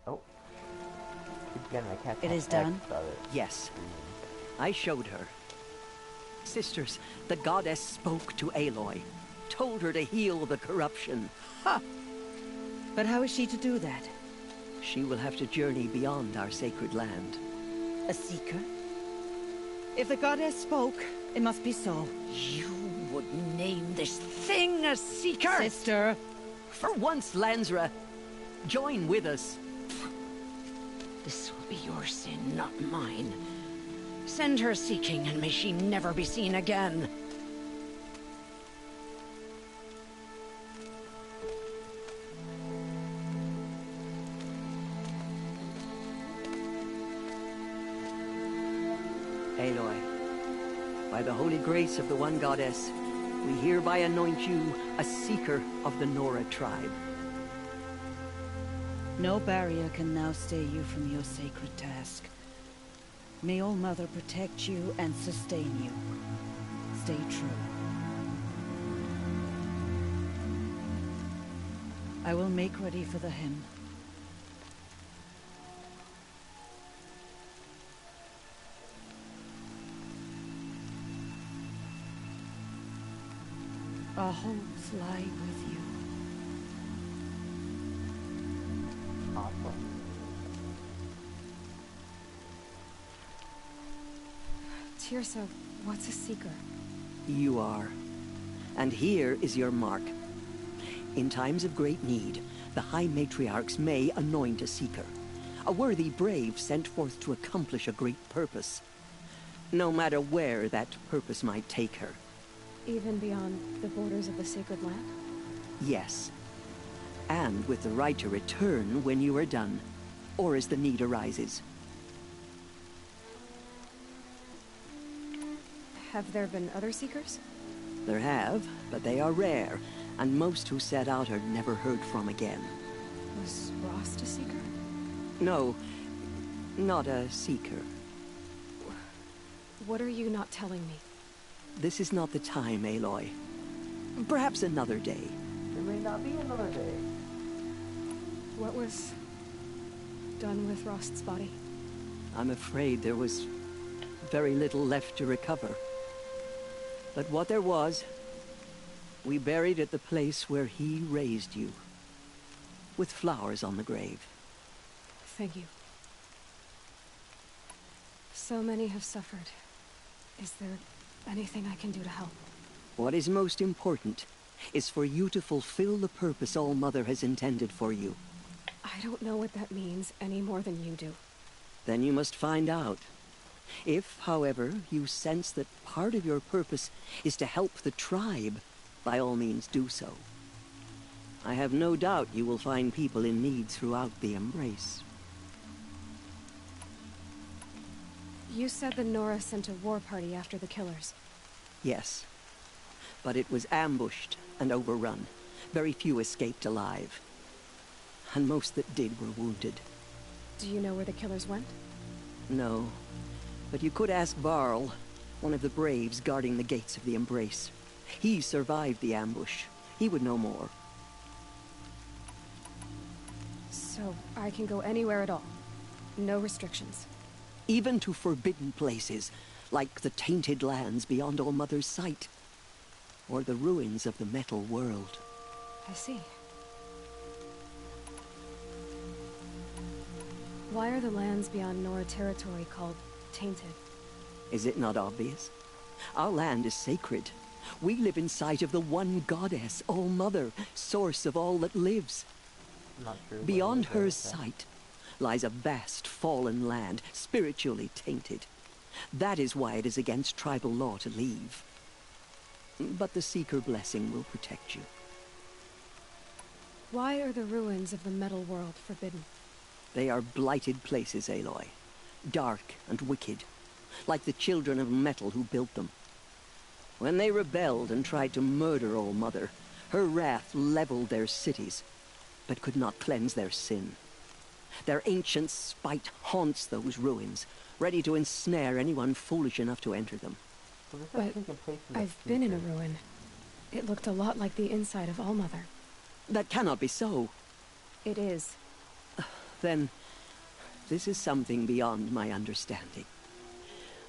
Oh. Again, I can't. It is done? Yes. I showed her. Sisters, the goddess spoke to Aloy. Told her to heal the corruption. Ha! But how is she to do that? She will have to journey beyond our sacred land. A seeker? If the goddess spoke, it must be so. You would name this thing a seeker? Sister! For once, Lansra, join with us. This will be your sin, not mine. Send her seeking, and may she never be seen again. Aloy, by the holy grace of the one goddess, we hereby anoint you a seeker of the Nora tribe. No barrier can now stay you from your sacred task. May All Mother protect you and sustain you. Stay true. I will make ready for the hymn. Our hopes lie with you. Awesome. Tirsa, what's a seeker? You are. And here is your mark. In times of great need, the High Matriarchs may anoint a seeker. A worthy brave sent forth to accomplish a great purpose. No matter where that purpose might take her. Even beyond the borders of the sacred land? Yes. And with the right to return when you are done, or as the need arises. Have there been other seekers? There have, but they are rare, and most who set out are never heard from again. Was Rost a seeker? No, not a seeker. What are you not telling me? This is not the time, Aloy. Perhaps another day. There may not be another day. What was done with Rost's body? I'm afraid there was very little left to recover. But what there was, we buried at the place where he raised you, with flowers on the grave. Thank you. So many have suffered. Is there anything I can do to help? What is most important is for you to fulfill the purpose All-Mother has intended for you. I don't know what that means any more than you do. Then you must find out. If, however, you sense that part of your purpose is to help the tribe, by all means do so. I have no doubt you will find people in need throughout the Embrace. You said the Nora sent a war party after the killers. Yes. But it was ambushed and overrun. Very few escaped alive. And most that did were wounded. Do you know where the killers went? No. But you could ask Varl, one of the braves guarding the gates of the Embrace. He survived the ambush. He would know more. So, I can go anywhere at all. No restrictions. Even to forbidden places, like the tainted lands beyond All Mother's sight. Or the ruins of the metal world. I see. Why are the lands beyond Nora territory called tainted? Is it not obvious? Our land is sacred. We live in sight of the one goddess, All Mother, source of all that lives. Not true. Beyond her sight lies a vast fallen land, spiritually tainted. That is why it is against tribal law to leave. But the Seeker blessing will protect you. Why are the ruins of the metal world forbidden? They are blighted places, Aloy. Dark and wicked, like the children of metal who built them. When they rebelled and tried to murder All Mother, her wrath leveled their cities, but could not cleanse their sin. Their ancient spite haunts those ruins, ready to ensnare anyone foolish enough to enter them. But I've been in a ruin. It looked a lot like the inside of All Mother. That cannot be so. It is. Then, this is something beyond my understanding.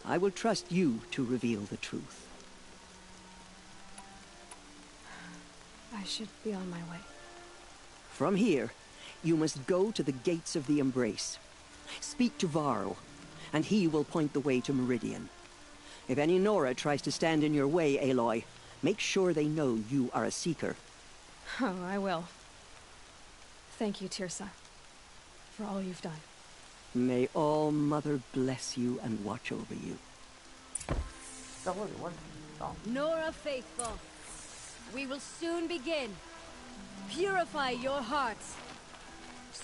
I will trust you to reveal the truth. I should be on my way. From here, you must go to the gates of the Embrace. Speak to Varl, and he will point the way to Meridian. If any Nora tries to stand in your way, Aloy, make sure they know you are a Seeker. Oh, I will. Thank you, Tirsa, for all you've done. May All Mother bless you and watch over you. Nora faithful, we will soon begin. Purify your hearts.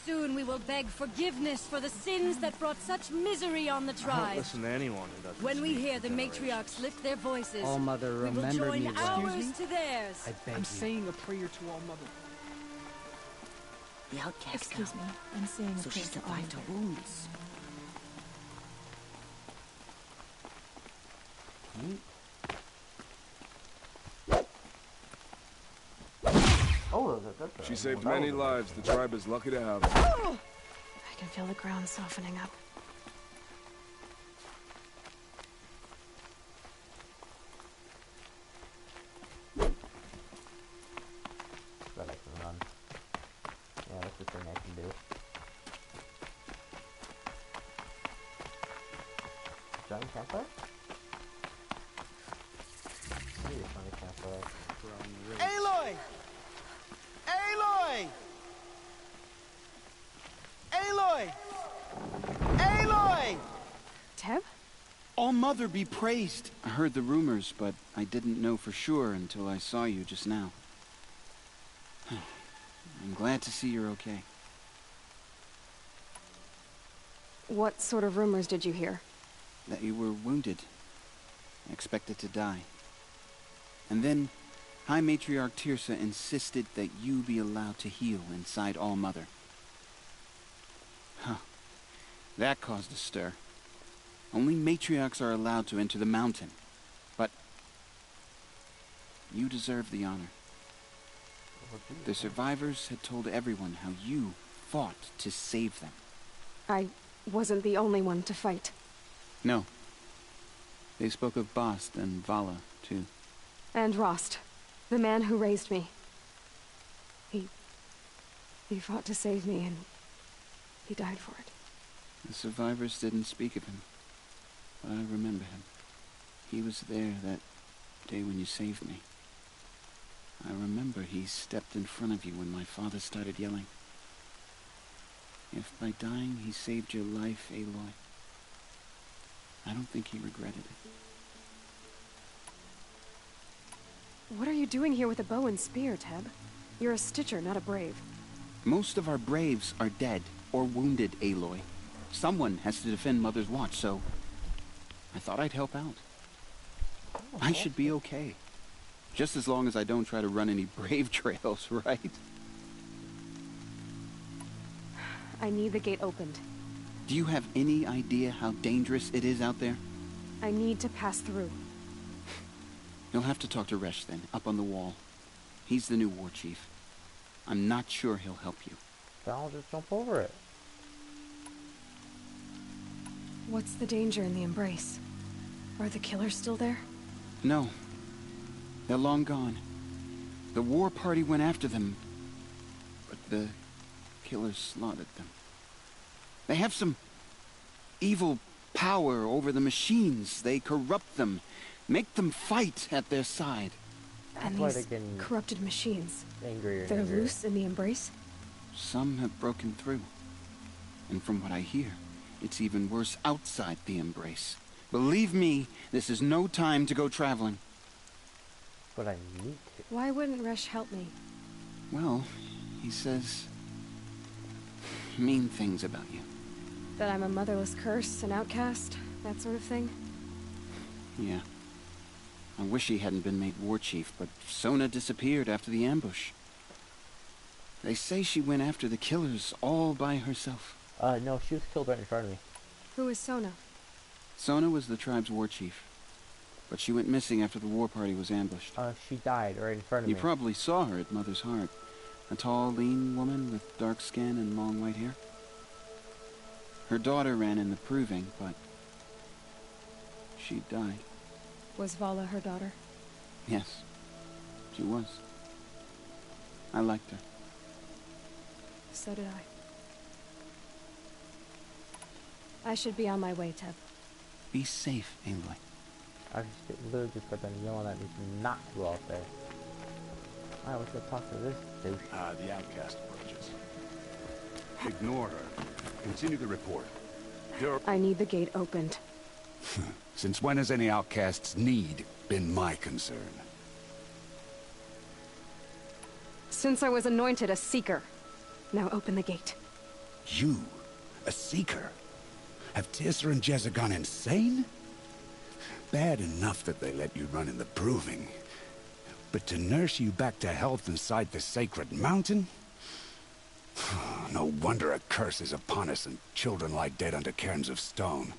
Soon we will beg forgiveness for the sins that brought such misery on the I tribe. don't listen to anyone who doesn't. When we hear the matriarchs lift their voices, All Mother, we will remember join me well. ours to theirs. I beg I'm you. saying a prayer to All Mother. The outcast Excuse now. me, I'm saying So a she prayer to All survived her Mother. wounds. Oh, that's She saved many lives. The tribe is lucky to have her. I can feel the ground softening up. But I can run. Yeah, that's the thing I can do. Giant campfire? Maybe a giant campfire. Aloy! Aloy! Aloy! Aloy! Teb? All Mother be praised! I heard the rumors, but I didn't know for sure until I saw you just now. I'm glad to see you're okay. What sort of rumors did you hear? That you were wounded. Expected to die. And then, High Matriarch Tirsa insisted that you be allowed to heal inside All Mother. Huh. That caused a stir. Only matriarchs are allowed to enter the mountain. But you deserve the honor. The survivors had told everyone how you fought to save them. I wasn't the only one to fight. No. They spoke of Bast and Vala, too. And Rost, the man who raised me. He fought to save me, and he died for it. The survivors didn't speak of him, but I remember him. He was there that day when you saved me. I remember he stepped in front of you when my father started yelling. If by dying he saved your life, Aloy, I don't think he regretted it. What are you doing here with a bow and spear, Teb? You're a Stitcher, not a Brave. Most of our Braves are dead or wounded, Aloy. Someone has to defend Mother's Watch, so I thought I'd help out. I should be okay. Just as long as I don't try to run any Brave trails, right? I need the gate opened. Do you have any idea how dangerous it is out there? I need to pass through. You'll have to talk to Resh then, up on the wall. He's the new war chief. I'm not sure he'll help you. Then I'll just jump over it. What's the danger in the Embrace? Are the killers still there? No. They're long gone. The war party went after them, but the killers slaughtered them. They have some evil power over the machines. They corrupt them, make them fight at their side. And these corrupted machines, angrier they're loose in the Embrace? Some have broken through. And from what I hear, it's even worse outside the Embrace. Believe me, this is no time to go traveling. But I need to. Why wouldn't Resh help me? Well, he says mean things about you. That I'm a motherless curse, an outcast, that sort of thing? Yeah. I wish he hadn't been made war chief, but Sona disappeared after the ambush. They say she went after the killers all by herself. No, she was killed right in front of me. Who is Sona? Sona was the tribe's war chief, but she went missing after the war party was ambushed. She died right in front of me. You probably saw her at Mother's Heart. A tall, lean woman with dark skin and long white hair. Her daughter ran in the proving, but she died. Was Vala her daughter? Yes, she was. I liked her. So did I should be on my way, Teb. Be safe, Aloy. I literally just got done yelling at me to not go out there. Alright, let's go talk to this dude. The outcast approaches. Ignore her. Continue the report. I need the gate opened. Since when has any outcast's need been my concern? Since I was anointed a Seeker. Now open the gate. You? A Seeker? Have Teersa and Jezza gone insane? Bad enough that they let you run in the proving. But to nurse you back to health inside the sacred mountain? No wonder a curse is upon us and children lie dead under cairns of stone.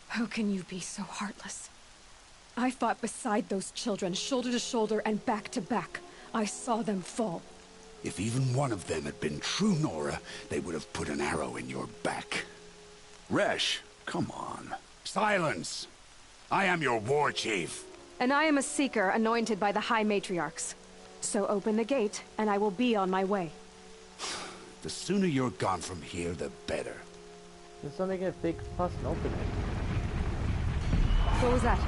How can you be so heartless? I fought beside those children, shoulder to shoulder and back to back. I saw them fall. If even one of them had been true Nora, they would have put an arrow in your back. Resh, come on. Silence! I am your war chief. And I am a Seeker anointed by the High Matriarchs. So open the gate, and I will be on my way. The sooner you're gone from here, the better. Just don't make a big fuss and open it. What was that?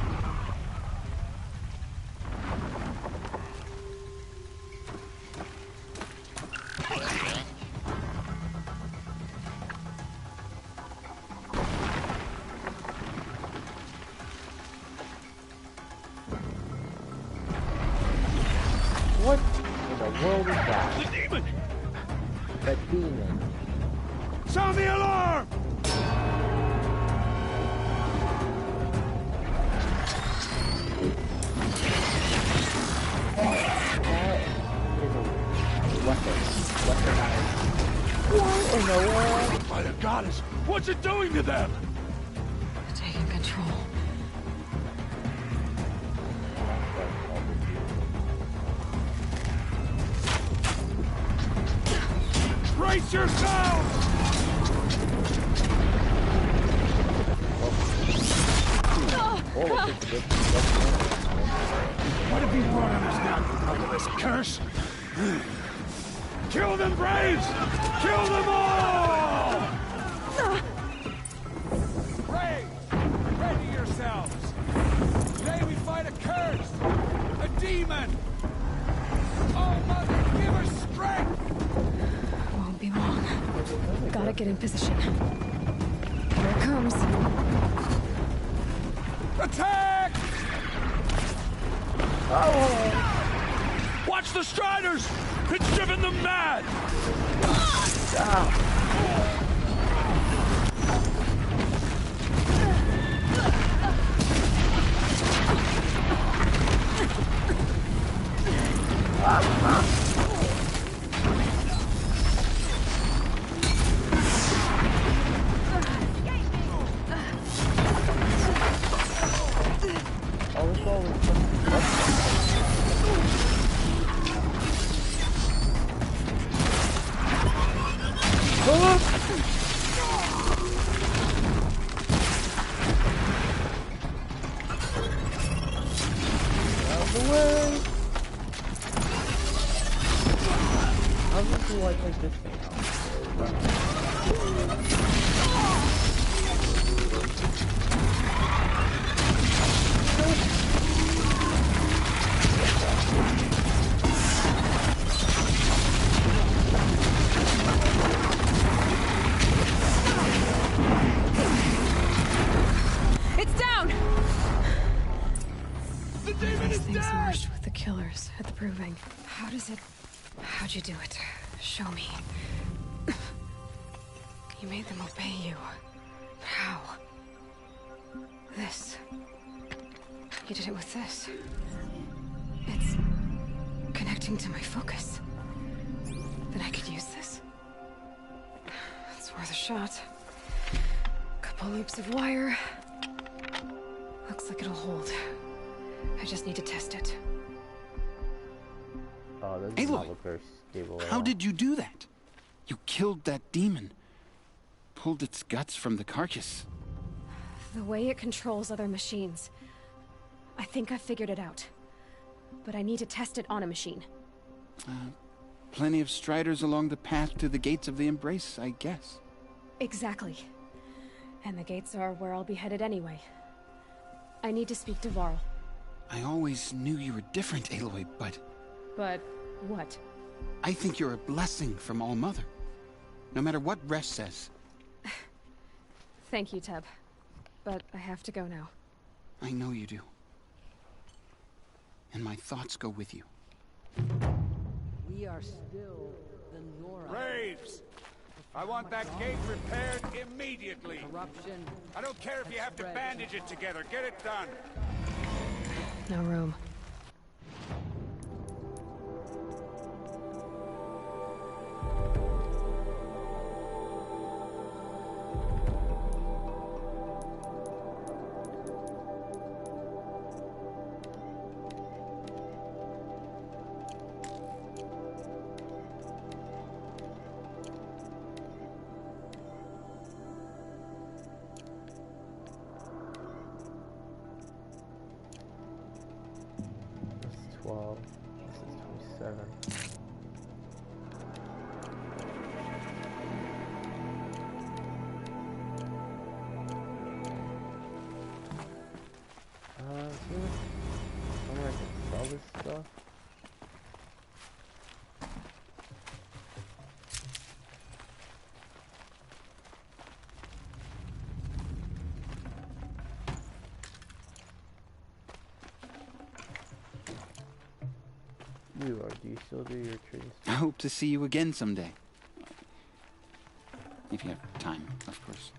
What in the world is that? The demon! The demon. Sound the alarm! What in the world? By the goddess, what's it doing to them? Taking control. Brace yourselves! What have you brought on us now because of this curse? Kill them, Braves! Kill them all! Braves, ready yourselves! Today we fight a curse! A demon! Oh, Mother, give her strength! Won't be long. Gotta get in position. Here it comes. Attack! Oh! Watch the Striders! It's driven them mad! It's down! The demon is things merged with the killers at the proving. How'd you do it? Show me. You made them obey you. How? This. You did it with this. It's connecting to my focus. Then I could use this. It's worth a shot. Couple loops of wire. Looks like it'll hold. I just need to test it. Oh, this does not look very stable at How all. did you do that? You killed that demon. Pulled its guts from the carcass. The way it controls other machines. I think I figured it out. But I need to test it on a machine. Plenty of striders along the path to the gates of the Embrace, I guess. Exactly. And the gates are where I'll be headed anyway. I need to speak to Varl. I always knew you were different, Aloy, but... But what? I think you're a blessing from All-Mother. No matter what Resh says. Thank you, Teb. But I have to go now. I know you do. And my thoughts go with you. We are still the Nora. Braves! I want that gate repaired immediately. Corruption. I don't care if you have to bandage it together. Get it done. No room. This is 12. This is 27. Somewhere I can sell this stuff. Do you still do your trading I hope to see you again someday. If you have time, of course.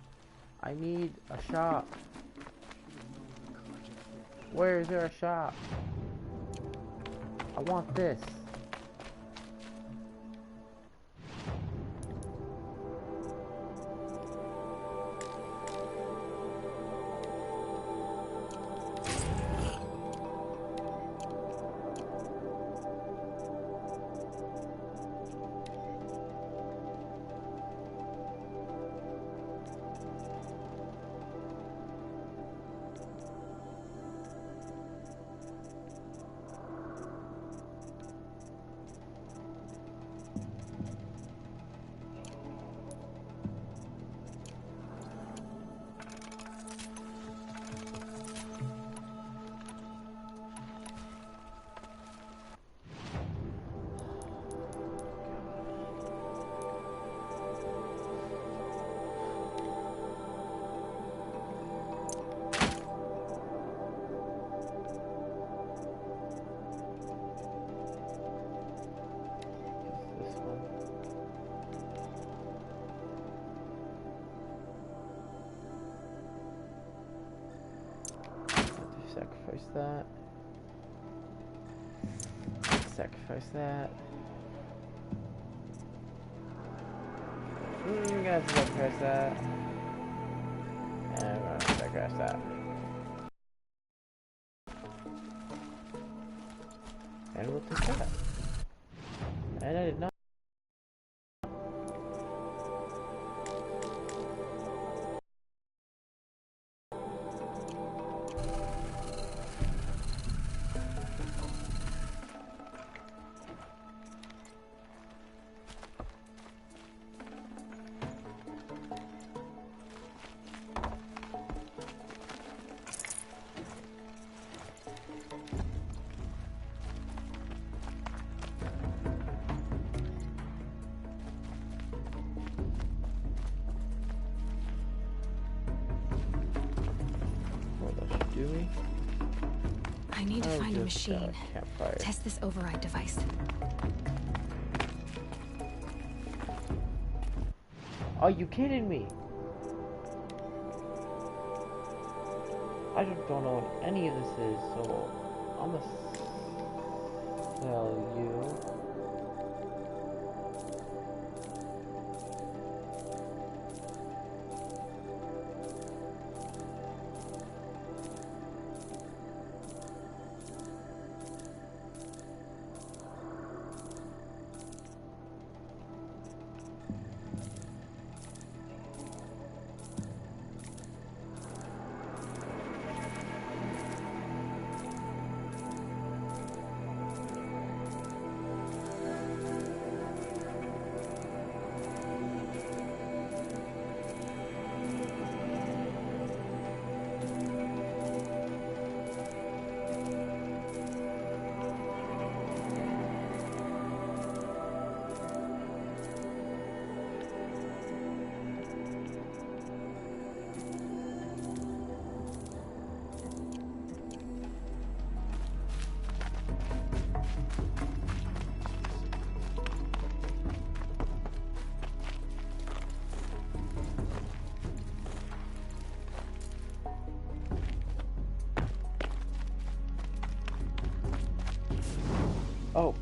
I need a shop. Where is there a shop? I want this. sacrifice that. Sacrifice that. I'm gonna have to sacrifice that. And I'm gonna sacrifice that. And we'll take that. And I did not. I need to find a machine. Test this override device. Are you kidding me? I just don't know what any of this is, so I'm gonna sell you. Oh.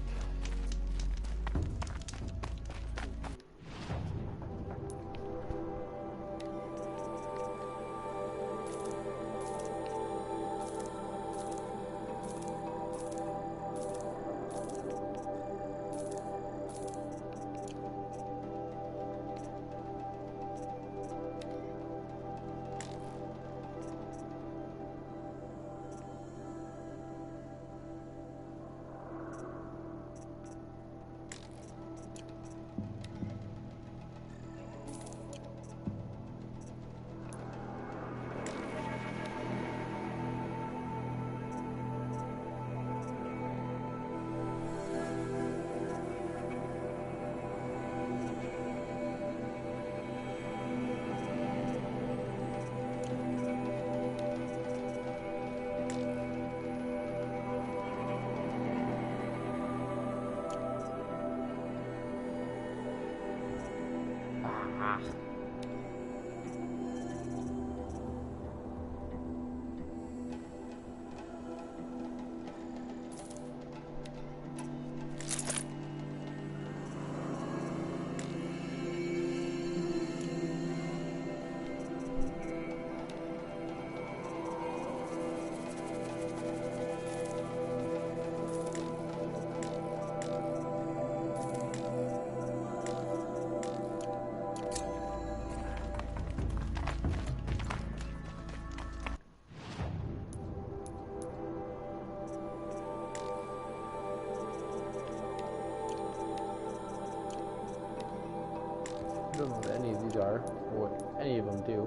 I don't know what any of these are, or what any of them do.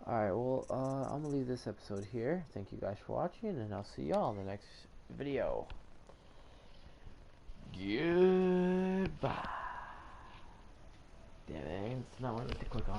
Alright, well, I'm gonna leave this episode here. Thank you guys for watching, and I'll see y'all in the next video. Goodbye. Damn it, it's not what I meant to click on.